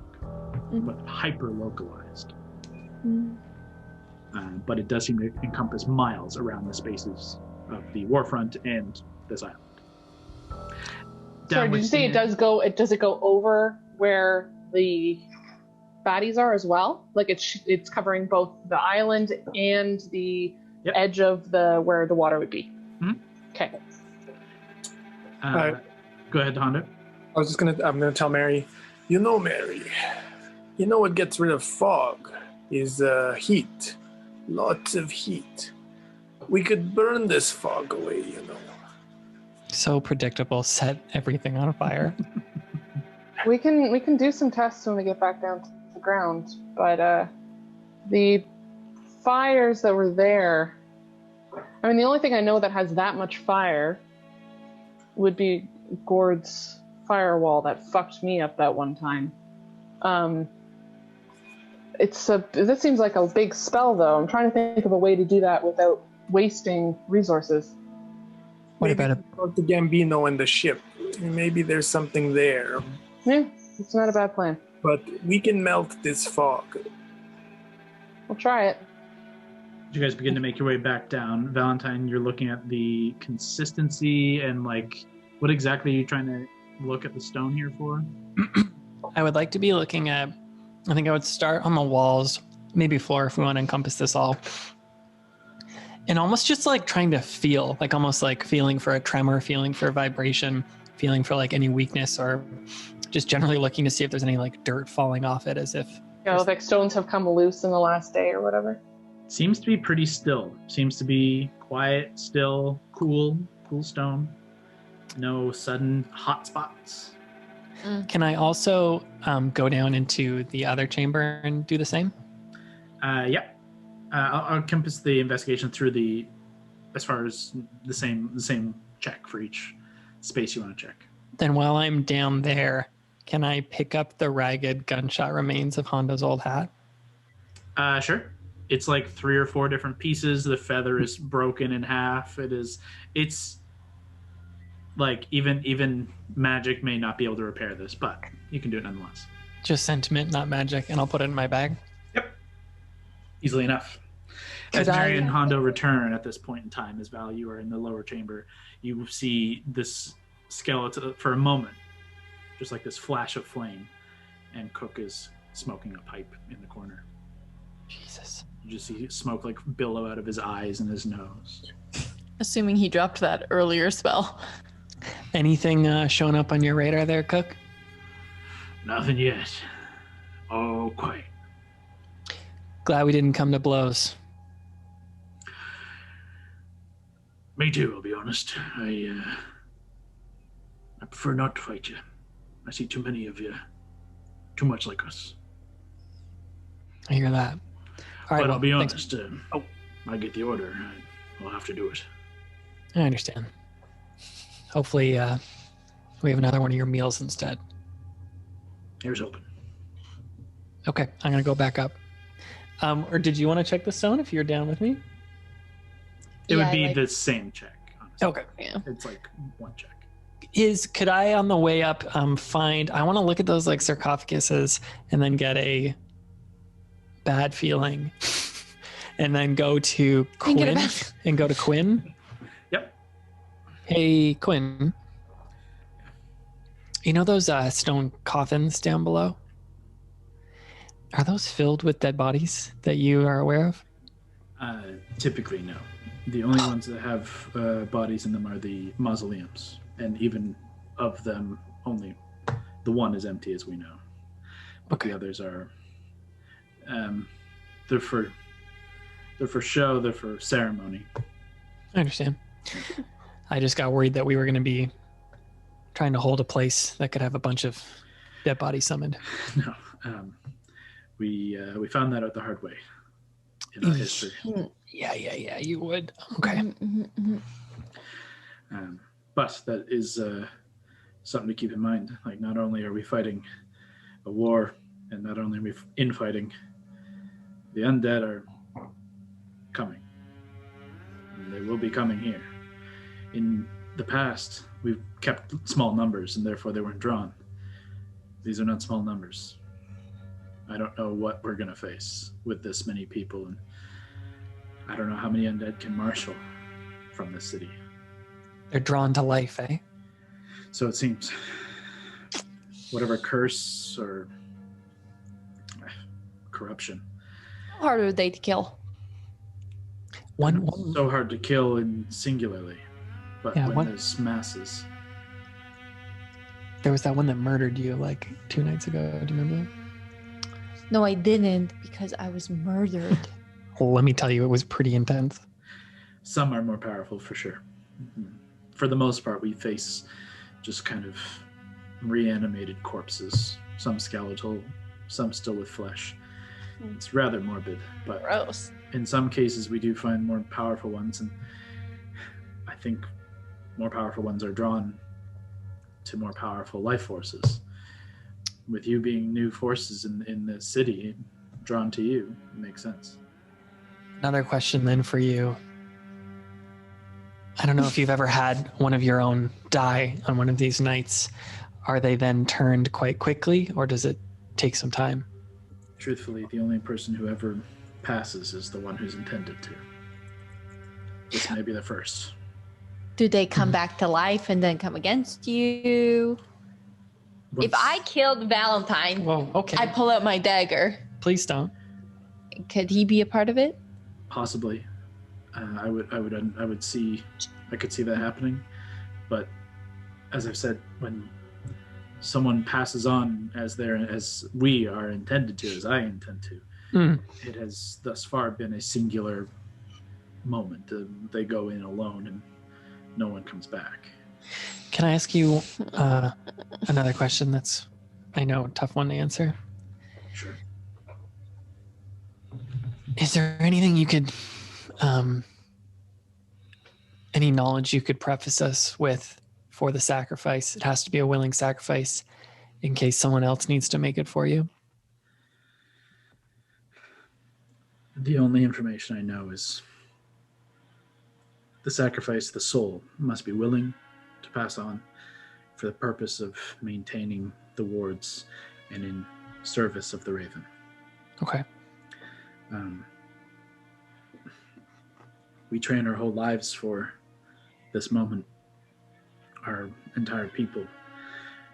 but hyper localized. But it does seem to encompass miles around the spaces of the warfront and this island. Sorry, did you say does it go over where the baddies are as well? Like it's covering both the island and the edge of where the water would be. Mm-hmm. Okay. Go ahead, Hondo. I'm gonna tell Mary, Mary, what gets rid of fog is heat. Lots of heat. We could burn this fog away, So predictable. Set everything on fire. We can do some tests when we get back down to the ground, but the fires that were there, I mean, the only thing I know that has that much fire would be Gord's firewall that fucked me up that one time. That seems like a big spell, though. I'm trying to think of a way to do that without wasting resources. What about the Gambino and the ship? Maybe there's something there. Yeah, it's not a bad plan. But we can melt this fog. We'll try it. You guys begin to make your way back down. Valentine, you're looking at the consistency and what exactly are you trying to look at the stone here for? I would like to be looking at, I think I would start on the walls, maybe floor if we want to encompass this all. And almost just trying to feel, almost feeling for a tremor, feeling for a vibration, feeling for any weakness, or just generally looking to see if there's any dirt falling off it, as if stones have come loose in the last day or whatever. Seems to be pretty still. Seems to be quiet, still, cool stone. No sudden hot spots. Can I also go down into the other chamber and do the same? Yep. I'll encompass the investigation through as far as the same check for each space you want to check. Then while I'm down there, can I pick up the ragged gunshot remains of Hondo's old hat? Sure. It's 3 or 4 different pieces. The feather is broken in half. It's even magic may not be able to repair this, but you can do it nonetheless. Just sentiment, not magic, and I'll put it in my bag. Yep. Easily enough. As Mary and Hondo return at this point in time, as Val, you are in the lower chamber, you see this skeleton for a moment, just this flash of flame, and Cook is smoking a pipe in the corner. Jesus. You just see smoke like billow out of his eyes and his nose. Assuming he dropped that earlier spell. Anything showing up on your radar there, Cook? Nothing yet. Oh, quiet. Glad we didn't come to blows. Me too, I'll be honest. I prefer not to fight you. I see too many of you. Too much like us. I hear that. All right, But I'll be thanks. honest. I get the order. I'll have to do it. I understand. Hopefully, we have another one of your meals instead. Here's hoping. Okay, I'm gonna go back up. Or did you want to check the stone if you're down with me? It Yeah, would be I like- the same check. Honestly. Okay. Yeah. It's like one check. Could I on the way up find? I want to look at those like sarcophaguses and then get a bad feeling, and then go to And get a Quinn bad- and go to Quinn. Yep. Hey Quinn, you know those stone coffins down below? Are those filled with dead bodies that you are aware of? Typically, no. The only ones that have bodies in them are the mausoleums, and even of them, only the one is empty, as we know. But Okay. the others are. They're for show. They're for ceremony. I understand. I just got worried that we were going to be trying to hold a place that could have a bunch of dead bodies summoned. No, we found that out the hard way in our history. Yeah, you would. Okay. But that is something to keep in mind. Like, not only are we fighting a war, and not only are we infighting, the undead are coming. And they will be coming here. In the past, we've kept small numbers, and therefore they weren't drawn. These are not small numbers. I don't know what we're going to face with this many people, and I don't know how many undead can marshal from this city. They're drawn to life, eh? So it seems. Whatever curse or corruption. How hard are they to kill? One. So hard to kill in singularly, but Yeah, when one- there's masses. There was that one that murdered you like 2 nights ago. Do you remember No, I didn't because I was murdered. that? Well, let me tell you, it was pretty intense. Some are more powerful for sure. For the most part, we face just kind of reanimated corpses, some skeletal, some still with flesh. It's rather morbid, but Gross. in some cases we do find more powerful ones, and I think more powerful ones are drawn to more powerful life forces. With you being new forces in the city, drawn to you, it makes sense. Another question then for you. I don't know if you've ever had one of your own die on one of these nights. Are they then turned quite quickly, or does it take some time? Truthfully, the only person who ever passes is the one who's intended to. This may be the first. Do they come back to life and then come against you? Once- If I killed Valentine, Well, okay. I pull out my dagger. Please don't. Could he be a part of it? Possibly, I could see that happening, but as I've said, when someone passes on as we are intended to, as I intend to, it has thus far been a singular moment. They go in alone and no one comes back. Can I ask you another question that's, I know, a tough one to answer? Sure. Is there anything you could, any knowledge you could preface us with for the sacrifice? It has to be a willing sacrifice in case someone else needs to make it for you. The only information I know is the sacrifice, the soul must be willing to pass on for the purpose of maintaining the wards and in service of the Raven. Okay. We train our whole lives for this moment. Our entire people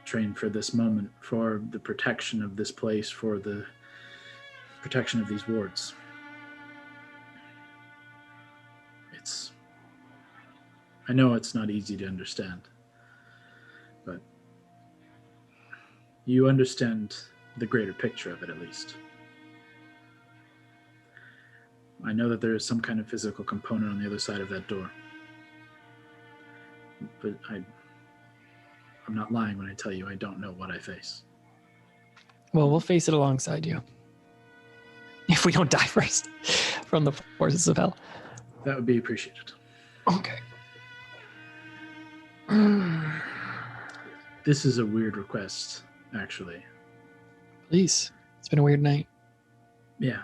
train for this moment, for the protection of this place, for the protection of these wards. I know it's not easy to understand, but you understand the greater picture of it, at least. I know that there is some kind of physical component on the other side of that door. But I'm not lying when I tell you I don't know what I face. Well, we'll face it alongside you. If we don't die first from the forces of hell. That would be appreciated. Okay. This is a weird request, actually. Please. It's been a weird night. Yeah.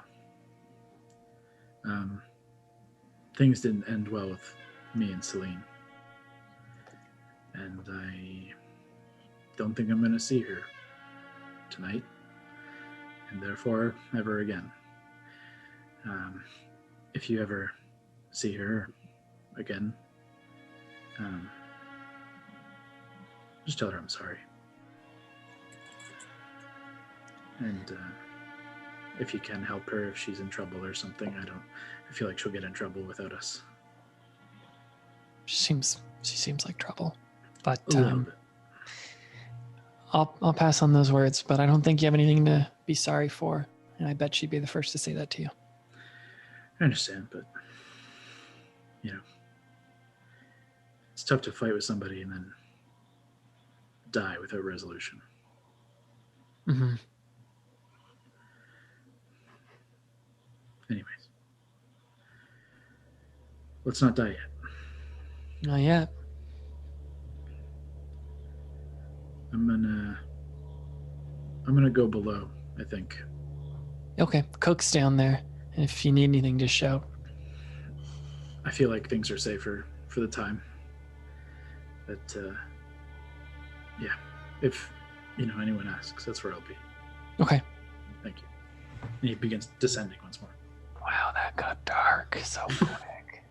Things didn't end well with me and Celine. And I don't think I'm going to see her tonight, and therefore ever again. If you ever see her again, just tell her I'm sorry. And if you can help her, if she's in trouble or something, I feel like she'll get in trouble without us. She seems like trouble. But A little bit. I'll pass on those words, but I don't think you have anything to be sorry for. And I bet she'd be the first to say that to you. I understand, but it's tough to fight with somebody and then die without resolution. Mm-hmm. Anyways, let's not die yet. Not yet. I'm gonna go below, I think. Okay, Cook's down there. And if you need anything, just shout. I feel like things are safer for the time. But yeah, if anyone asks, that's where I'll be. Okay. Thank you. And he begins descending once more. Wow, that got dark so quick.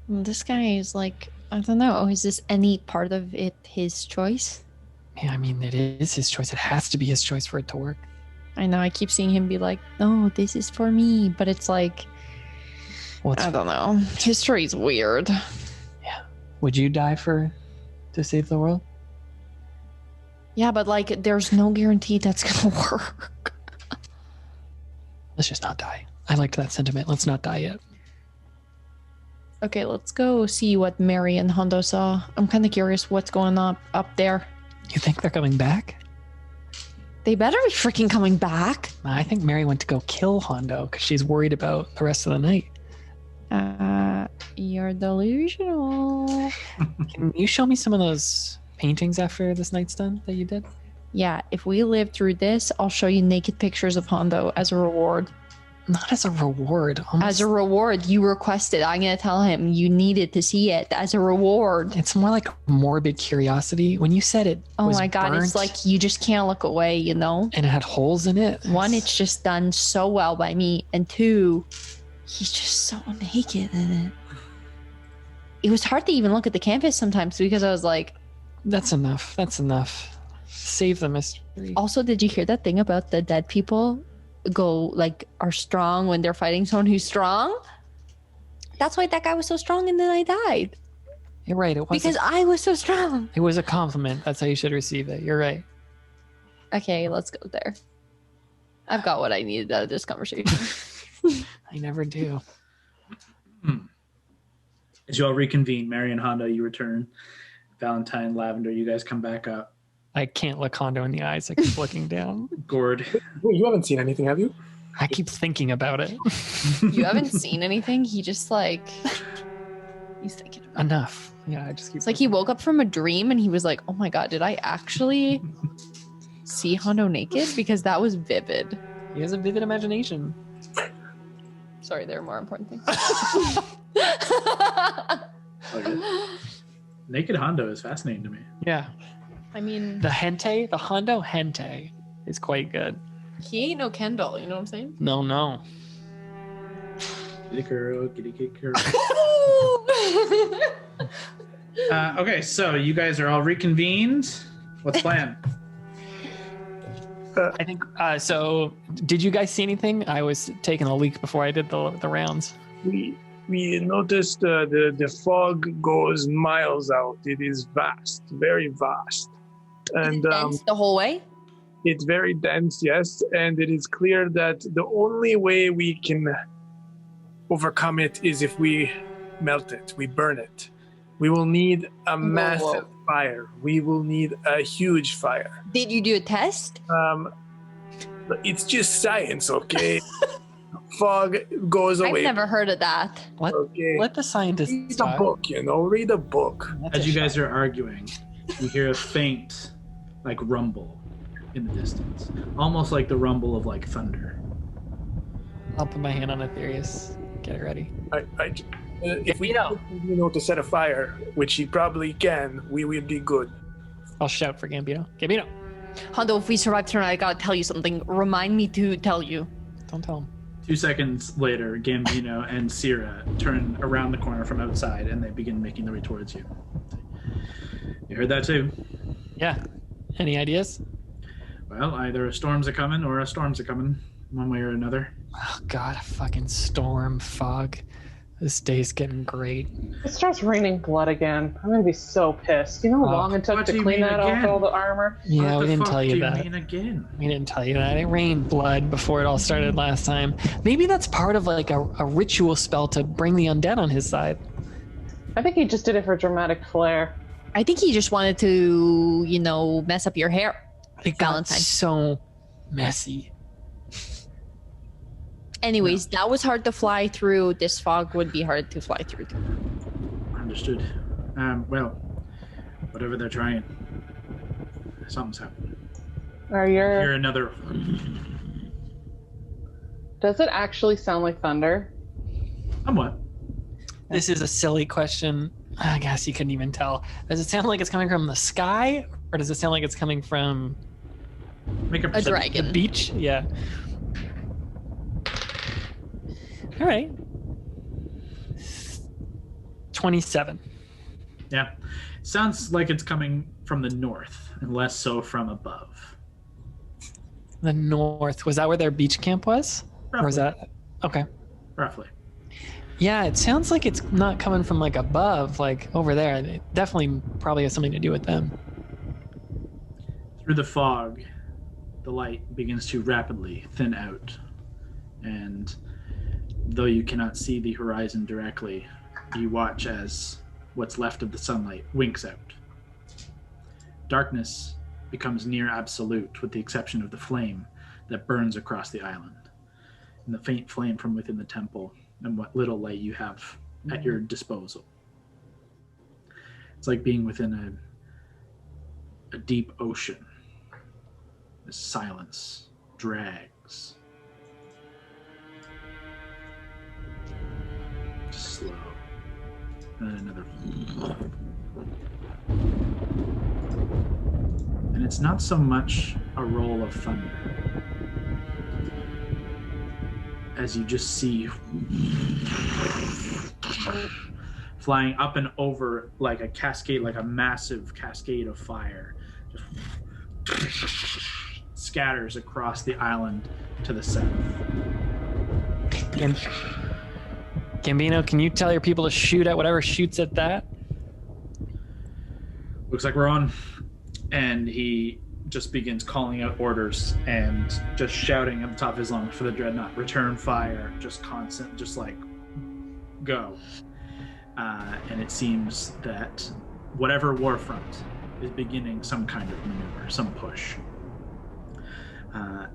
This guy is like, I don't know. Is this any part of it his choice? Yeah, I mean, it is his choice. It has to be his choice for it to work. I know. I keep seeing him be like, no, this is for me. But it's like, I don't know. History's weird. Yeah. Would you die to save the world? Yeah, but like, there's no guarantee that's going to work. Let's just not die. I liked that sentiment. Let's not die yet. Okay, let's go see what Mary and Hondo saw. I'm kind of curious what's going on up there. You think they're coming back? They better be freaking coming back. I think Mary went to go kill Hondo because she's worried about the rest of the night. You're delusional. Can you show me some of those paintings after this night's done that you did? Yeah, if we live through this, I'll show you naked pictures of Hondo as a reward. Not as a reward. As a reward, you requested. I'm going to tell him you needed to see it as a reward. It's more like morbid curiosity. When you said it was my God, burnt, it's like you just can't look away, you know? And it had holes in it. One, it's just done so well by me. And two, he's just so naked in it. It was hard to even look at the canvas sometimes because I was like... That's enough. That's enough. Save the mystery. Also, did you hear that thing about the dead people are strong when they're fighting someone who's strong? That's why that guy was so strong and then I died. You're right. It was because I was so strong. It was a compliment. That's how you should receive it. You're right. Okay, let's go there. I've got what I needed out of this conversation. I never do. As you all reconvene, Mary and Hondo, you return. Valentine, Lavender, you guys come back up. I can't look Hondo in the eyes. I keep looking down. Gord. You haven't seen anything, have you? I keep thinking about it. You haven't seen anything? He just he's thinking about it. Enough. Yeah, I just keep... It's like he woke up from a dream and he was like, oh my God, did I actually see Hondo naked? Because that was vivid. He has a vivid imagination. Sorry, there are more important things. Okay. Naked Hondo is fascinating to me. Yeah. I mean... The Hondo hente is quite good. He ain't no Kendall, you know what I'm saying? No. Kitty girl, kitty girl. Okay, so you guys are all reconvened. What's the plan? I think, so did you guys see anything? I was taking a leak before I did the rounds. we noticed the fog goes miles out. It is vast, very vast. And Dense the whole way? it's very dense, yes. And it is clear that the only way we can overcome it is if we melt it, we burn it. We will need a massive fire. We will need a huge fire. Did you do a test? It's just science, okay? Fog goes away. I've never heard of that. Okay. Let the scientists Read a talk. book, read a book. As you guys are arguing, you hear a faint, like, rumble in the distance. Almost like the rumble of, like, thunder. I'll put my hand on Aetherius. Get it ready. If we know to set a fire, which he probably can, we will be good. I'll shout for Gambino. Gambino! Hondo, if we survive tonight, I gotta tell you something. Remind me to tell you. Don't tell him. 2 seconds later, Gambino and Syrah turn around the corner from outside, and they begin making their way towards you. You heard that too? Yeah. Any ideas? Well, either a storm's a-coming or a storm's a-coming, one way or another. Oh, God, a fucking storm, fog. This day's getting great. It starts raining blood again. I'm gonna be so pissed. You know how long it took what to do you clean mean that off again? all the armor? Yeah, What we the didn't fuck tell do you that. mean again? We didn't tell you that. It rained blood before it all started last time. Maybe that's part of like a ritual spell to bring the undead on his side. I think he just did it for dramatic flair. I think he just wanted to, mess up your hair. It got Valentine. so messy. Anyways, that was hard to fly through. This fog would be hard to fly through. Understood. Well, whatever they're trying, something's happening. Hear another. Does it actually sound like thunder? Somewhat. This is a silly question. I guess you couldn't even tell. Does it sound like it's coming from the sky, or does it sound like it's coming from Make a A perception. the dragon. beach? Yeah. All right. 27. Yeah. Sounds like it's coming from the north, and less so from above. The north. Was that where their beach camp was? Roughly. Or was that? Okay. Roughly. Yeah, it sounds like it's not coming from like above, like over there. It definitely probably has something to do with them. Through the fog, the light begins to rapidly thin out, and though you cannot see the horizon directly, you watch as what's left of the sunlight winks out. Darkness becomes near absolute, with the exception of the flame that burns across the island, and the faint flame from within the temple, and what little light you have at your disposal. It's like being within a deep ocean. The silence drags. Slow. And then another. And it's not so much a roll of thunder as you just see flying up and over like a cascade, like a massive cascade of fire, just scatters across the island to the south. Gambino, can you tell your people to shoot at whatever shoots at that? Looks like we're on. And he just begins calling out orders and just shouting at the top of his lungs for the dreadnought. Return fire, just constant, just like, go. And it seems that whatever war front is beginning some kind of maneuver, some push.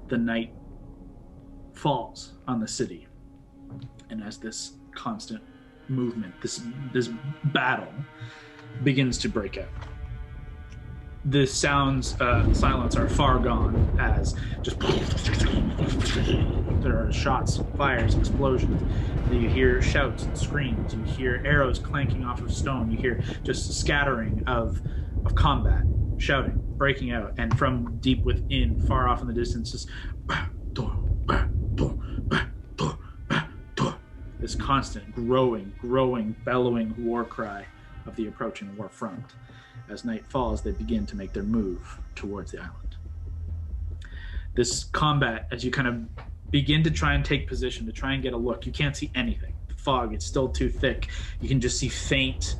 The night falls on the city. And as this constant movement, this battle begins to break out, the sounds, silence are far gone as just there are shots, fires, explosions. You hear shouts and screams. You hear arrows clanking off of stone. You hear just scattering of combat, shouting, breaking out, and from deep within, far off in the distance, just this constant growing, bellowing war cry of the approaching war front. As night falls, they begin to make their move towards the island. This combat, as you kind of begin to try and take position, to try and get a look, you can't see anything. The fog. It's still too thick. You can just see faint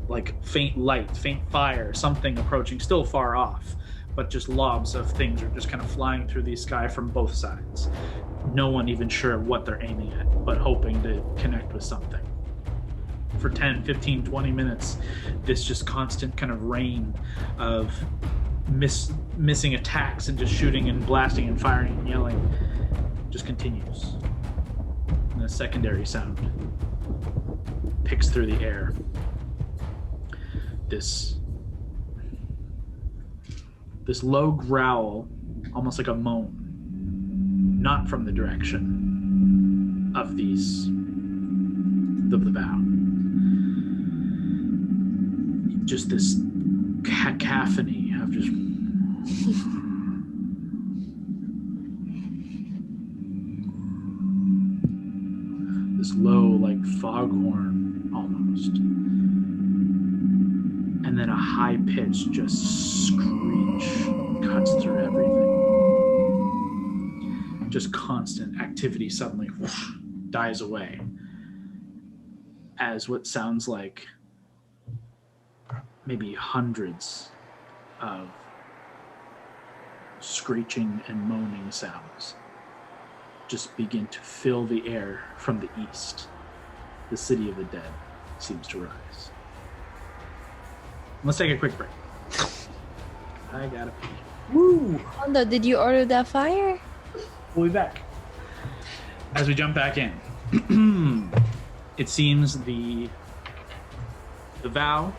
light, faint fire, something approaching, still far off, but just lobs of things are just kind of flying through the sky from both sides. No one even sure what they're aiming at, but hoping to connect with something. For 10, 15, 20 minutes, this just constant kind of rain of missing attacks and just shooting and blasting and firing and yelling just continues. And a secondary sound picks through the air. This low growl, almost like a moan, not from the direction of the vow. Just this cacophony of just this low, like foghorn almost. And then a high pitch just screech cuts through everything. Just constant activity suddenly whoosh, dies away as what sounds like maybe hundreds of screeching and moaning sounds just begin to fill the air from the east. The city of the dead seems to rise. Let's take a quick break. I gotta pee. Woo! Hondo, did you order that fire? We'll be back. As we jump back in, it seems the vow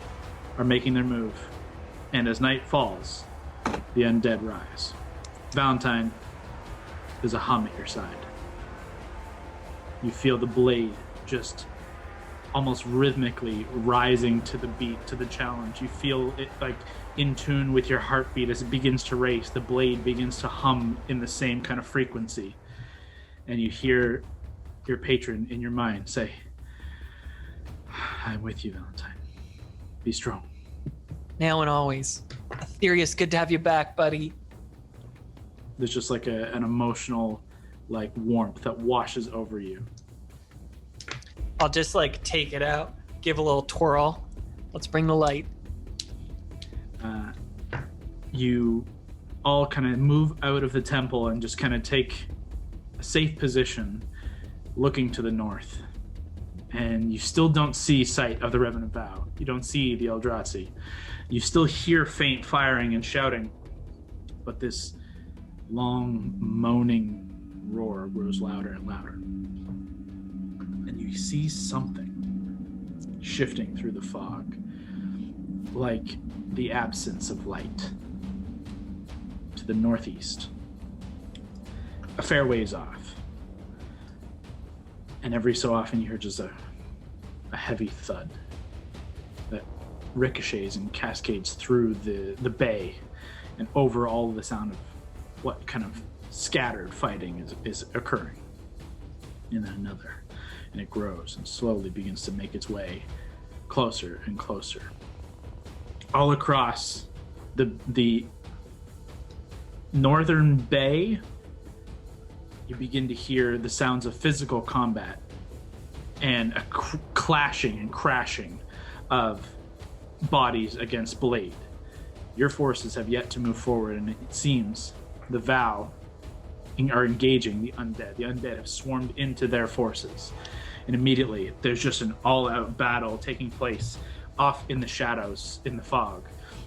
are making their move, and as night falls, the undead rise. Valentine, there's a hum at your side. You feel the blade just almost rhythmically rising to the beat, to the challenge. You feel it like in tune with your heartbeat as it begins to race. The blade begins to hum in the same kind of frequency. And you hear your patron in your mind say, I'm with you, Valentine. Be strong. Now and always. Aetherius, good to have you back, buddy. There's just like an emotional like warmth that washes over you. I'll just like take it out, give a little twirl. Let's bring the light. You all kind of move out of the temple and just kind of take a safe position looking to the north. And you still don't see sight of the Revenant Vow. You don't see the Eldrazi. You still hear faint firing and shouting, but this long moaning roar grows louder and louder. And you see something shifting through the fog, like the absence of light, to the northeast, a fair ways off. And every so often you hear just a heavy thud that ricochets and cascades through the bay and over all the sound of what kind of scattered fighting is occurring. And then another. And it grows and slowly begins to make its way closer and closer. All across the northern bay, you begin to hear the sounds of physical combat and a clashing and crashing of bodies against blade. Your forces have yet to move forward, and it seems the Vow are engaging the undead. The undead have swarmed into their forces, and immediately there's just an all-out battle taking place off in the shadows, in the fog.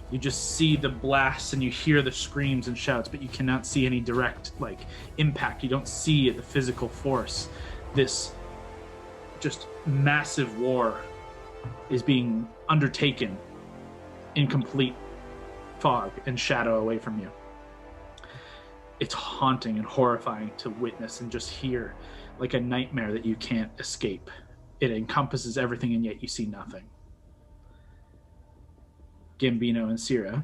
You just see the blasts and you hear the screams and shouts, but you cannot see any direct impact. You don't see the physical force. This just massive war is being undertaken in complete fog and shadow away from you. It's haunting and horrifying to witness and just hear, like a nightmare that you can't escape. It encompasses everything, and yet you see nothing. Gambino and Syrah,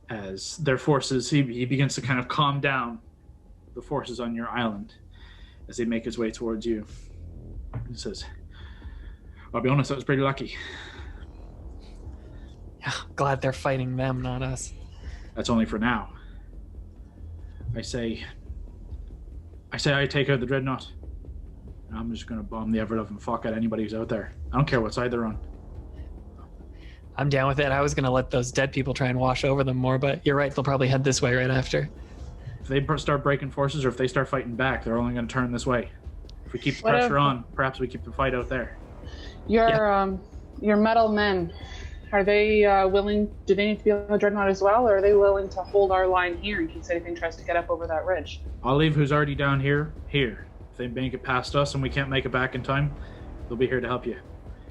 as their forces, he begins to kind of calm down the forces on your island as they make his way towards you. He says, I'll be honest, that was pretty lucky. Yeah, glad they're fighting them, not us. That's only for now. I say I take out the dreadnought. I'm just going to bomb the ever-loving fuck out anybody who's out there. I don't care what side they're on. I'm down with it. I was going to let those dead people try and wash over them more, but you're right. They'll probably head this way right after. If they start breaking forces or if they start fighting back, they're only going to turn this way. If we keep the pressure on, perhaps we keep the fight out there. Your metal men, are they willing? Do they need to be on the dreadnought as well, or are they willing to hold our line here in case anything tries to get up over that ridge? I'll leave who's already down here. If they make it past us and we can't make it back in time, they'll be here to help you.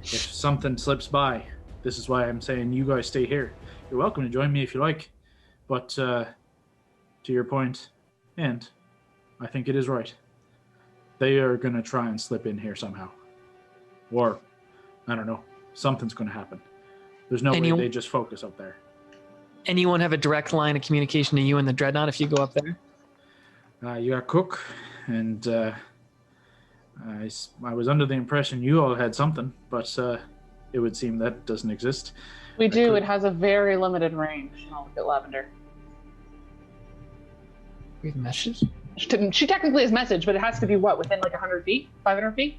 If something slips by, this is why I'm saying you guys stay here. You're welcome to join me if you like, but to your point, and I think it is right, they are going to try and slip in here somehow. Or, I don't know, something's going to happen. There's no way they just focus up there. Anyone have a direct line of communication to you and the dreadnought if you go up there? You got Cook, and I was under the impression you all had something, but it would seem that doesn't exist. We do. It has a very limited range. I'll look at Lavender. We have a message? She technically has message, but it has to be what, within like 100 feet? 500 feet?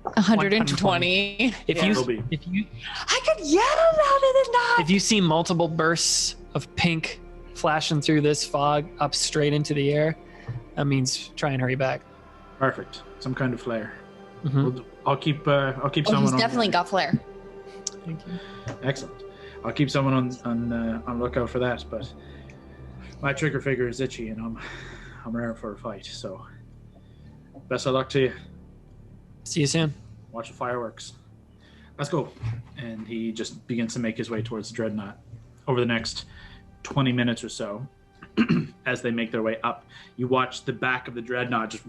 120. If you I could yell louder than that. If you see multiple bursts of pink flashing through this fog up straight into the air, that means try and hurry back. Perfect. Some kind of flare. Mm-hmm. I'll keep someone. He's definitely got flair. Thank you. Excellent. I'll keep someone on lookout for that. But my trigger finger is itchy, and I'm ready for a fight. So best of luck to you. See you soon. Watch the fireworks. Let's go. And he just begins to make his way towards the dreadnought. Over the next 20 minutes or so, as they make their way up, you watch the back of the dreadnought just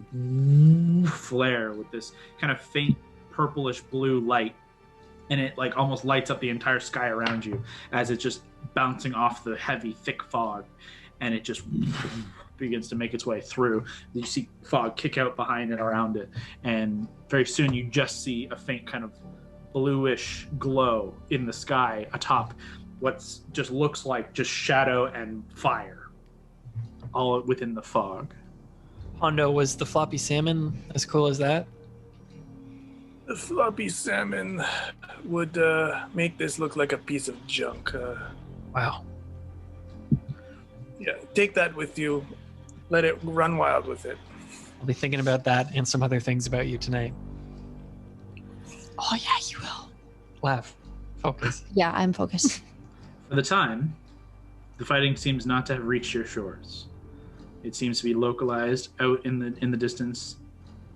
flare with this kind of faint purplish blue light, and it like almost lights up the entire sky around you as it's just bouncing off the heavy thick fog, and it just begins to make its way through. You see fog kick out behind and around it, and very soon you just see a faint kind of bluish glow in the sky atop what just looks like just shadow and fire, all within the fog. Hondo, was the floppy salmon as cool as that? The floppy salmon would make this look like a piece of junk. Wow. Yeah, take that with you. Let it run wild with it. I'll be thinking about that and some other things about you tonight. Oh yeah, you will. Laugh. Focus. Yeah, I'm focused. For the time, the fighting seems not to have reached your shores. It seems to be localized out in the distance,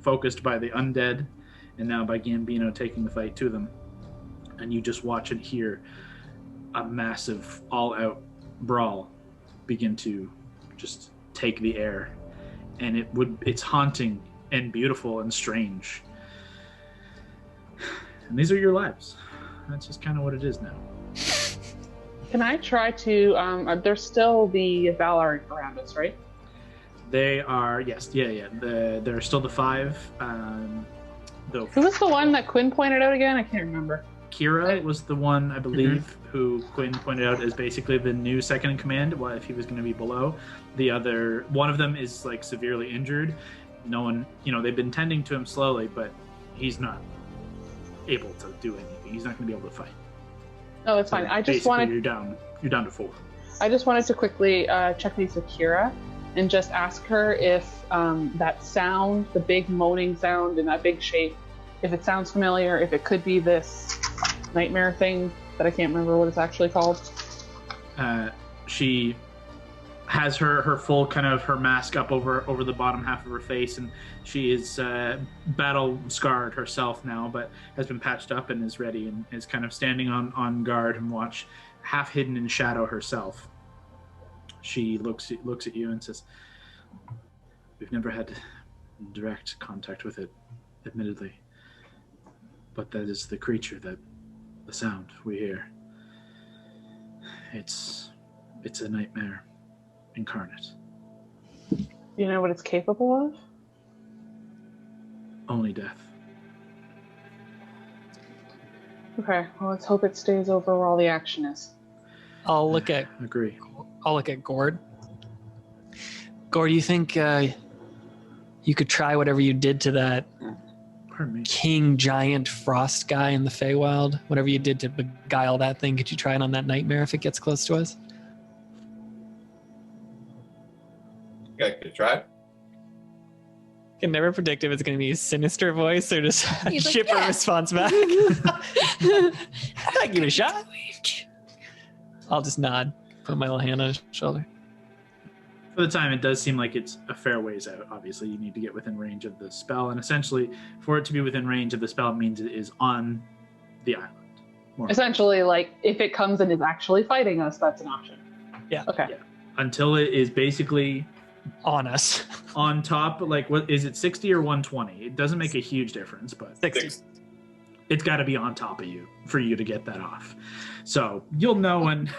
focused by the undead, and now by Gambino taking the fight to them. And you just watch and hear a massive all-out brawl begin to just take the air. And it's haunting and beautiful and strange. And these are your lives. That's just kind of what it is now. Can I try to, there's still the Valor around us, right? They are, yes, yeah. There are still the 5. Who was the one that Quinn pointed out again? I can't remember. Kira was the one, I believe, who Quinn pointed out as basically the new second in command, if he was going to be below. The other, one of them is like severely injured. No one, they've been tending to him slowly, but he's not able to do anything. He's not going to be able to fight. No, that's fine. I just wanted... You're down to 4. I just wanted to quickly check these with Kira and just ask her if that sound, the big moaning sound in that big shape, if it sounds familiar, if it could be this nightmare thing that I can't remember what it's actually called. She has her full kind of her mask up over the bottom half of her face, and she is battle scarred herself now, but has been patched up and is ready and is kind of standing on guard and watch, half hidden in shadow herself. She looks at you and says, "We've never had direct contact with it, admittedly, but that is the creature, that the sound we hear. It's a nightmare incarnate. You know what it's capable of? Only death." Okay, well, let's hope it stays over where all the action is. I'll look at Agree. Gord. Gord, do you think You could try whatever you did to that Pardon me. king giant frost guy in the Feywild. Whatever you did to beguile that thing, could you try it on that nightmare if it gets close to us? Yeah, good try. Can never predict if it's going to be a sinister voice or just a He's like, chipper "Yeah." response back. I give it a shot. I'll just nod, put my little hand on his shoulder. For the time, it does seem like it's a fair ways out. Obviously, you need to get within range of the spell, and essentially, for it to be within range of the spell, it means it is on the island. More Essentially, like, if it comes and is actually fighting us, that's an option. Yeah. Okay. Yeah. Until it is basically On us. on top, like, what is it, 60 or 120? It doesn't make a huge difference, but 60. it's got to be on top of you for you to get that off. So you'll know when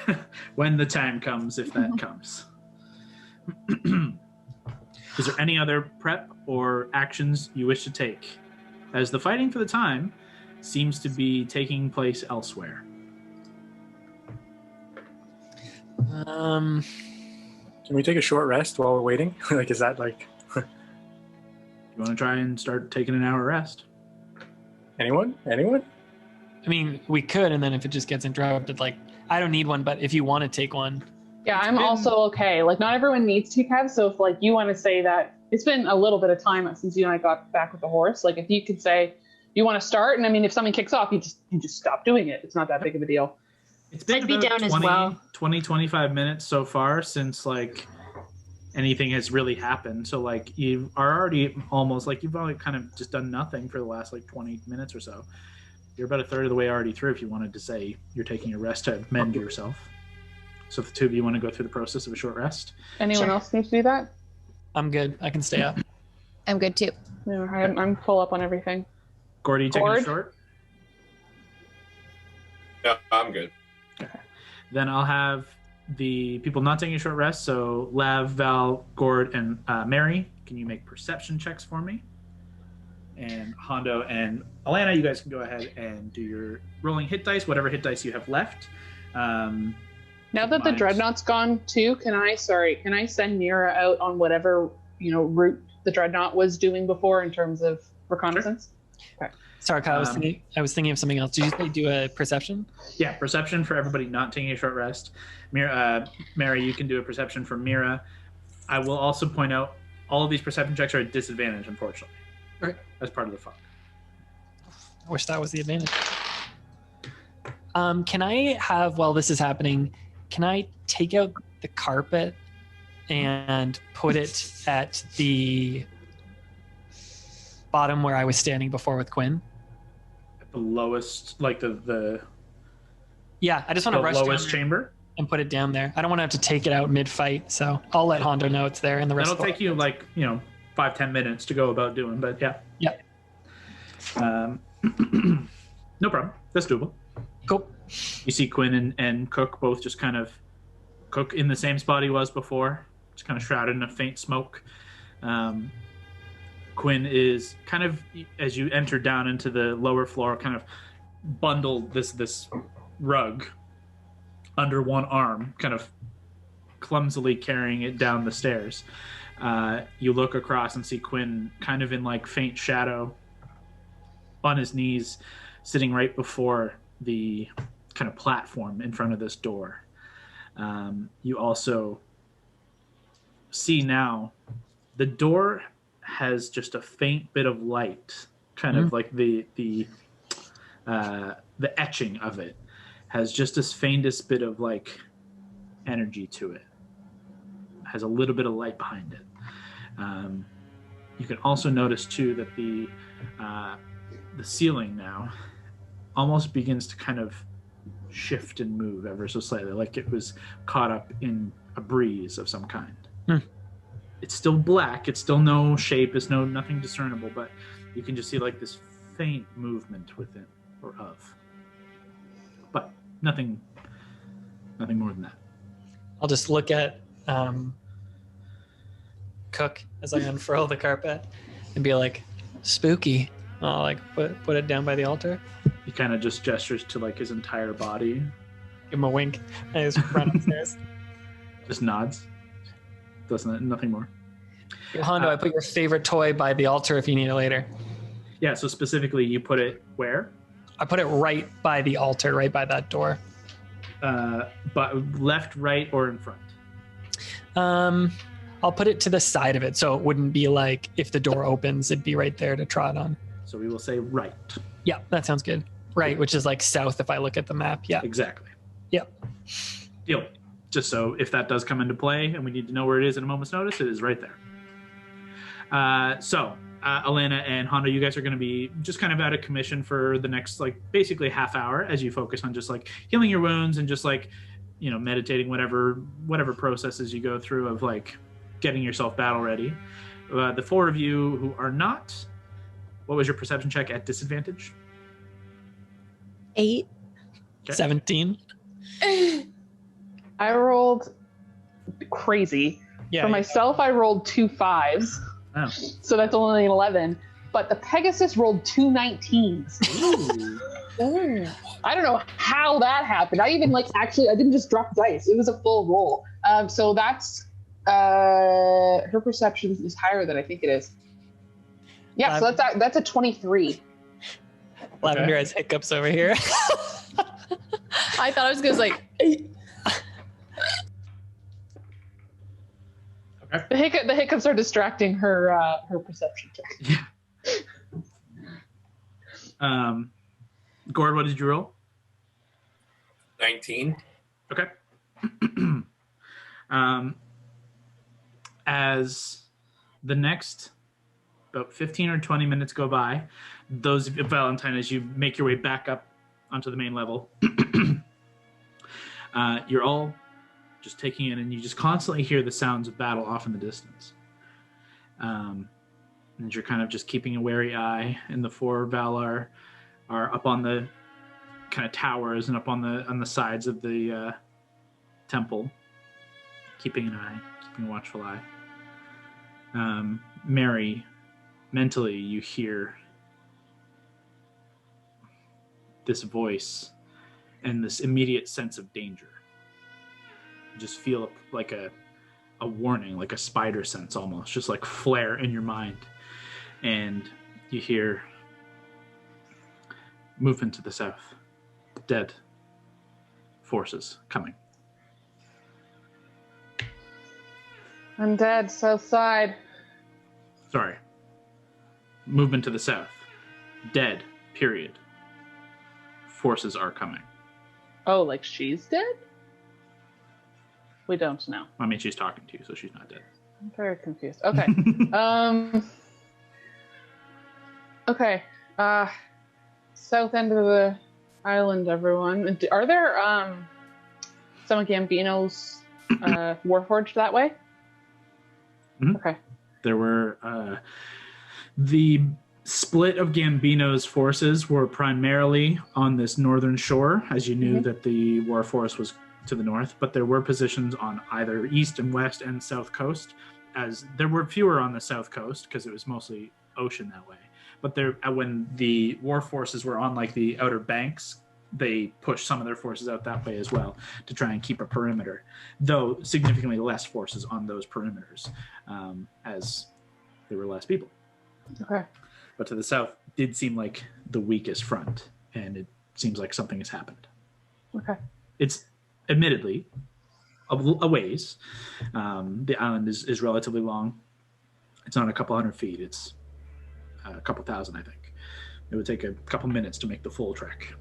when the time comes, if that comes. Is there any other prep or actions you wish to take, as the fighting for the time seems to be taking place elsewhere? Can we take a short rest while we're waiting? Like, is that like You want to try and start taking an hour rest? anyone? Anyone? I mean, we could, and then if it just gets interrupted, like, I don't need one, but if you want to take one. Yeah, I'm been- also okay. Like, not everyone needs to, Kev. So if, like, you want to say that it's been a little bit of time since you and I got back with the horse. Like, if you could say you want to start, and I mean, if something kicks off, you just stop doing it. It's not that big of a deal. It's been I'd be about down as well. 25 minutes so far since, like, anything has really happened. So, like, you are already almost, like, you've only kind of just done nothing for the last, like, 20 minutes or so. You're about a third of the way already through if you wanted to say you're taking a rest to mend yourself. So if the two of you want to go through the process of a short rest. Anyone Sure. else need to do that? I'm good. I can stay up. I'm good too. No, I'm full up on everything. Gordy, you taking a Gord? short? No, I'm good. Then I'll have the people not taking a short rest. So Lav, Val, Gord, and Mary, can you make perception checks for me? And Hondo and Alana, you guys can go ahead and do your rolling hit dice, whatever hit dice you have left. Now that the Mine's- dreadnought's gone too, can I send Mira out on whatever, route the dreadnought was doing before in terms of reconnaissance? Sorry, Kyle, I was thinking of something else. Did you say do a perception? Yeah, perception for everybody not taking a short rest. Mary, you can do a perception for Mira. I will also point out all of these perception checks are at disadvantage, unfortunately. Okay. As part of the fun. I wish that was the advantage. Can I have, while this is happening, can I take out the carpet and put it at the bottom where I was standing before with Quinn? At the lowest, like the Yeah, I just want to rush down lowest there chamber. and put it down there. I don't want to have to take it out mid-fight, so I'll let Hondo know it's there and the rest That'll of take you 5-10 minutes to go about doing, but yeah. Yep. No problem. That's doable. Cool. You see Quinn and Cook both just kind of Cook in the same spot he was before, just kind of shrouded in a faint smoke. Quinn is kind of, as you enter down into the lower floor, kind of bundled this rug under one arm, kind of clumsily carrying it down the stairs. You look across and see Quinn kind of in like faint shadow on his knees, sitting right before the kind of platform in front of this door. You also see now the door has just a faint bit of light, kind of like the etching of it has just this faintest bit of like energy to it. Has a little bit of light behind it. You can also notice too that the ceiling now almost begins to kind of shift and move ever so slightly, like it was caught up in a breeze of some kind. It's still black, it's still no shape, it's nothing discernible, but you can just see like this faint movement within or of. But nothing more than that. I'll just look at Cook as I unfurl the carpet and be like, spooky. I'll like put it down by the altar. He kind of just gestures to like his entire body, Give him a wink. I just run upstairs. just nods. Doesn't nothing more. Hondo, I put your favorite toy by the altar if you need it later. Yeah, so specifically you put it where? I put it right by the altar, right by that door. But left, right, or in front? I'll put it to the side of it, so it wouldn't be like if the door opens, it'd be right there to trot on. So we will say right. Yeah, that sounds good. Right, which is like south if I look at the map. Yeah. Exactly. Yep. Deal. Just so if that does come into play and we need to know where it is at a moment's notice, it is right there. Elena and Hondo, you guys are going to be just kind of out of commission for the next, like, basically half hour as you focus on just, like, healing your wounds and just, like, you know, meditating whatever processes you go through of, like, getting yourself battle ready. The four of you who are not, what was your perception check at disadvantage? 8. Okay. 17. I rolled crazy. Yeah. For myself, I rolled 2 5s. Oh. So that's only an 11. But the Pegasus rolled 2 19s. Ooh. I don't know how that happened. I didn't just drop dice. It was a full roll. So that's her perception is higher than I think it is. Yeah, so that's a 23. Lavender has hiccups over here. I thought I was going to like... Okay. The hiccups are distracting her perception check. Yeah. Gord, what did you roll? 19. Okay. As the next about 15 or 20 minutes go by, those Valentine, as you make your way back up onto the main level, you're all just taking it, and you just constantly hear the sounds of battle off in the distance. And you're kind of just keeping a wary eye, and the four Valar are up on the kind of towers and up on the sides of the temple, keeping an eye, keeping a watchful eye. Mary, mentally, you hear this voice and this immediate sense of danger. You just feel like a warning, like a spider sense almost, just like flare in your mind. And you hear movement to the south. Dead forces coming. Undead, south side. Sorry. Movement to the south. Dead, period. Forces are coming. Oh, like she's dead? We don't know. I mean, she's talking to you, so she's not dead. I'm very confused. Okay. Okay. South end of the island, everyone. Are there some of Gambino's Warforged that way? Mm-hmm. Okay. There were the split of Gambino's forces were primarily on this northern shore, as you knew that the war force was to the north, but there were positions on either east and west and south coast, as there were fewer on the south coast because it was mostly ocean that way. But there, when the war forces were on like the outer banks, they pushed some of their forces out that way as well to try and keep a perimeter, though significantly less forces on those perimeters, as there were less people. Okay. But to the south did seem like the weakest front, and it seems like something has happened. Okay. It's admittedly a ways. The island is relatively long. It's not a couple hundred feet. It's a couple thousand, I think. It would take a couple minutes to make the full trek.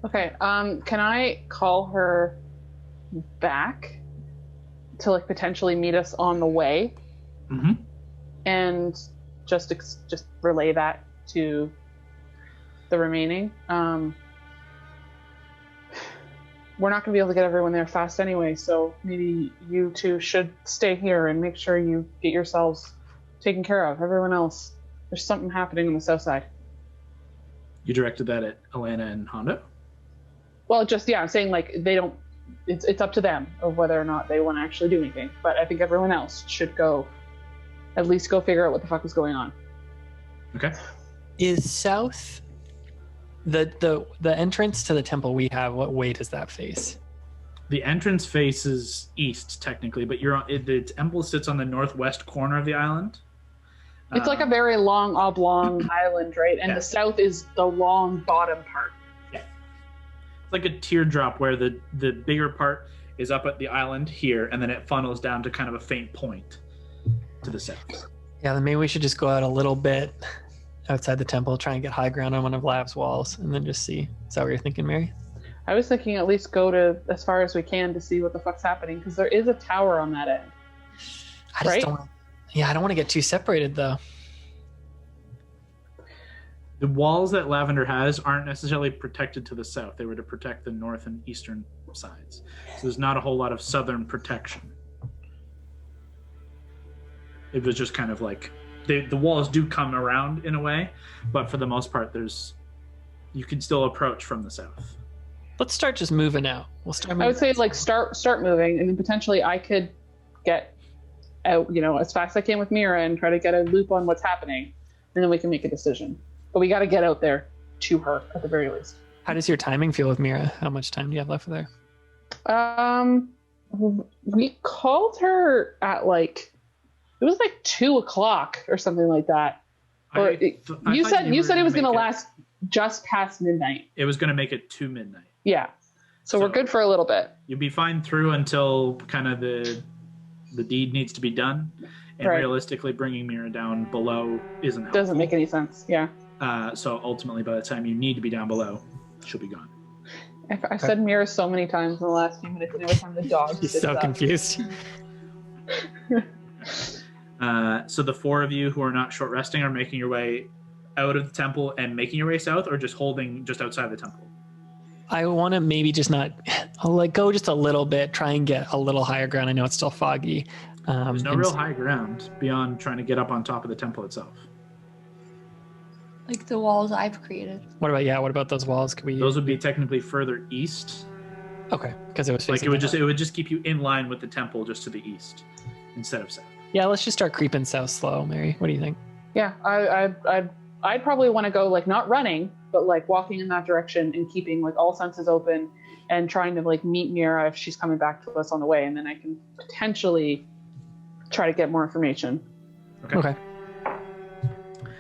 Okay. Can I call her back to like potentially meet us on the way? Mm-hmm. And just relay that to the remaining. We're not going to be able to get everyone there fast anyway, so maybe you two should stay here and make sure you get yourselves taken care of. Everyone else, there's something happening on the south side. You directed that at Elena and Hondo? Well, I'm saying like they don't. It's up to them of whether or not they want to actually do anything. But I think everyone else should at least go figure out what the fuck is going on. Okay. Is south the entrance to the temple we have? What way does that face? The entrance faces east, technically, but the temple sits on the northwest corner of the island. It's like a very long oblong island, right? And the south is the long bottom part. Yeah. It's like a teardrop where the bigger part is up at the island here, and then it funnels down to kind of a faint point to the south. Yeah, then maybe we should just go out a little bit outside the temple, try and get high ground on one of Lav's walls, and then just see. Is that what you're thinking, Mary? I was thinking at least go to as far as we can to see what the fuck's happening, because there is a tower on that end. I just don't want to get too separated, though. The walls that Lavender has aren't necessarily protected to the south. They were to protect the north and eastern sides. So there's not a whole lot of southern protection. It was just kind of like the walls do come around in a way, but for the most part, you can still approach from the south. Let's start just moving out. We'll start moving. I would say like start moving, and then potentially I could get out, as fast as I can with Mira and try to get a loop on what's happening, and then we can make a decision. But we got to get out there to her at the very least. How does your timing feel with Mira? How much time do you have left with her? We called her at it was 2:00 or something like that. Or you said it was going to last just past midnight. It was going to make it to midnight. Yeah. So we're good for a little bit. You'll be fine through until kind of the deed needs to be done. And realistically, bringing Mira down below isn't helpful. Doesn't make any sense. Yeah. So ultimately, by the time you need to be down below, she'll be gone. I've said Mira so many times in the last few minutes, and every time the dog She's so confused. So the four of you who are not short resting are making your way out of the temple and making your way south, or just holding just outside the temple? I want to maybe just I'll go just a little bit, try and get a little higher ground. I know it's still foggy. There's no real high ground beyond trying to get up on top of the temple itself. Like the walls I've created. What about those walls? Those would be technically further east. Okay, because it was it would just keep you in line with the temple, just to the east instead of south. Yeah, let's just start creeping south slow, Mary. What do you think? Yeah, I'd probably want to go not running, but walking in that direction and keeping all senses open and trying to meet Mira if she's coming back to us on the way, and then I can potentially try to get more information. Okay.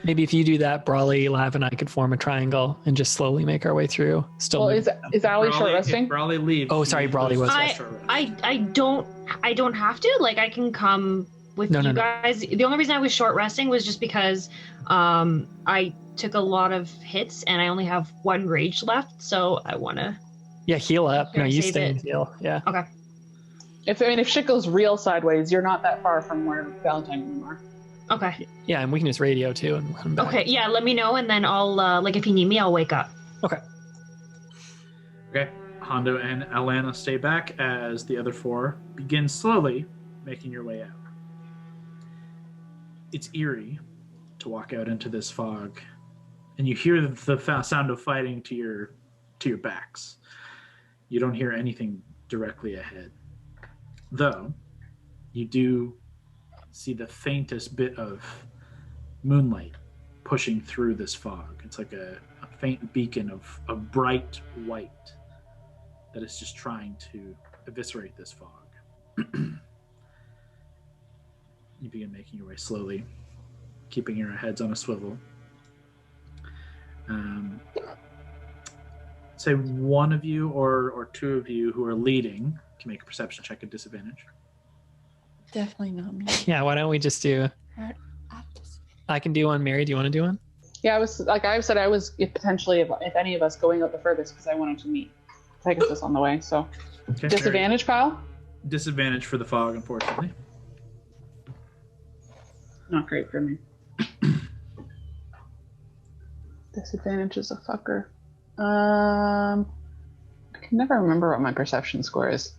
Maybe if you do that, Brawley, Lav, and I could form a triangle and just slowly make our way through. Is Allie short resting? Brawley leaves. Oh, sorry, Brawley was. I don't have to. I can come with you guys. The only reason I was short resting was just because I took a lot of hits and I only have one rage left, so I want to. Yeah, heal up. No, you stay and heal. Yeah. Okay. If shit goes real sideways, you're not that far from where Valentine and you are. Okay. Yeah, and we can just radio too and run back. Okay, yeah, let me know, and then I'll if you need me, I'll wake up. Okay. Okay. Hondo and Alana stay back as the other four begin slowly making your way out. It's eerie to walk out into this fog, and you hear the sound of fighting to your backs. You don't hear anything directly ahead, though you do see the faintest bit of moonlight pushing through this fog. It's like a faint beacon of bright white that is just trying to eviscerate this fog. You begin making your way slowly, keeping your heads on a swivel. Say one of you or two of you who are leading can make a perception check at disadvantage. Definitely not me. Yeah, why don't we just do... I can do one. Mary, do you want to do one? Yeah, I said I was potentially, if any of us, going out the furthest because I wanted to meet Pegasus on the way, so. Okay. Disadvantage, Kyle? Disadvantage for the fog, unfortunately. Not great for me. Disadvantage is a fucker. I can never remember what my perception score is.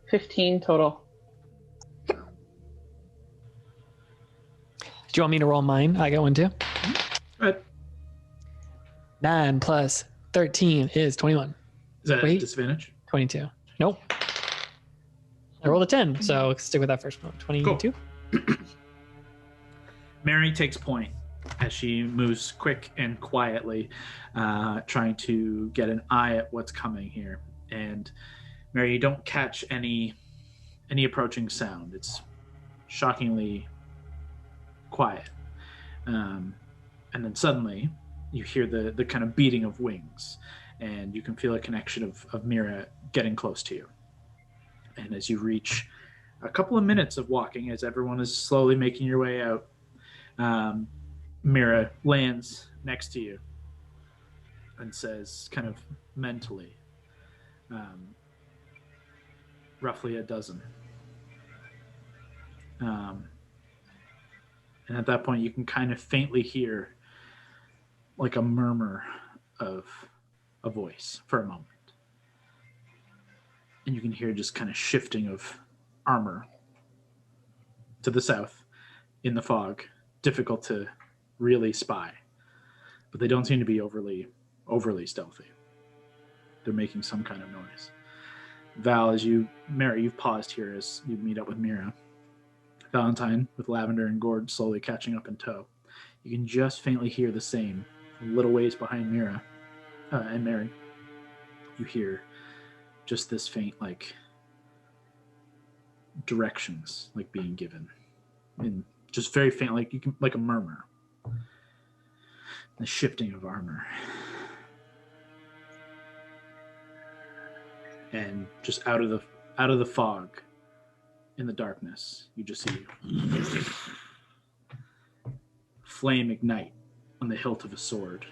15 total. Do you want me to roll mine? I got one too. Right. 9 plus 13 is 21. Is that a disadvantage? 22. Nope. I rolled a 10, so stick with that first one. 22. Cool. Mary takes point as she moves quick and quietly, trying to get an eye at what's coming here. And Mary, you don't catch any approaching sound. It's shockingly quiet. And then suddenly you hear the kind of beating of wings, and you can feel a connection of Mira getting close to you. And as you reach a couple of minutes of walking, as everyone is slowly making your way out, Mira lands next to you and says, kind of mentally, roughly a dozen. And at that point, you can kind of faintly hear like a murmur of a voice for a moment. And you can hear just kind of shifting of armor to the south in the fog. Difficult to really spy, but they don't seem to be overly stealthy. They're making some kind of noise. Val, Mary, you've paused here as you meet up with Mira. Valentine, with Lavender and Gord slowly catching up in tow. You can just faintly hear the same, a little ways behind Mira and Mary. You hear just this faint, like, directions, like, being given. And just very faint, like a murmur. The shifting of armor. And just out of the fog, in the darkness, you just see flame ignite on the hilt of a sword.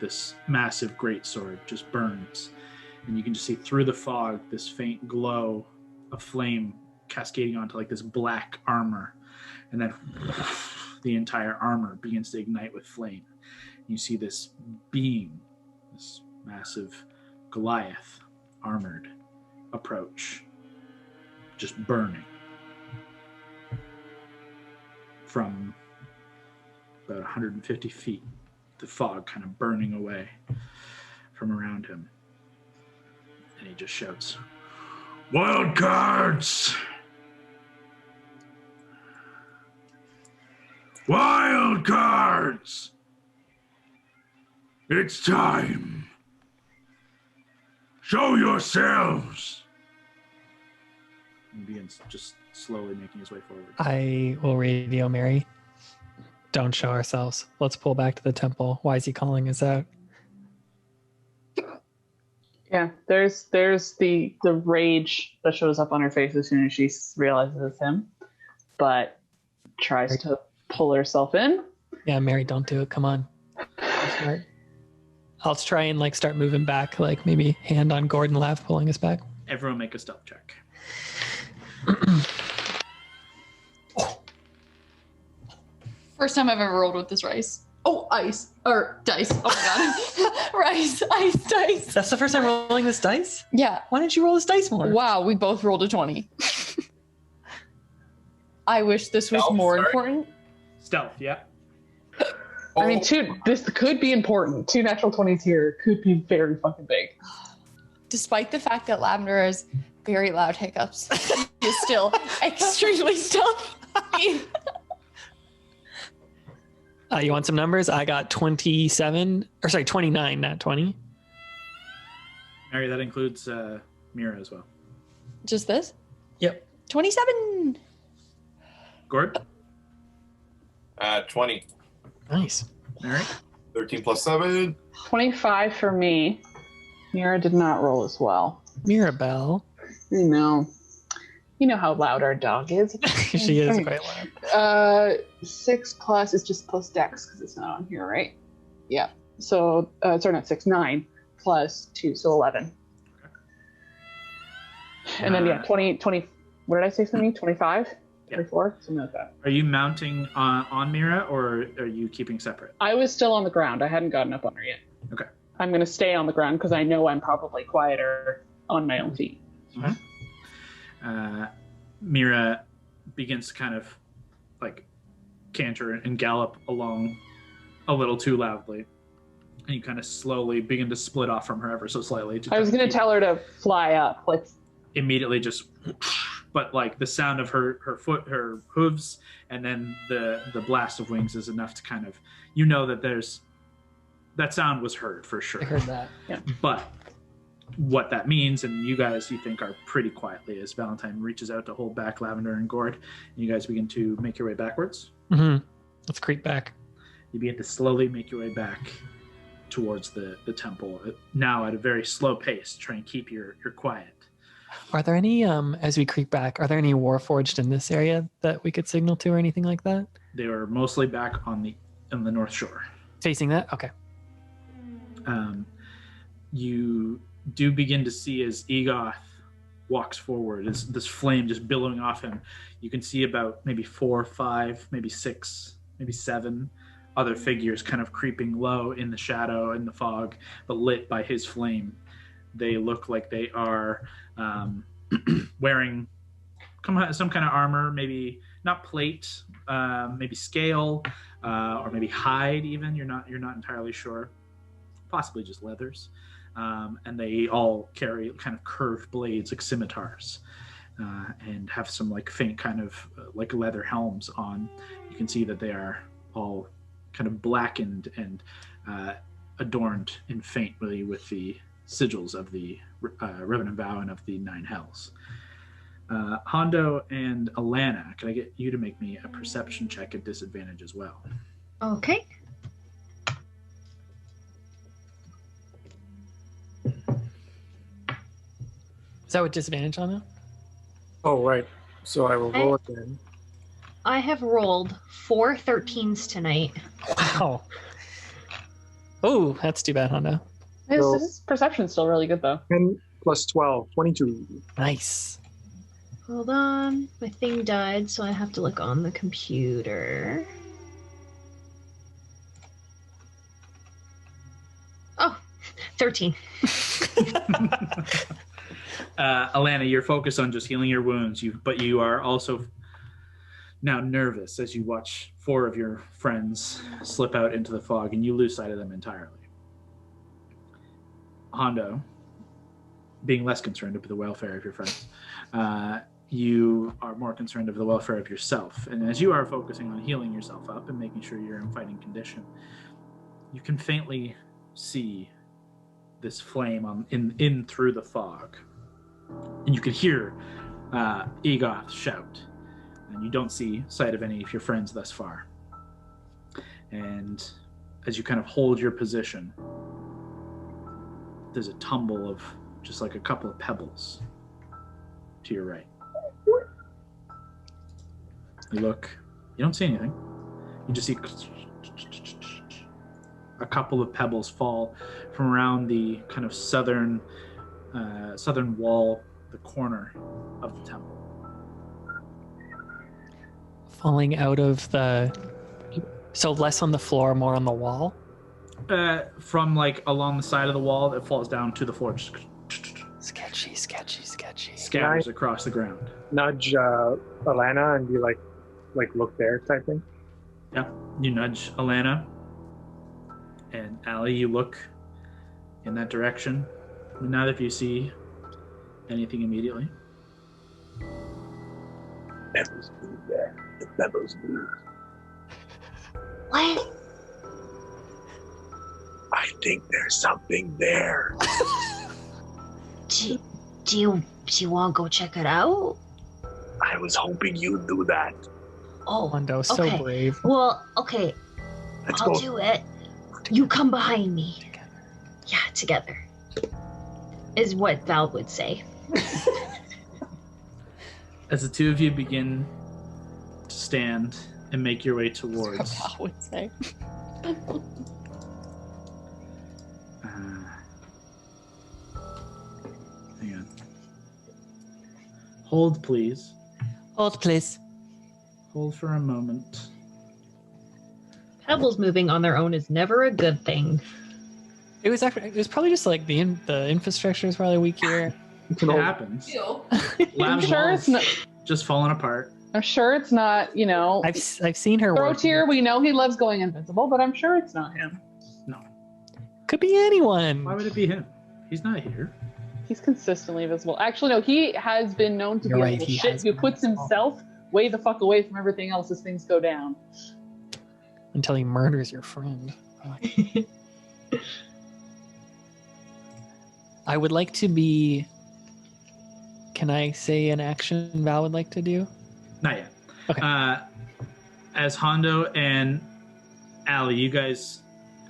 This massive great sword just burns, and you can just see through the fog this faint glow of flame cascading onto like this black armor, and then the entire armor begins to ignite with flame. You see this being, this massive Goliath armored approach, just burning from about 150 feet, the fog kind of burning away from around him. And he just shouts, "Wildcards! Wildcards! It's time! Show yourselves!" And begins just slowly making his way forward. I will radio Mary. Don't show ourselves. Let's pull back to the temple. Why is he calling us out? Yeah, there's the rage that shows up on her face as soon as she realizes it's him, but tries to pull herself in. Yeah, Mary, don't do it. Come on. I'll try and like start moving back, like maybe hand on Gordon Lav pulling us back. Everyone make a stealth check. First time I've ever rolled with this rice. Oh, ice. Or dice. Oh my god. Rice, ice, dice. That's the first time rolling this dice? Yeah. Why didn't you roll this dice more? Wow, we both rolled a 20. I wish this was more important. Stealth, yeah. I mean, this could be important. 2 natural 20s here could be very fucking big. Despite the fact that Lavender has very loud hiccups, he is still extremely stealthy. You want some numbers? I got 29, not 20. Mary, that includes Mira as well. Just this? Yep. 27. Gord? 20. Nice. Mary? 13 plus 7. 25 for me. Mira did not roll as well. Mirabelle. You know how loud our dog is. She is quite loud. 6 plus is just plus dex because it's not on here, right? Yeah. So, sorry, not 6, 9 plus 2, so 11. Okay. And then, 20, what did I say for me? 25? 24? Something like that. Are you mounting on Mira, or are you keeping separate? I was still on the ground. I hadn't gotten up on her yet. Okay. I'm going to stay on the ground because I know I'm probably quieter on my own feet. Mm-hmm. Mira begins to kind of like canter and gallop along a little too loudly, and you kind of slowly begin to split off from her ever so slightly. I was going to tell her to fly up, like immediately just but like the sound of her hooves, and then the blast of wings is enough to kind of, that sound was heard for sure. I heard that. Yeah. But what that means, and you think are pretty quietly, as Valentine reaches out to hold back Lavender and Gord, and you guys begin to make your way backwards. Mm-hmm. Let's creep back. You begin to slowly make your way back towards the temple, now at a very slow pace, to try and keep your quiet. Are there any, as we creep back, are there any Warforged in this area that we could signal to or anything like that? They are mostly back on the north shore. Facing that? Okay. You do begin to see as Egoth walks forward, as this flame just billowing off him, you can see about maybe 4 or 5, maybe 6, maybe 7 other figures kind of creeping low in the shadow and the fog, but lit by his flame. They look like they are wearing some kind of armor, maybe not plate, maybe scale, or maybe hide even. You're not entirely sure. Possibly just leathers. And they all carry kind of curved blades like scimitars, and have some like faint kind of like leather helms on. You can see that they are all kind of blackened and adorned in faintly with the sigils of the Revenant Vow and of the 9 Hells. Hondo and Alana, can I get you to make me a perception check at disadvantage as well? Okay. Is that with disadvantage on it? Oh, right. So I will roll again. I have rolled 4 13s tonight. Wow. Oh, that's too bad, Hondo. His perception's still really good, though. 10 plus 12, 22. Nice. Hold on. My thing died, so I have to look on the computer. Oh, 13. Alana, you're focused on just healing your wounds, but you are also now nervous as you watch 4 of your friends slip out into the fog, and you lose sight of them entirely. Hondo, being less concerned about the welfare of your friends, you are more concerned of the welfare of yourself. And as you are focusing on healing yourself up and making sure you're in fighting condition, you can faintly see this flame in through the fog. And you can hear Egoth shout. And you don't see sight of any of your friends thus far. And as you kind of hold your position, there's a tumble of just like a couple of pebbles to your right. You look, you don't see anything. You just see a couple of pebbles fall from around the kind of southern wall, the corner of the temple. Falling out of so less on the floor, more on the wall? From like along the side of the wall, it falls down to the floor. Just Sketchy. scatters across the ground. Nudge Alana and be like look there type thing. Yeah, you nudge Alana, and Allie, you look in that direction. Not if you see anything immediately. Pebbles move there. The pebbles move. What? I think there's something there. Do you want to go check it out? I was hoping you'd do that. Oh, Hondo, so okay. brave. Well, okay. I'll do it. You come behind me. Together. Yeah, together. Is what Val would say. As the two of you begin to stand and make your way towards. I would say. Hang on. Hold, please. Hold, please. Hold for a moment. Pebbles moving on their own is never a good thing. It was probably just like the infrastructure is probably weak here. It happens. I'm Lab's sure walls it's not. just falling apart. I'm sure it's not. I've seen her work. Throatier, we know he loves going invisible, but I'm sure it's not him. No. Could be anyone. Why would it be him? He's not here. He's consistently visible. Actually, no, he has been known to You're be a right, little he shit has who been puts visible. himself way the fuck away from everything else as things go down. Until he murders your friend. I would like to be. Can I say an action Val would like to do? Not yet. Okay. As Hondo and Allie, you guys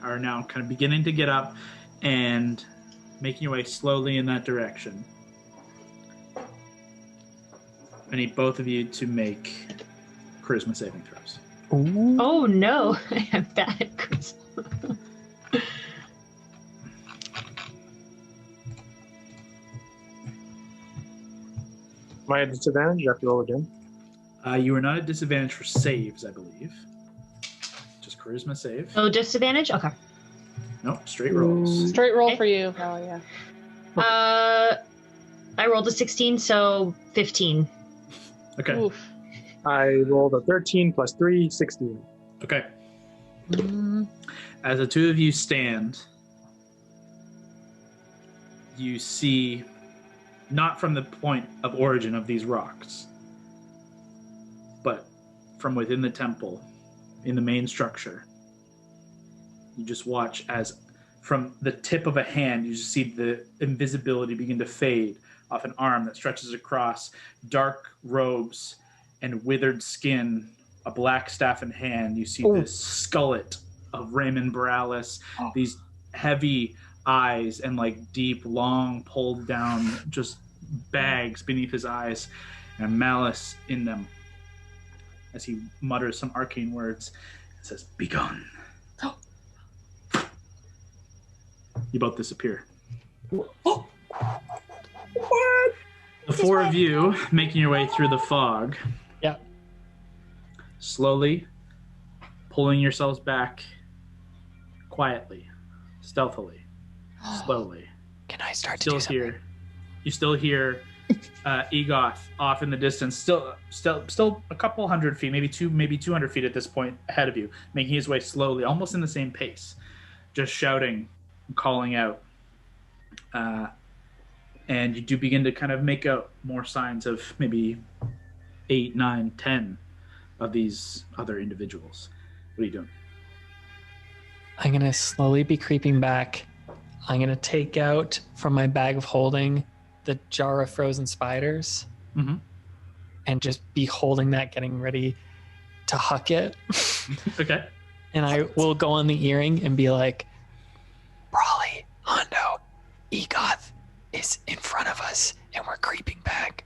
are now kind of beginning to get up and making your way slowly in that direction. I need both of you to make charisma saving throws. Ooh. Oh no, I have bad charisma. Am I at disadvantage? You have to roll again. You are not at disadvantage for saves, I believe. Just charisma save. Oh, disadvantage? Okay. Nope, straight rolls. Straight roll Okay. for you. Oh, yeah. I rolled a 16, so 15. Okay. Oof. I rolled a 13 plus 3, 16. Okay. As the two of you stand, you see, not from the point of origin of these rocks, but from within the temple, in the main structure, you just watch as from the tip of a hand, you just see the invisibility begin to fade off an arm that stretches across, dark robes and withered skin, a black staff in hand. You see this skullet of Raymond Boralis, these heavy eyes and like deep, long, pulled down just bags beneath his eyes and malice in them as he mutters some arcane words and says, "Begone." You both disappear. What? The four of you making your way through the fog. Yeah. Slowly pulling yourselves back quietly, stealthily, slowly. Can I start to Still do something? here. You still hear Egoth off in the distance, still a couple hundred feet, maybe 200 feet at this point ahead of you, making his way slowly, almost in the same pace, just shouting, calling out. And you do begin to kind of make out more signs of maybe 8, 9, 10 of these other individuals. What are you doing? I'm going to slowly be creeping back. I'm going to take out from my bag of holding the jar of frozen spiders and just be holding that, getting ready to huck it. Okay. And I will go on the earring and be like, Brawley, Hondo, Egoth is in front of us and we're creeping back.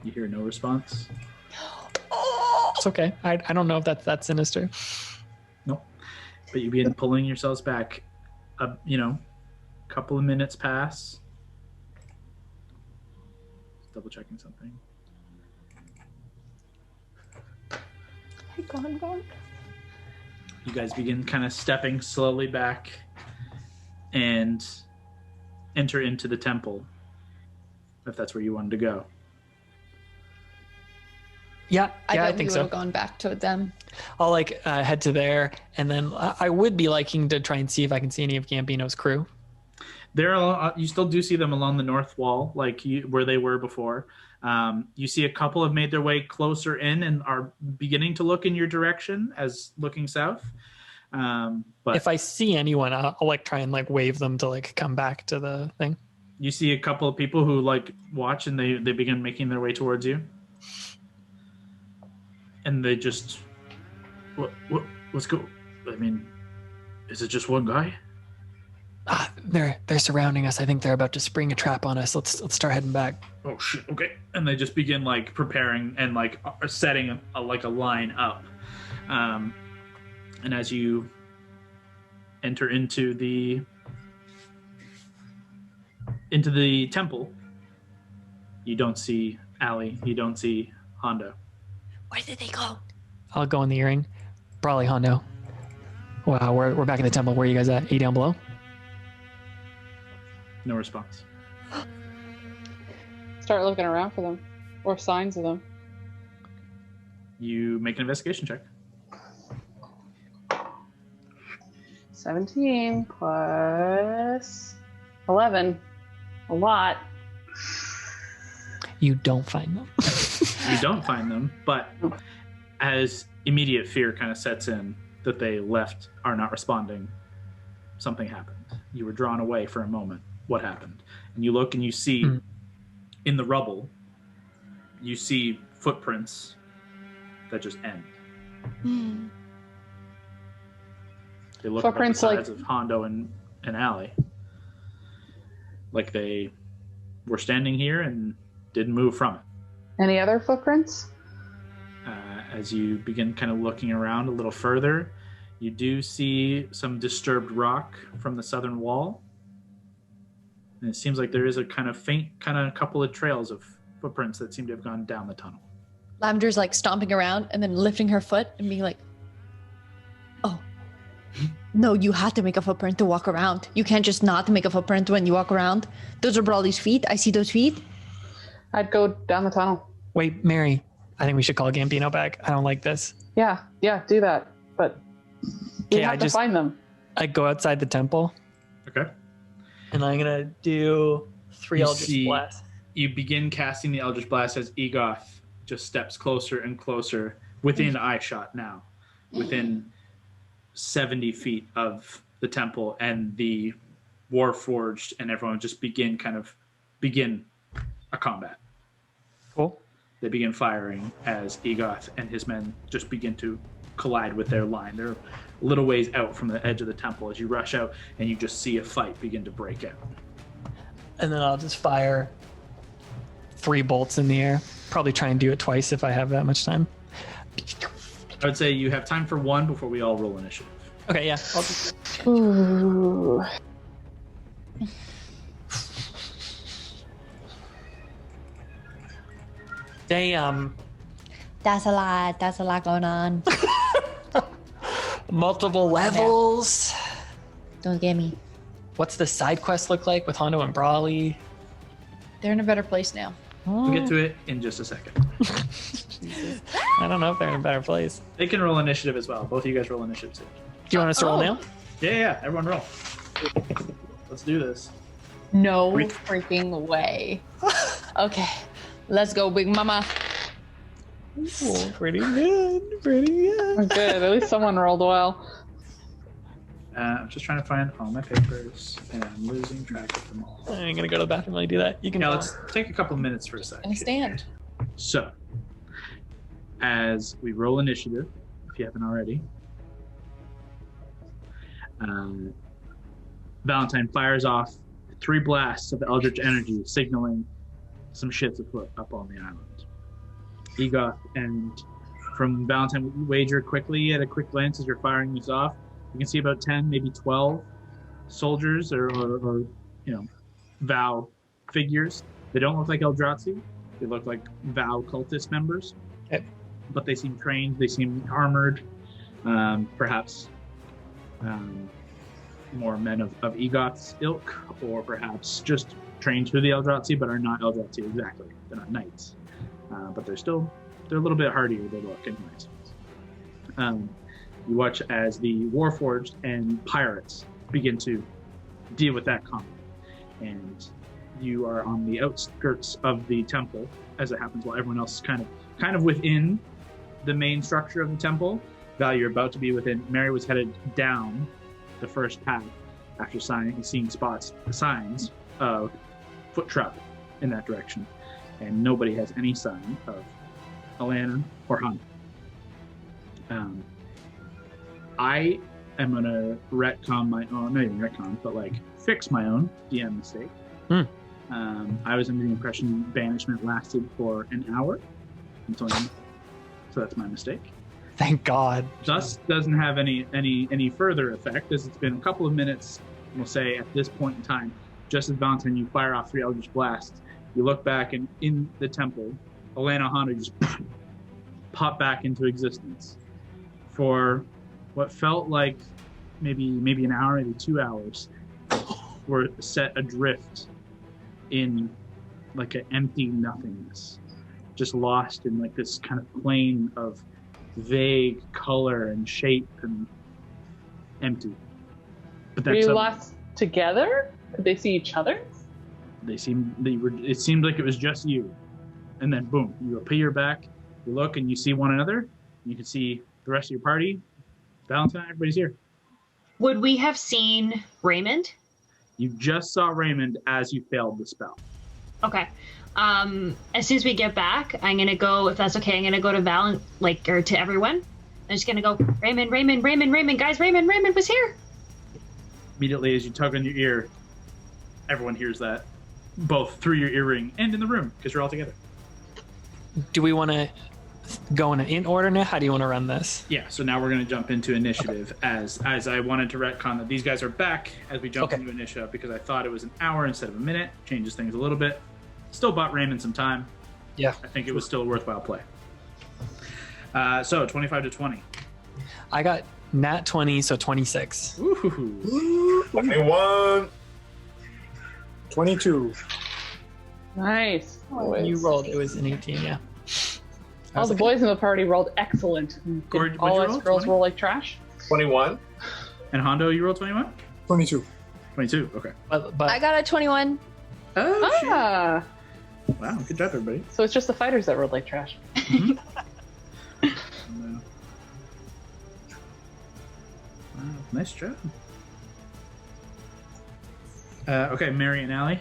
You hear no response? It's okay. I don't know if that's that sinister. Nope. But you begin pulling yourselves back. A couple of minutes pass. Just double checking something. Gone. You guys begin kind of stepping slowly back and enter into the temple, if that's where you wanted to go. Yeah, I I bet we think would so. have gone back to them. I'll head to there, and then I would be liking to try and see if I can see any of Gambino's crew. You still do see them along the north wall, where they were before. You see a couple have made their way closer in and are beginning to look in your direction as looking south. But If I see anyone, I'll try and wave them to come back to the thing. you see a couple of people who watch and they begin making their way towards you. And they just, what's go? I mean, is it just one guy? They're surrounding us. I think they're about to spring a trap on us. Let's start heading back. Oh shit! Okay, and they just begin preparing and setting a line up. And as you enter into the temple, you don't see Allie. You don't see Hondo. Where did they go? I'll go in the earring. Brawley, Hondo. Wow, we're back in the temple. Where are you guys at? Are you down below? No response. Start looking around for them or signs of them. You make an investigation check. 17 plus 11. A lot. You don't find them. You don't find them, but as immediate fear kind of sets in that they left, are not responding, something happened. You were drawn away for a moment. What happened? And you look and you see in the rubble, you see footprints that just end. They look Footprints up the sides of Hondo and Allie. Like they were standing here and didn't move from it. Any other footprints? As you begin kind of looking around a little further, you do see some disturbed rock from the southern wall. And it seems like there is a kind of faint, kind of couple of trails of footprints that seem to have gone down the tunnel. Lavender's like stomping around and then lifting her foot and being like, oh, no, you have to make a footprint to walk around. You can't just not make a footprint when you walk around. Those are Brawley's feet. I see those feet. I'd go down the tunnel. Wait, Mary, I think we should call Gambino back. I don't like this. Yeah, do that. But you have to find them. I go outside the temple. Okay. And I'm going to do 3 Eldritch Blasts. You begin casting the Eldritch Blast as Egoth just steps closer and closer within eye shot now, within 70 feet of the temple, and the Warforged and everyone just begin a combat. Cool. They begin firing as Egoth and his men just begin to collide with their line. They're a little ways out from the edge of the temple as you rush out, and you just see a fight begin to break out. And then I'll just fire 3 bolts in the air. Probably try and do it twice if I have that much time. I would say you have time for 1 before we all roll initiative. Okay, yeah. Ooh. Damn. That's a lot going on. Multiple levels. Don't get me. What's the side quest look like with Hondo and Brawley? They're in a better place now. We'll get to it in just a second. I don't know if they're in a better place. They can roll initiative as well. Both of you guys roll initiative too. Do you want us to roll now? Yeah, everyone roll. Let's do this. No freaking way. Okay, let's go, Big Mama. Ooh, pretty good. Good. At least someone rolled well. I'm just trying to find all my papers, and I'm losing track of them all. I'm gonna go to the bathroom while you do that. You can. Yeah, let's take a couple minutes for a second. And stand. So, as we roll initiative, if you haven't already, Valentine fires off 3 blasts of the Eldritch energy, signaling some shit's afoot up on the island. Egoth and from Valentine, wager quickly at a quick glance as you're firing these off. You can see about 10, maybe 12 soldiers or Vow figures. They don't look like Eldrazi. They look like Vow cultist members. Okay. But they seem trained. They seem armored. Perhaps more men of Egoth's ilk, or perhaps just trained through the Eldrazi, but are not Eldrazi exactly. They're not knights. But they're a little bit hardier, they look, anyways. You watch as the Warforged and pirates begin to deal with that combat. And you are on the outskirts of the temple, as it happens, while everyone else is kind of within the main structure of the temple. Val, you're about to be within. Mary was headed down the first path after seeing signs of foot travel in that direction. And nobody has any sign of Alana or Hunt. I am going to retcon my own, not even retcon, but fix my own DM mistake. I was under the impression banishment lasted for an hour. So that's my mistake. Thank God. Thus doesn't have any further effect, as it's been a couple of minutes, we'll say, at this point in time. Just as Valentine, you fire off 3 Eldritch Blasts. You look back, and in the temple, Alana Hondo just popped back into existence. For what felt like maybe an hour, maybe 2 hours, were set adrift in an empty nothingness, just lost in this kind of plane of vague color and shape and empty. But Were you lost together? Did they see each other? It seemed like it was just you. And then boom, you appear back, you look and you see one another. You can see the rest of your party. Valentine, everybody's here. Would we have seen Raymond? You just saw Raymond as you failed the spell. Okay. As soon as we get back, I'm gonna go, if that's okay, I'm gonna go to Val, or to everyone. I'm just gonna go, Raymond, guys, Raymond was here. Immediately as you tug on your ear, everyone hears that, both through your earring and in the room, because you're all together. Do we want to go in order now? How do you want to run this? Yeah, so now we're going to jump into initiative as I wanted to retcon that these guys are back as we jump into initiative because I thought it was an hour instead of a minute. Changes things a little bit. Still bought Raymond some time. Yeah. I think it was still a worthwhile play. So 25 to 20. I got nat 20, so 26. Ooh. 21. 22. Nice. You rolled. It was an 18, yeah. All the boys in the party rolled excellent. Gord, All what'd you us roll? girls 20? roll like trash. 21. And Hondo, you rolled 21? 22. 22, okay. But I got a 21. Oh, shit. Ah, Wow, good job, everybody. so it's just the fighters that rolled like trash. Wow, nice job. Okay, Mary and Allie.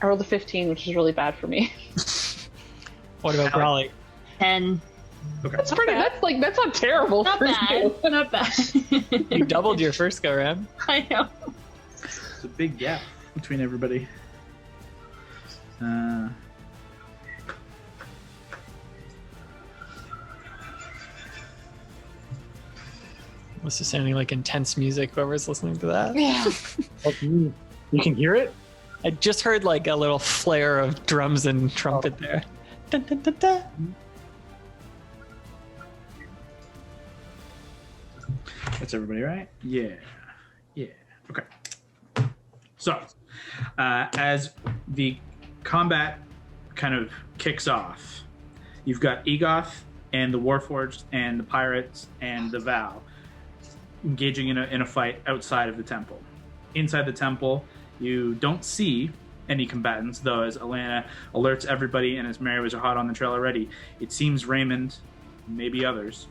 I rolled a 15, which is really bad for me. what about Brawley? 10. Okay. That's pretty. That's not terrible. Not for bad. you. Not bad. You doubled your first go round. I know. It's a big gap between everybody. Must have sounding like intense music, whoever's listening to that. Yeah. You can hear it? I just heard like a little flare of drums and trumpet there. Dun, dun, dun, dun. That's everybody, right? Yeah. Okay. So, as the combat kind of kicks off, you've got Egoth and the Warforged and the Pirates and the Vow engaging in a fight outside of the temple. Inside the temple, you don't see any combatants, though, as Alana alerts everybody and as Mary was hot on the trail already, it seems Raymond, maybe others,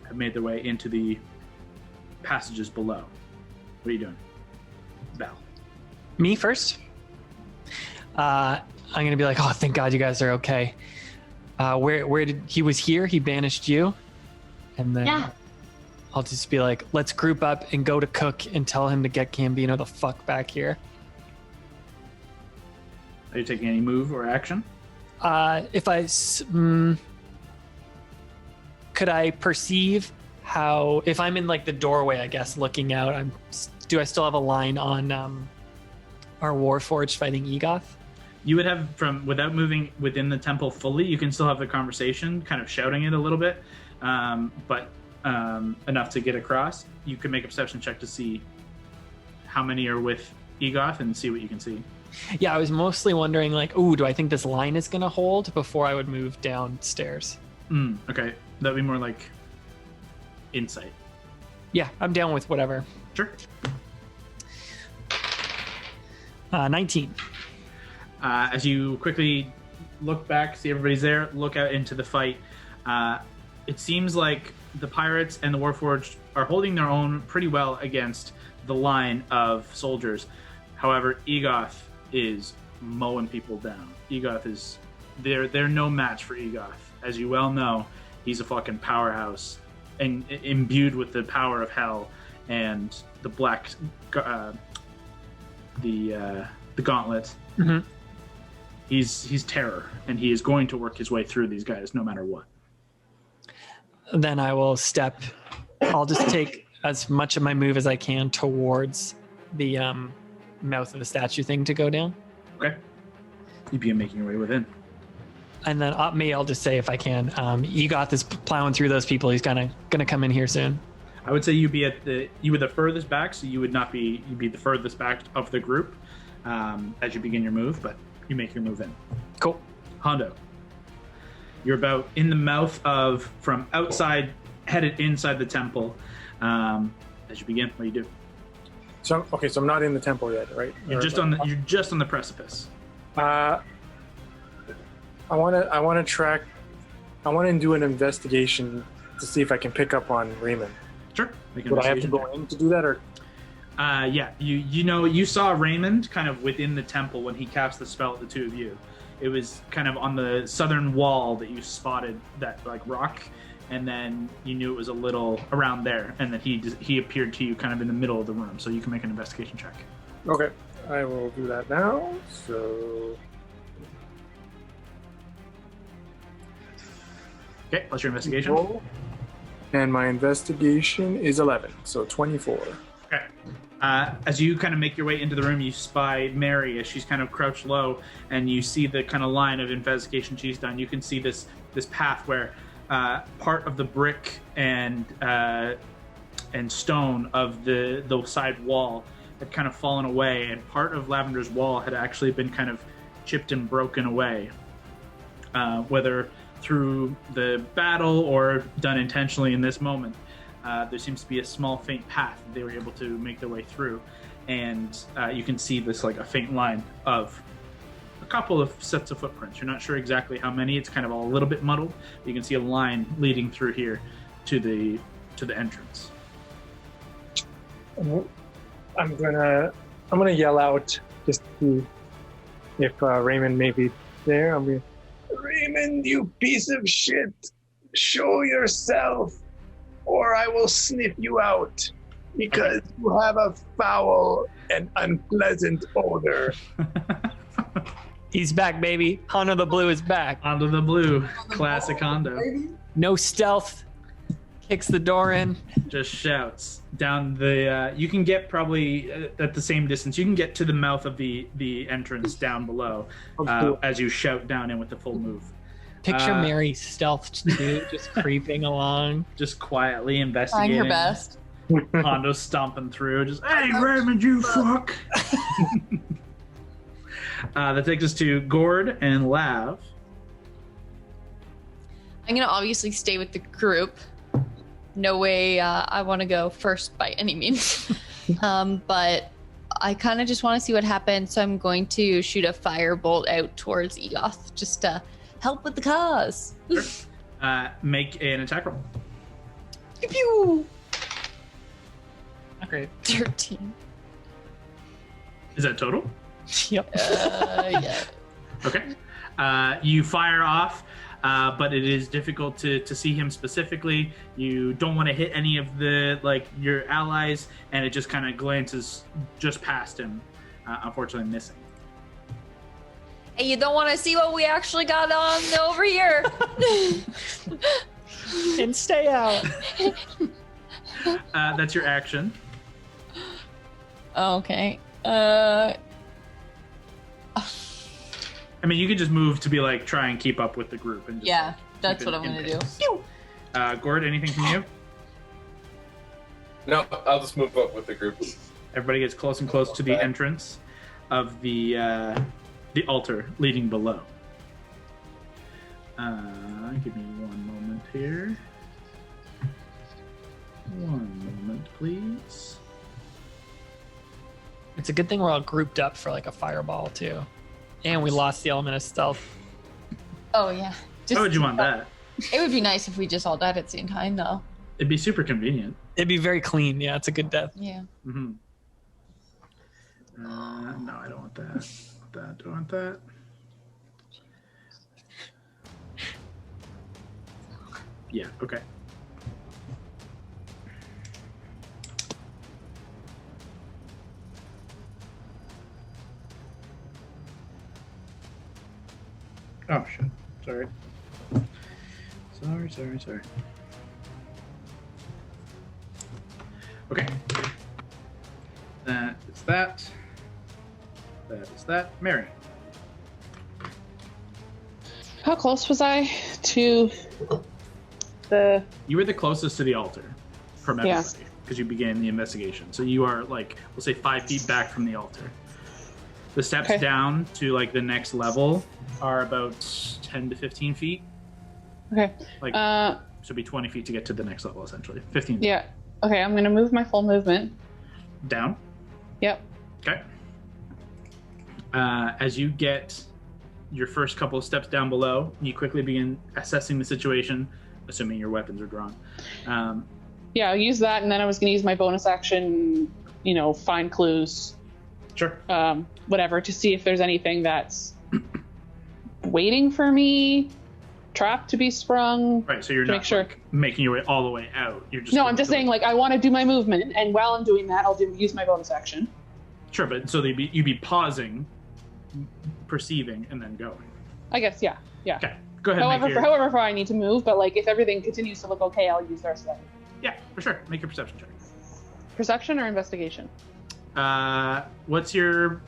have made their way into the passages below. What are you doing? Val. Me first? I'm going to be like, oh, thank God you guys are okay. Where did he was here? He banished you? And then Yeah. I'll just be like, let's group up and go to Cook and tell him to get Gambino the fuck back here. Are you taking any move or action? Could I perceive how, if I'm in like the doorway, I guess, looking out, do I still have a line on our Warforged fighting Egoth? You would have, without moving within the temple fully, you can still have the conversation, kind of shouting it a little bit, but enough to get across. You can make a perception check to see how many are with Egoth and see what you can see. Yeah, I was mostly wondering, like, do I think this line is going to hold before I would move downstairs? Okay, that'd be more like insight. Yeah, I'm down with whatever. Sure. 19. As you quickly look back, see everybody's there, look out into the fight, it seems like the Pirates and the Warforged are holding their own pretty well against the line of soldiers. However, Egoth is mowing people down. Egoth is... They're no match for Egoth. As you well know, he's a fucking powerhouse and imbued with the power of hell and the black... the gauntlet. Mm-hmm. He's terror, and he is going to work his way through these guys no matter what. Then I will step. I'll just take as much of my move as I can towards the mouth of the statue thing to go down. Okay. You begin making your way within. And then I'll just say if I can, Egoth is plowing through those people. He's gonna come in here soon. I would say you were the furthest back, so you'd be the furthest back of the group as you begin your move, but you make your move in. Cool. Hondo, you're about in the mouth of, from outside, headed inside the temple. As you begin, what do you do? So I'm not in the temple yet, right? You're just on the precipice. I want to do an investigation to see if I can pick up on Raymond. Sure. Would I have to go in to do that, or? Yeah. You saw Raymond kind of within the temple when he cast the spell at the two of you. It was kind of on the southern wall that you spotted that like rock, and then you knew it was a little around there, and that he appeared to you kind of in the middle of the room. So you can make an investigation check. Okay, I will do that now. So. Okay, plus your investigation. And my investigation is 11, so 24. Okay. As you kind of make your way into the room, you spy Mary as she's kind of crouched low, and you see the kind of line of investigation she's done. You can see this path where part of the brick and stone of the side wall had kind of fallen away, and part of Lavender's wall had actually been kind of chipped and broken away. Whether through the battle or done intentionally in this moment, there seems to be a small faint path that they were able to make their way through, and you can see this like a faint line of a couple of sets of footprints. You're not sure exactly how many. It's kind of all a little bit muddled. You can see a line leading through here to the entrance. I'm gonna yell out just to see if Raymond may be there. I'm gonna, Raymond, you piece of shit! Show yourself, or I will sniff you out, because you have a foul and unpleasant odor. He's back, baby. Hondo the Blue is back. Hondo the Blue, classic Hondo. No stealth. Kicks the door in. Just shouts down the. You can get probably at the same distance. You can get to the mouth of the entrance down below as you shout down in with the full move. Picture Mary stealthed too, just creeping along, just quietly investigating. Trying her best. Hondo stomping through, just hey Raymond, you fuck. That takes us to Gord and Lav. I'm gonna obviously stay with the group. No way I want to go first by any means. But I kind of just want to see what happens, so I'm going to shoot a firebolt out towards Eoth just to help with the cause. Sure. Make an attack roll. Pew pew. Great. 13. Is that total? Yep. Yeah. Okay. You fire off, but it is difficult to see him specifically. You don't want to hit any of your allies, and it just kind of glances just past him, unfortunately missing. Hey, you don't want to see what we actually got on over here. And stay out. That's your action. Okay. I mean, you could just move to be like try and keep up with the group and just, Yeah, that's what I'm gonna do. Gord, anything from you? No, I'll just move up with the group. Everybody gets close and close to the entrance of the altar leading below. Give me one moment here. One moment, please. It's a good thing we're all grouped up for like a fireball too. And we lost the element of stealth. Oh yeah. How would you want that? It would be nice if we just all died at the same time, though. It'd be super convenient. It'd be very clean. Yeah, it's a good death. Yeah. Mm-hmm. No, I don't want that. Don't want that. Yeah, okay. Oh, shit. Sorry. Sorry. Okay. That is that. That is that. Mary. How close was I to the... You were the closest to the altar from everybody because you began the investigation. So you are like, we'll say 5 feet back from the altar. The steps down to like the next level are about 10 to 15 feet. Okay. Like, so it'd be 20 feet to get to the next level, essentially. 15 feet. Yeah. Okay, I'm going to move my full movement. Down? Yep. Okay. As you get your first couple of steps down below, you quickly begin assessing the situation, assuming your weapons are drawn. Yeah, I'll use that, and then I was going to use my bonus action, find clues. Sure. Whatever, to see if there's anything that's waiting for me, trapped to be sprung. Right, so you're not making your way all the way out. You're just I'm just saying, I want to do my movement, and while I'm doing that, I'll use my bonus action. Sure, but so you'd be pausing, perceiving, and then going. I guess, yeah. Okay, go ahead. However far I need to move, but if everything continues to look okay, I'll use the rest of that. Yeah, for sure. Make a perception check. Perception or investigation? What's your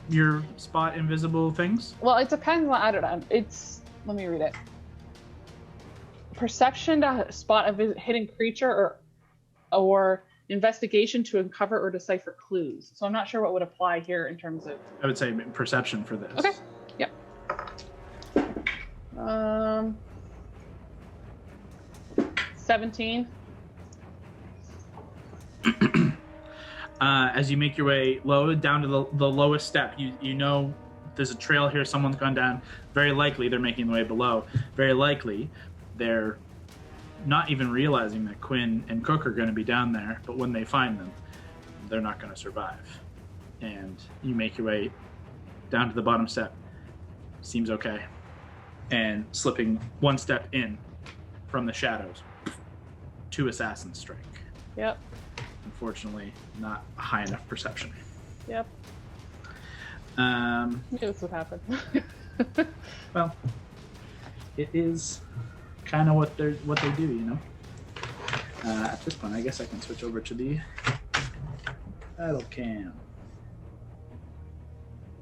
spot invisible things? Well, it depends on, I don't know. Let me read it. Perception to spot a hidden creature or investigation to uncover or decipher clues. So I'm not sure what would apply here in terms of... I would say perception for this. Okay. Yep. 17. As you make your way low down to the lowest step, you know there's a trail here. Someone's gone down. Very likely they're making their way below. Very likely they're not even realizing that Quinn and Cook are going to be down there. But when they find them, they're not going to survive. And you make your way down to the bottom step. Seems okay. And slipping one step in from the shadows, 2 assassins strike. Yep. Unfortunately, not a high enough perception. Yep. Knew this would happen. Well, it is kind of what they do, At this point, I guess I can switch over to the battle cam.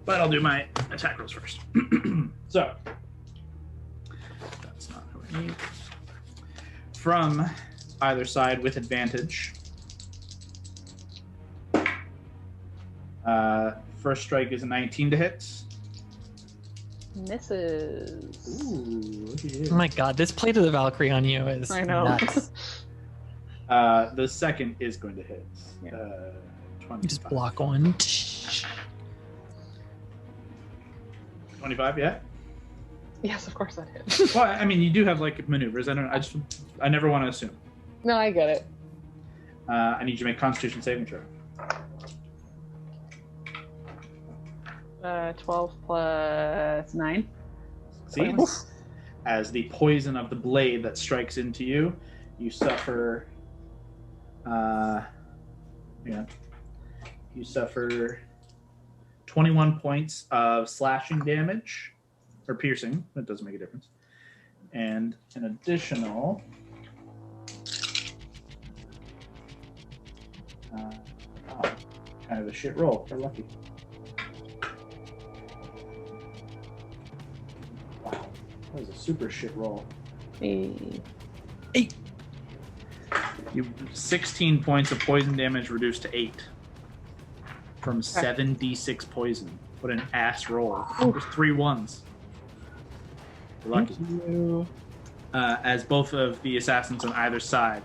But I'll do my attack rolls first. So, that's not what I need. From either side with advantage. First strike is a 19 to hit. Misses. Ooh, Oh my god, this plate of the Valkyrie on you is nuts. The second is going to hit. 25. You just block one. 25, yeah? Yes, of course that hits. Well, I mean, you do have maneuvers. I never want to assume. No, I get it. I need you to make Constitution saving throw. 12 plus 9. Succeeds. As the poison of the blade that strikes into you, you suffer. You suffer 21 points of slashing damage, or piercing. That doesn't make a difference. And an additional. Kind of a shit roll for lucky. Wow, that was a super shit roll. 8. You 16 points of poison damage reduced to 8 from 7d6 poison. What an ass roll! There's 3 1s. Lucky. Thank you. As both of the assassins on either side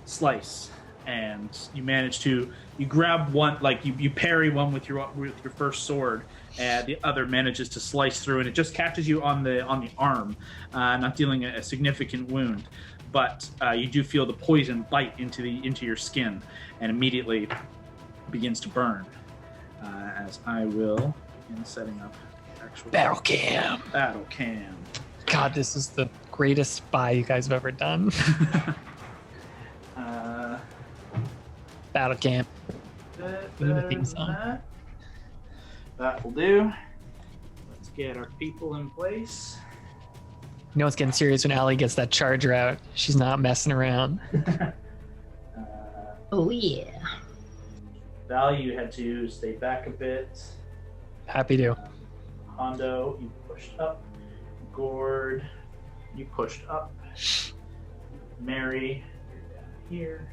slice, and you manage to grab one, you parry one with your first sword, and the other manages to slice through, and it just catches you on the arm, not dealing a significant wound, but you do feel the poison bite into your skin, and immediately begins to burn. As I will, in setting up actual Battle cam. God, this is the greatest spy you guys have ever done. Battle camp. We need a theme song. That will do. Let's get our people in place. You know it's getting serious when Allie gets that charger out. She's not messing around. Oh yeah. Val, you had to stay back a bit. Happy to. Hondo, you pushed up. Gord, you pushed up. Mary, you're down here.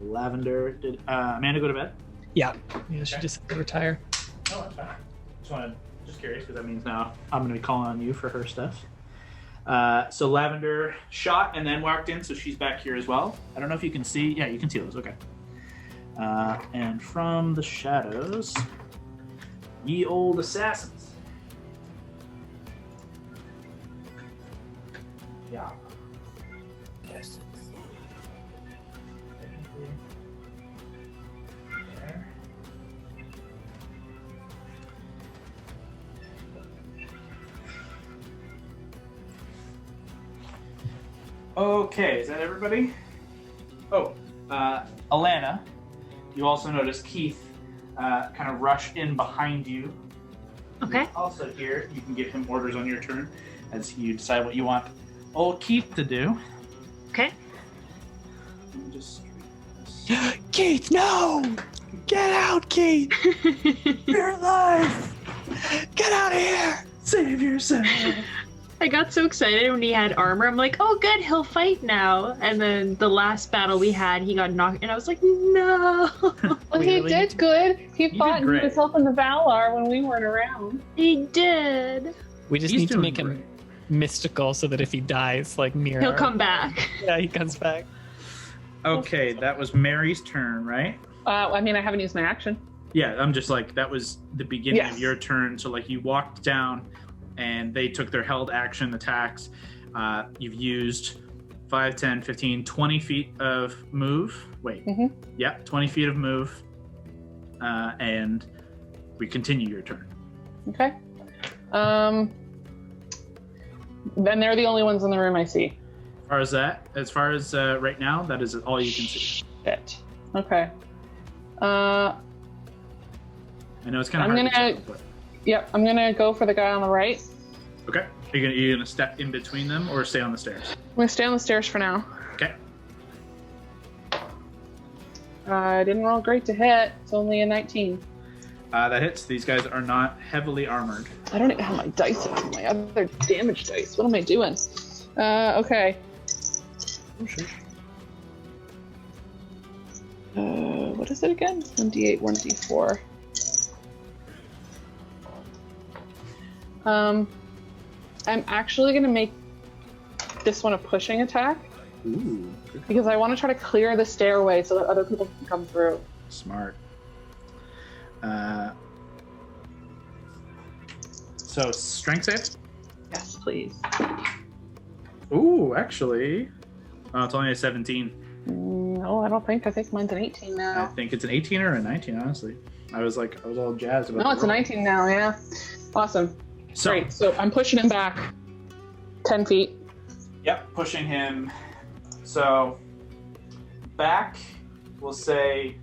Lavender, did Amanda go to bed? Yeah, she just had to retire. Oh, that's fine. Just curious, because that means now I'm going to be calling on you for her stuff. So Lavender shot and then walked in, so she's back here as well. I don't know if you can see. Yeah, you can see those. Okay. And from the shadows, ye old assassins. Yeah. Yes. There. Okay, is that everybody? Oh, Alana, you also notice Keith kind of rush in behind you. Okay. He's also here, you can give him orders on your turn as you decide what you want old Keith to do. Okay. Let me just read this. Keith, no! Get out, Keith! You're alive! Get out of here! Save yourself. I got so excited when he had armor. I'm like, oh, good, he'll fight now. And then the last battle we had, he got knocked, and I was like, no. Well, he Really? did good. He did fought and great. he was helping the Valar when we weren't around. He did. We just He's need to doing make him great. mystical so that if he dies, like Mira. He'll come back. Yeah, he comes back. Okay, that was Mary's turn, right? I mean, I haven't used my action. Yeah, I'm just like, that was the beginning Yes. of your turn. So, like, you walked down and they took their held action attacks. You've used 5, 10, 15, 20 feet of move. Wait. Mhm. Yeah, 20 feet of move. And we continue your turn. Okay. Then they're the only ones in the room I see. As far as right now, that is all you can see. Shit. Okay. I know it's kind of I'm hard gonna- to tell, but... Yep, I'm gonna go for the guy on the right. Okay. Are you gonna step in between them or stay on the stairs? I'm gonna stay on the stairs for now. Okay. I didn't roll great to hit. It's only a 19. That hits. These guys are not heavily armored. I don't even have my dice on my other damage dice. What am I doing? Okay. What is it again? 1d8, 1d4. I'm actually gonna make this one a pushing attack Ooh. because I want to try to clear the stairway so that other people can come through. Smart. So strength save. Yes, please. Ooh, actually, it's only a 17. No, I don't think. I think mine's an 18 I now. think it's an 18 or a 19. Honestly, I was all jazzed about. No, the it's a roll. 19 now. Yeah. Awesome. So, Great. So I'm pushing him back 10 feet. yep, pushing him. So back, we'll say.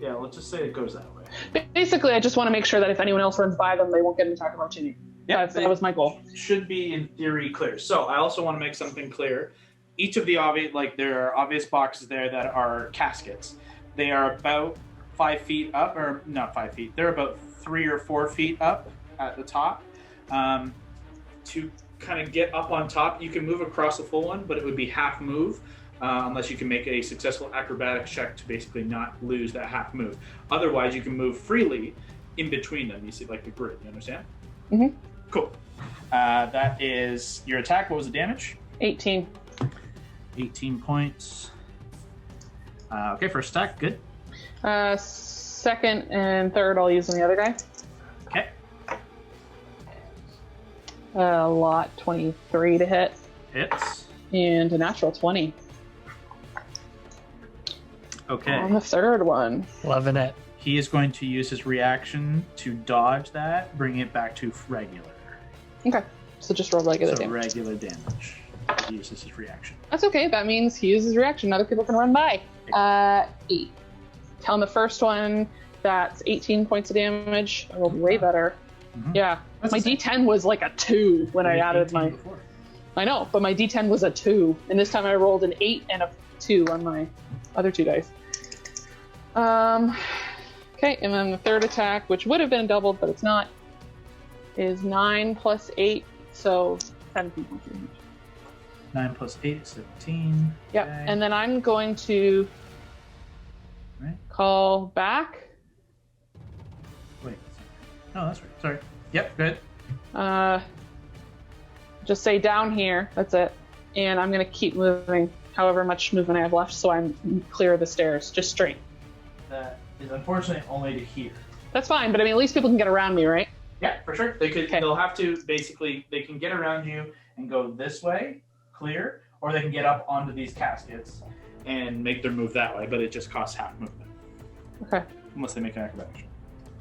Yeah, let's just say it goes that way. Basically, I just want to make sure that if anyone else runs by them, they won't get an attack of opportunity. Yep, That was my goal. Should be in theory clear. So I also want to make something clear. Each of the obvious, like there are obvious boxes there that are caskets. They are about 5 feet up, or not 5 feet. They're about 3 or 4 feet up at the top. To kind of get up on top, you can move across the full one, but it would be half move. Unless you can make a successful acrobatics check to basically not lose that half move. Otherwise, you can move freely in between them. You see, like the grid. You understand? Mhm. Cool. That is your attack. What was the damage? 18. 18 points. Okay, first attack. Good. Second and third, I'll use on the other guy. Okay. A lot, 23 to hit, Hits. and a natural 20 Okay. on the third one. Loving it. He is going to use his reaction to dodge that, bring it back to regular. Okay, so just roll regular So damage. regular damage. He uses his reaction. That's okay. That means he uses reaction. Other people can run by. 8. On the first one, that's 18 points of damage. I rolled way better. Mhm. Yeah, That's my the same. D10 was like a 2 when I added 18 my. before. I know, but my D10 was a 2, and this time I rolled an 8 and a 2 on my other 2 dice. Okay, and then the third attack, which would have been doubled, but it's not, is 9 plus 8, so 17 points of damage. 9 plus 8 is 17. Yep, Okay. and then I'm going to Right. call back. Wait. No, that's right. Sorry. Yep, good. Just say down here. That's it. and I'm gonna keep moving however much movement I have left, so I'm clear of the stairs, just straight. That is unfortunately only to here. That's fine, but I mean, at least people can get around me, right? Yeah, for sure. They could. Okay. They'll have to basically. They can get around you and go this way, clear, or they can get up onto these caskets and make their move that way. But it just costs half movement. Okay. Unless they make an acrobatic.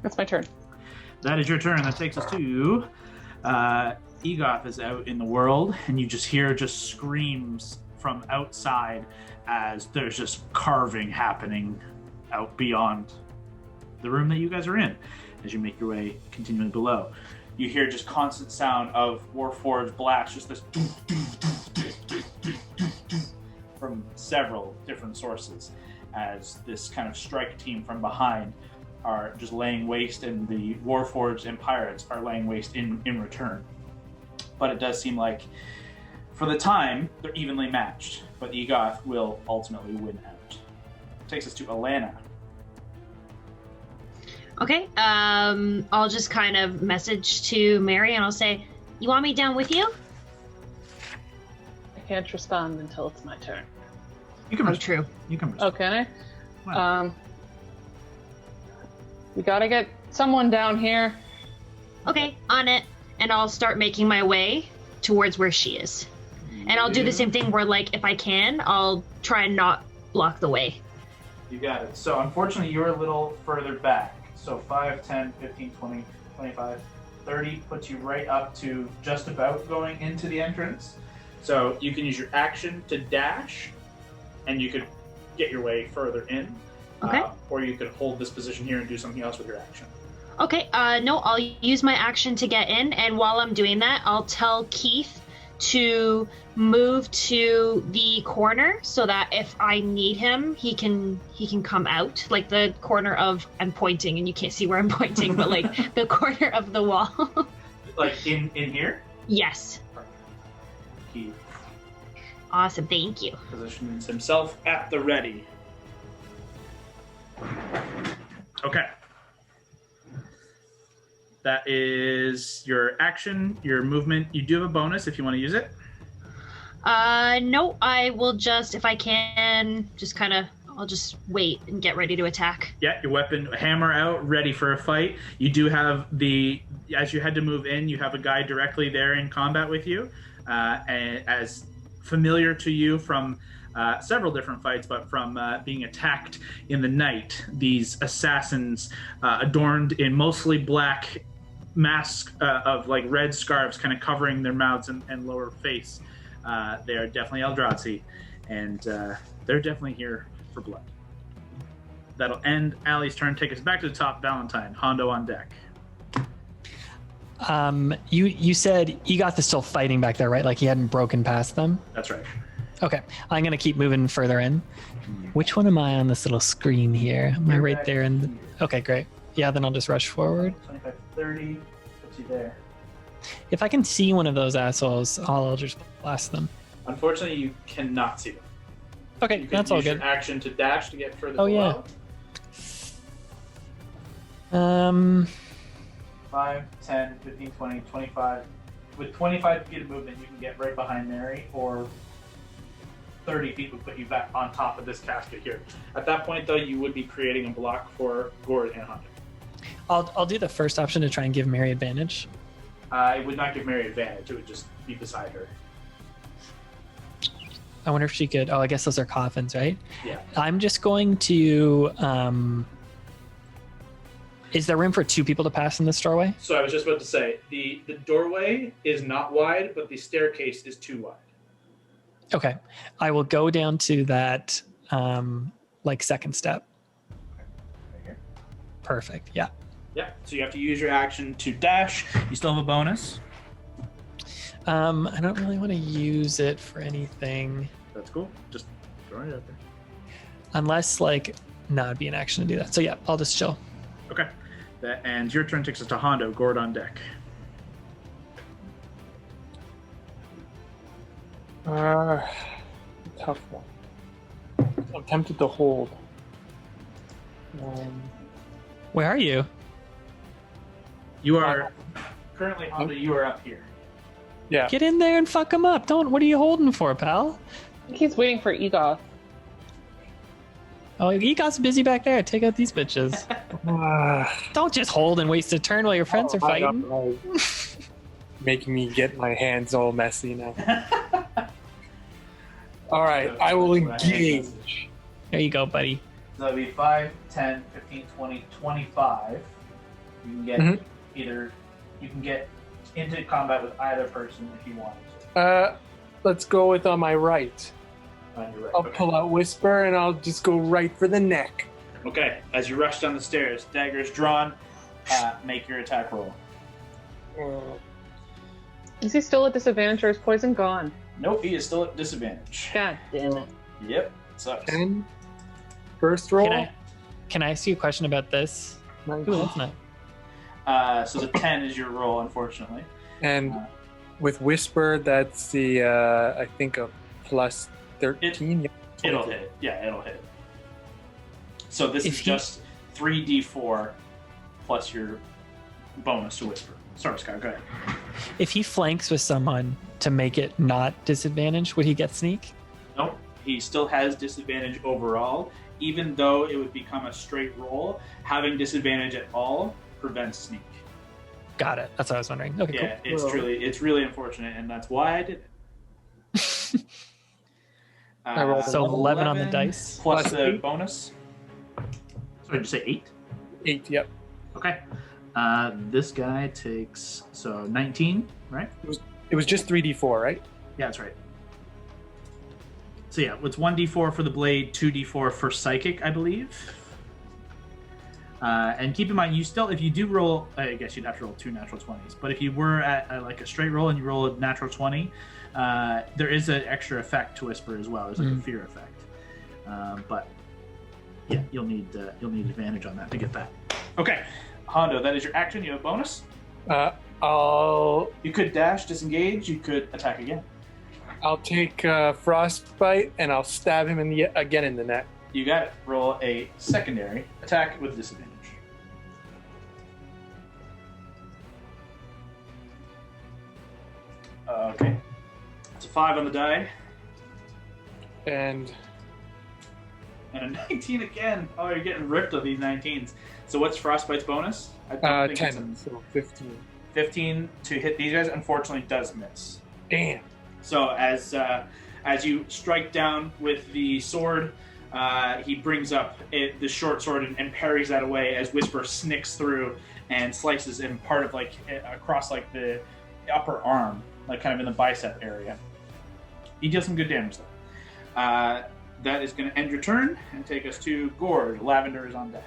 That's my turn. That is your turn. That takes us to Egoth is out in the world, and you just hear just screams from outside as there's just carving happening out beyond the room that you guys are in. As you make your way continually below, you hear just constant sound of Warforged blast, just this from several different sources, as this kind of strike team from behind are just laying waste, and the Warforged and pirates are laying waste in return. But it does seem like, for the time, they're evenly matched, but Egoth will ultimately win out. Takes us to Alana. Okay, I'll just kind of message to Mary and I'll say, you want me down with you? I can't respond until it's my turn. You can respond. True. You can respond. Oh, can I? Wow. We gotta get someone down here. Okay, on it. And I'll start making my way towards where she is. And I'll do the same thing where, like, if I can, I'll try and not block the way. You got it. So unfortunately, you're a little further back. So 5, 10, 15, 20, 25, 30 puts you right up to just about going into the entrance. So you can use your action to dash, and you could get your way further in. Okay. Or you could hold this position here and do something else with your action. Okay, no, I'll use my action to get in, and while I'm doing that, I'll tell Keith to move to the corner so that if I need him, he can come out, like the corner of, I'm pointing and you can't see where I'm pointing, but like the corner of the wall. Like in here? Yes. He Awesome, thank you. positions himself at the ready. Okay. That is your action, your movement. You do have a bonus if you want to use it. No, I will just, if I can, just kind of, I'll just wait and get ready to attack. Yeah, your weapon, hammer out, ready for a fight. You do have as you had to move in, you have a guy directly there in combat with you, and as familiar to you from several different fights, but from being attacked in the night. These assassins, adorned in mostly black masks of like red scarves, kind of covering their mouths and lower face. They are definitely Eldrazi, and they're definitely here for blood. That'll end Allie's turn. Take us back to the top. Valentine, Hondo on deck. You said Egoth is still fighting back there, right? Like he hadn't broken past them? That's right. Okay, I'm going to keep moving further in. Which one am I on this little screen here? Am I You're right back there? here. Okay, great. Yeah, then I'll just rush forward. 25, 30, puts you there. If I can see one of those assholes, I'll just blast them. Unfortunately, you cannot see them. Okay, You can that's all use good. your action to dash to get further Oh, below. Yeah. 5, 10, 15, 20, 25. With 25 feet of movement, you can get right behind Mary, or 30 feet would put you back on top of this casket here. At that point, though, you would be creating a block for Gord and Hunter. I'll do the first option to try and give Mary advantage. It would not give Mary advantage. It would just be beside her. I wonder if she could. Oh, I guess those are coffins, right? Yeah. I'm just going to. Is there room for two people to pass in this doorway? So I was just about to say, the doorway is not wide, but the staircase is too wide. Okay, I will go down to that second step. Right here. Perfect. Yeah. Yeah. So you have to use your action to dash. You still have a bonus. I don't really want to use it for anything That's cool. Just throwing it out there. unless it'd be an action to do that. So yeah, I'll just chill. Okay. And your turn takes us to Hondo. Gord on deck. Tough one. I'm tempted to hold. Where are you? You are currently, Hondo, you are up here. Yeah. Get in there and fuck him up. What are you holding for, pal? I think he's waiting for Egoth. Oh, Egoth's busy back there. Take out these bitches. Don't just hold and waste a turn while your friends are fighting. Making me get my hands all messy now. All right, I will engage. There you go, buddy. So that'll be 5, 10, 15, 20, 25. You can get either, you can get into combat with either person if you want to. Let's go with on my right. On your right. I'll pull out Whisper and I'll just go right for the neck. Okay, as you rush down the stairs, daggers drawn, make your attack roll. Is he still at disadvantage or is poison gone? Nope, he is still at disadvantage. God damn it. Yep, sucks. 10. First roll. Can I ask you a question about this? Ooh, that's not. So the 10 is your roll, unfortunately. And with Whisper, that's the, I think, a plus 13. It'll hit. Yeah, it'll hit. So this is just 3d4 plus your bonus to Whisper. Sorry, Scott, go ahead. If he flanks with someone to make it not disadvantage, would he get sneak? Nope. He still has disadvantage overall. Even though it would become a straight roll, having disadvantage at all prevents sneak. Got it. That's what I was wondering. Okay, yeah, cool. it's really unfortunate, and that's why I did it. I rolled so 11 on the dice. Plus the bonus. Sorry, did you say 8? 8, yep. Okay. This guy takes, 19, right? It was just 3d4, right? Yeah, that's right. So yeah, it's 1d4 for the blade, 2d4 for psychic, I believe. And keep in mind, you still, if you do roll, I guess you'd have to roll 2 natural 20s. But if you were at like a straight roll and you roll a natural 20, there is an extra effect to Whisper as well. There's like a fear effect. But yeah, you'll need advantage on that to get that. Okay, Hondo, that is your action. You have a bonus. You could dash, disengage. You could attack again. I'll take Frostbite and I'll stab him again in the neck. You got it. Roll a secondary attack with disadvantage. Okay. It's a 5 on the die. And a 19 again. Oh, you're getting ripped of these 19s. So what's Frostbite's bonus? I don't think 10, so 15. 15 to hit these guys, unfortunately, does miss. Damn. So as you strike down with the sword, he brings up the short sword and parries that away as Whisper snicks through and slices him part of across like the upper arm, like kind of in the bicep area. He deals some good damage though. That is going to end your turn and take us to Gord. Lavender is on deck.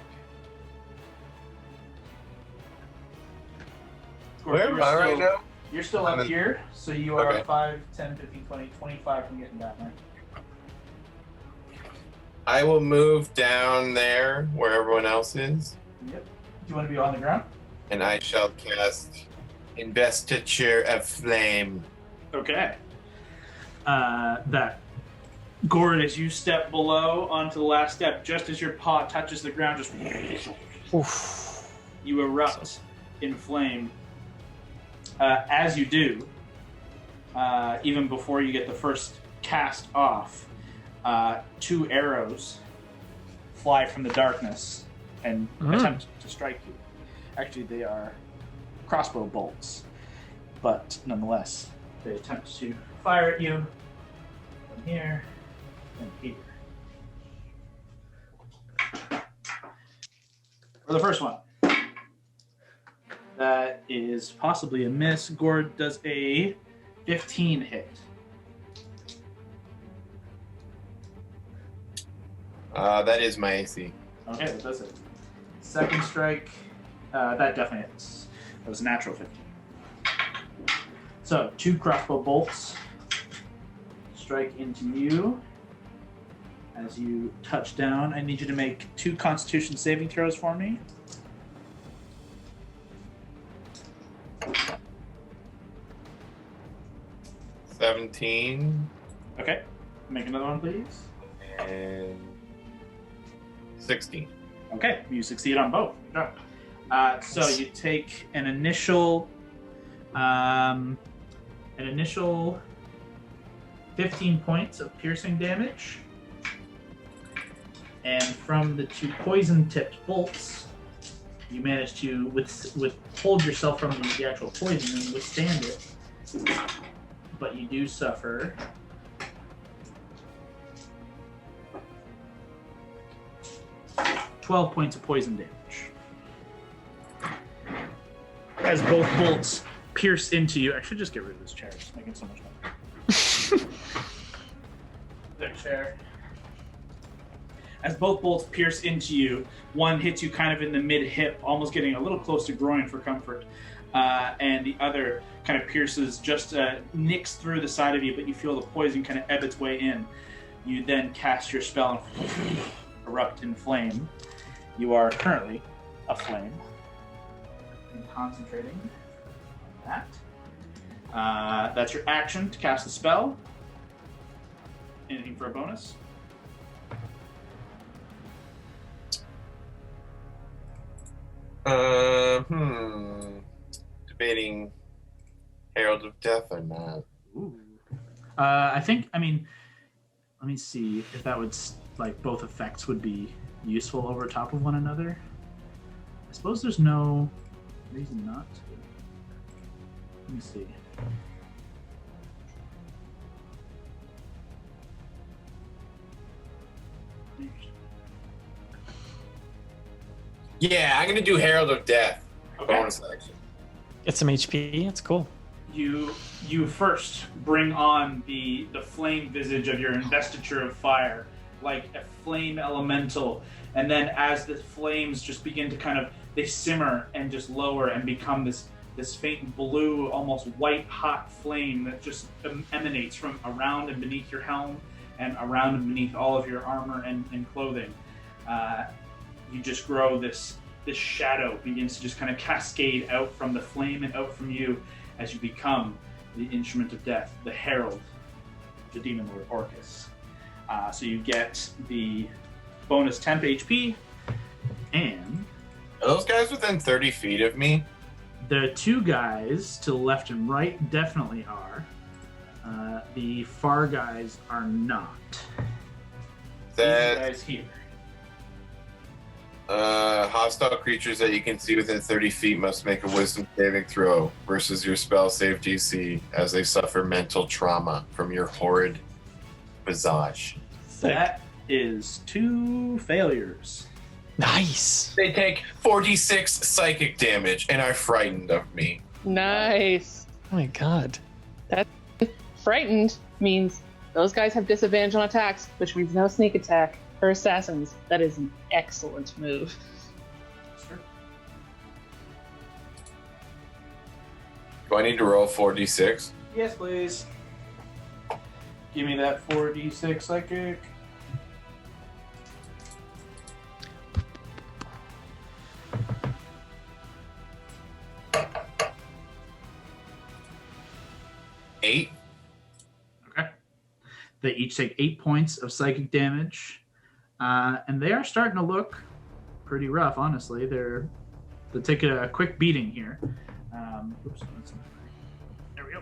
Gord, where am I right now? You're still up here, so you are 5, 10, 15, 20, 25 from getting down there. I will move down there where everyone else is. Yep. Do you want to be on the ground? And I shall cast Investiture of Flame. Okay. That Gord, as you step below onto the last step, just as your paw touches the ground, just you erupt in flame. As you do, even before you get the first cast off, 2 arrows fly from the darkness and attempt to strike you. Actually, they are crossbow bolts, but nonetheless, they attempt to fire at you from here and here. For the first one. That is possibly a miss. Gord does a 15 hit. That is my AC. Okay, that does it. Second strike, that definitely hits. That was a natural 15. So, 2 crossbow bolts strike into you. As you touch down, I need you to make 2 Constitution saving throws for me. $17. Okay. Make another one, please. And 16. Okay, you succeed on both. Good job. So you take an initial an initial 15 points of piercing damage. And from the 2 poison-tipped bolts, you manage to withhold yourself from the actual poison and withstand it. But you do suffer 12 points of poison damage. As both bolts pierce into you. I should just get rid of this chair. It's making so much noise. There, chair. As both bolts pierce into you, one hits you kind of in the mid-hip, almost getting a little close to groin for comfort, and the other kind of pierces, just nicks through the side of you, but you feel the poison kind of ebb its way in. You then cast your spell and erupt in flame. You are currently aflame. I'm concentrating on that. That's your action to cast the spell. Anything for a bonus? Debating Herald of Death or not. Ooh. Let me see if that would, like, both effects would be useful over top of one another. I suppose there's no reason not to. Let me see. Yeah, I'm gonna do Herald of Death. Okay. Bonus action. Get some HP. That's cool. You first bring on the flame visage of your investiture of fire, like a flame elemental, and then as the flames just begin to they simmer and just lower and become this faint blue, almost white hot flame that just emanates from around and beneath your helm and around and beneath all of your armor and clothing. You just grow this shadow begins to just kind of cascade out from the flame and out from you as you become the instrument of death, the herald, the demon lord Orcus. So you get the bonus temp HP, and Are those guys within 30 feet of me? the 2 guys to the left and right definitely are. The far guys are not. These guys here. Hostile creatures that you can see within 30 feet must make a wisdom saving throw versus your spell save DC as they suffer mental trauma from your horrid visage. That is 2 failures. Nice. They take 46 psychic damage and are frightened of me. Nice. Oh my god. Frightened means those guys have disadvantage on attacks, which means no sneak attack. For assassins, that is an excellent move. Sure. Do I need to roll 4d6? Yes, please. Give me that 4d6 psychic. Eight. Okay. They each take 8 points of psychic damage. And they are starting to look pretty rough, honestly. They're taking a quick beating here. There we go.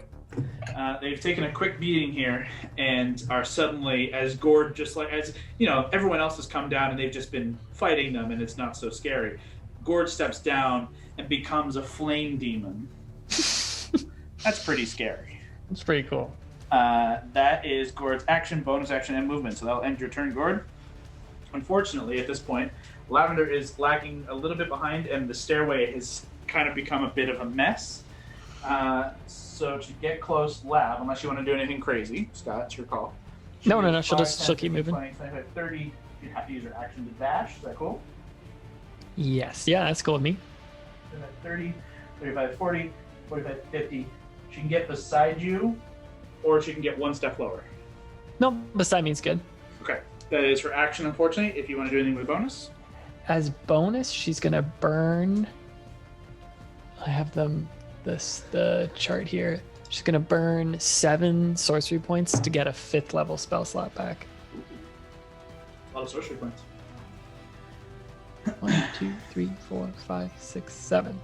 They've taken a quick beating here and are suddenly, as Gord, just like, as you know, everyone else has come down and they've just been fighting them and it's not so scary. Gord steps down and becomes a flame demon. That's pretty scary. That's pretty cool. That is Gord's action, bonus action, and movement. So that'll end your turn, Gord. Unfortunately, at this point, Lavender is lagging a little bit behind, and the stairway has kind of become a bit of a mess. So to get close, Lav, unless you want to do anything crazy, Scott, it's your call. No. She'll keep moving. 20, 25, 30. You have to use your action to dash. Is that cool? Yes. Yeah, that's cool with me. 30, 35, 40, 45, 50. She can get beside you, or she can get 1 step lower. No, beside me is good. Okay. That is her action, unfortunately. If you want to do anything with bonus. As bonus, she's gonna burn. I have the chart here. She's gonna burn 7 sorcery points to get a 5th level spell slot back. A lot of sorcery points. 1, 2, 3, 4, 5, 6, 7.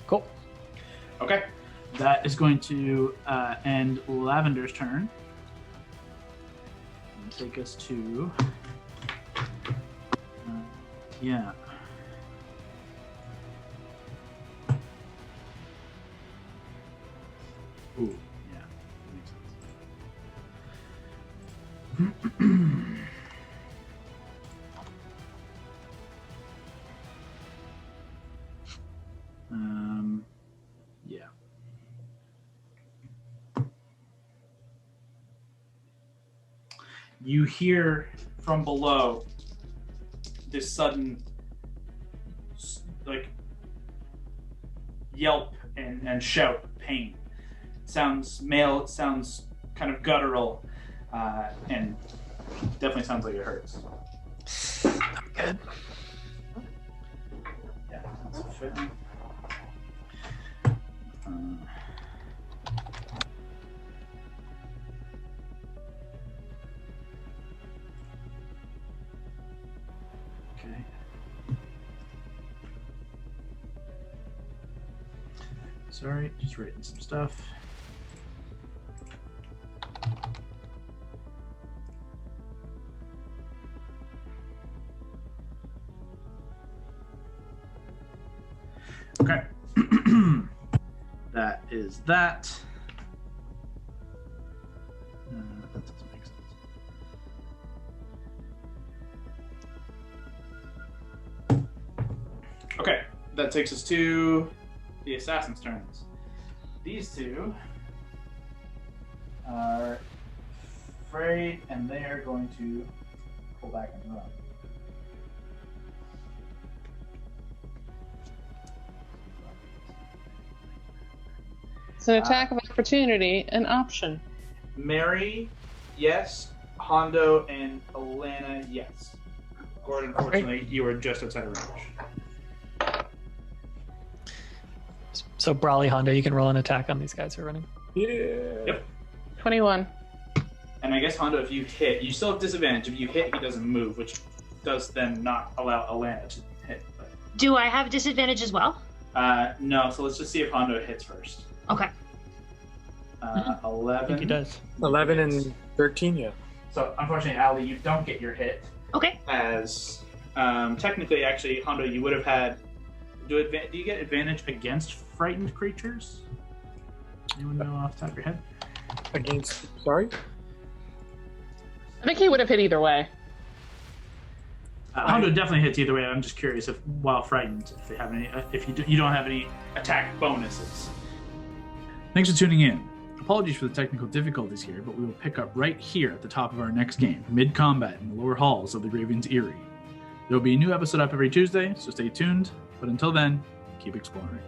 Cool. Okay. That is going to end Lavender's turn. And take us to... yeah. Ooh, yeah. That makes sense. Yeah. You hear from below this sudden, like, yelp and shout of pain. It sounds male, it sounds kind of guttural, and definitely sounds like it hurts. I'm good. Yeah, that's fitting. Okay. Sorry, just writing some stuff. Okay. That is that. That doesn't make sense. Okay, that takes us to the assassin's turns. These two are afraid, and they are going to pull back and run. It's an attack of opportunity, an option. Mary, yes. Hondo and Alana, yes. Gordon, unfortunately, you were just outside of range. So Brawley Hondo, you can roll an attack on these guys who are running. Yeah. Yep. 21. And I guess, Hondo, if you hit, you still have disadvantage. If you hit, he doesn't move, which does then not allow Alana to hit. But, Do I have disadvantage as well? no, so let's just see if Hondo hits first. Okay. 11. I think he does. 11 and 13, yeah. So, unfortunately, Ali, you don't get your hit. Okay. As, technically, actually, Hondo, you would have had... Do you get advantage against frightened creatures? Anyone know off the top of your head? Against, sorry? I think he would have hit either way. Hondo definitely hits either way. I'm just curious if, while frightened, if they have any, if you don't have any attack bonuses. Thanks for tuning in. Apologies for the technical difficulties here, but we will pick up right here at the top of our next game, mid-combat in the lower halls of the Gravian's Eyrie. There will be a new episode up every Tuesday, so stay tuned. But until then, keep exploring.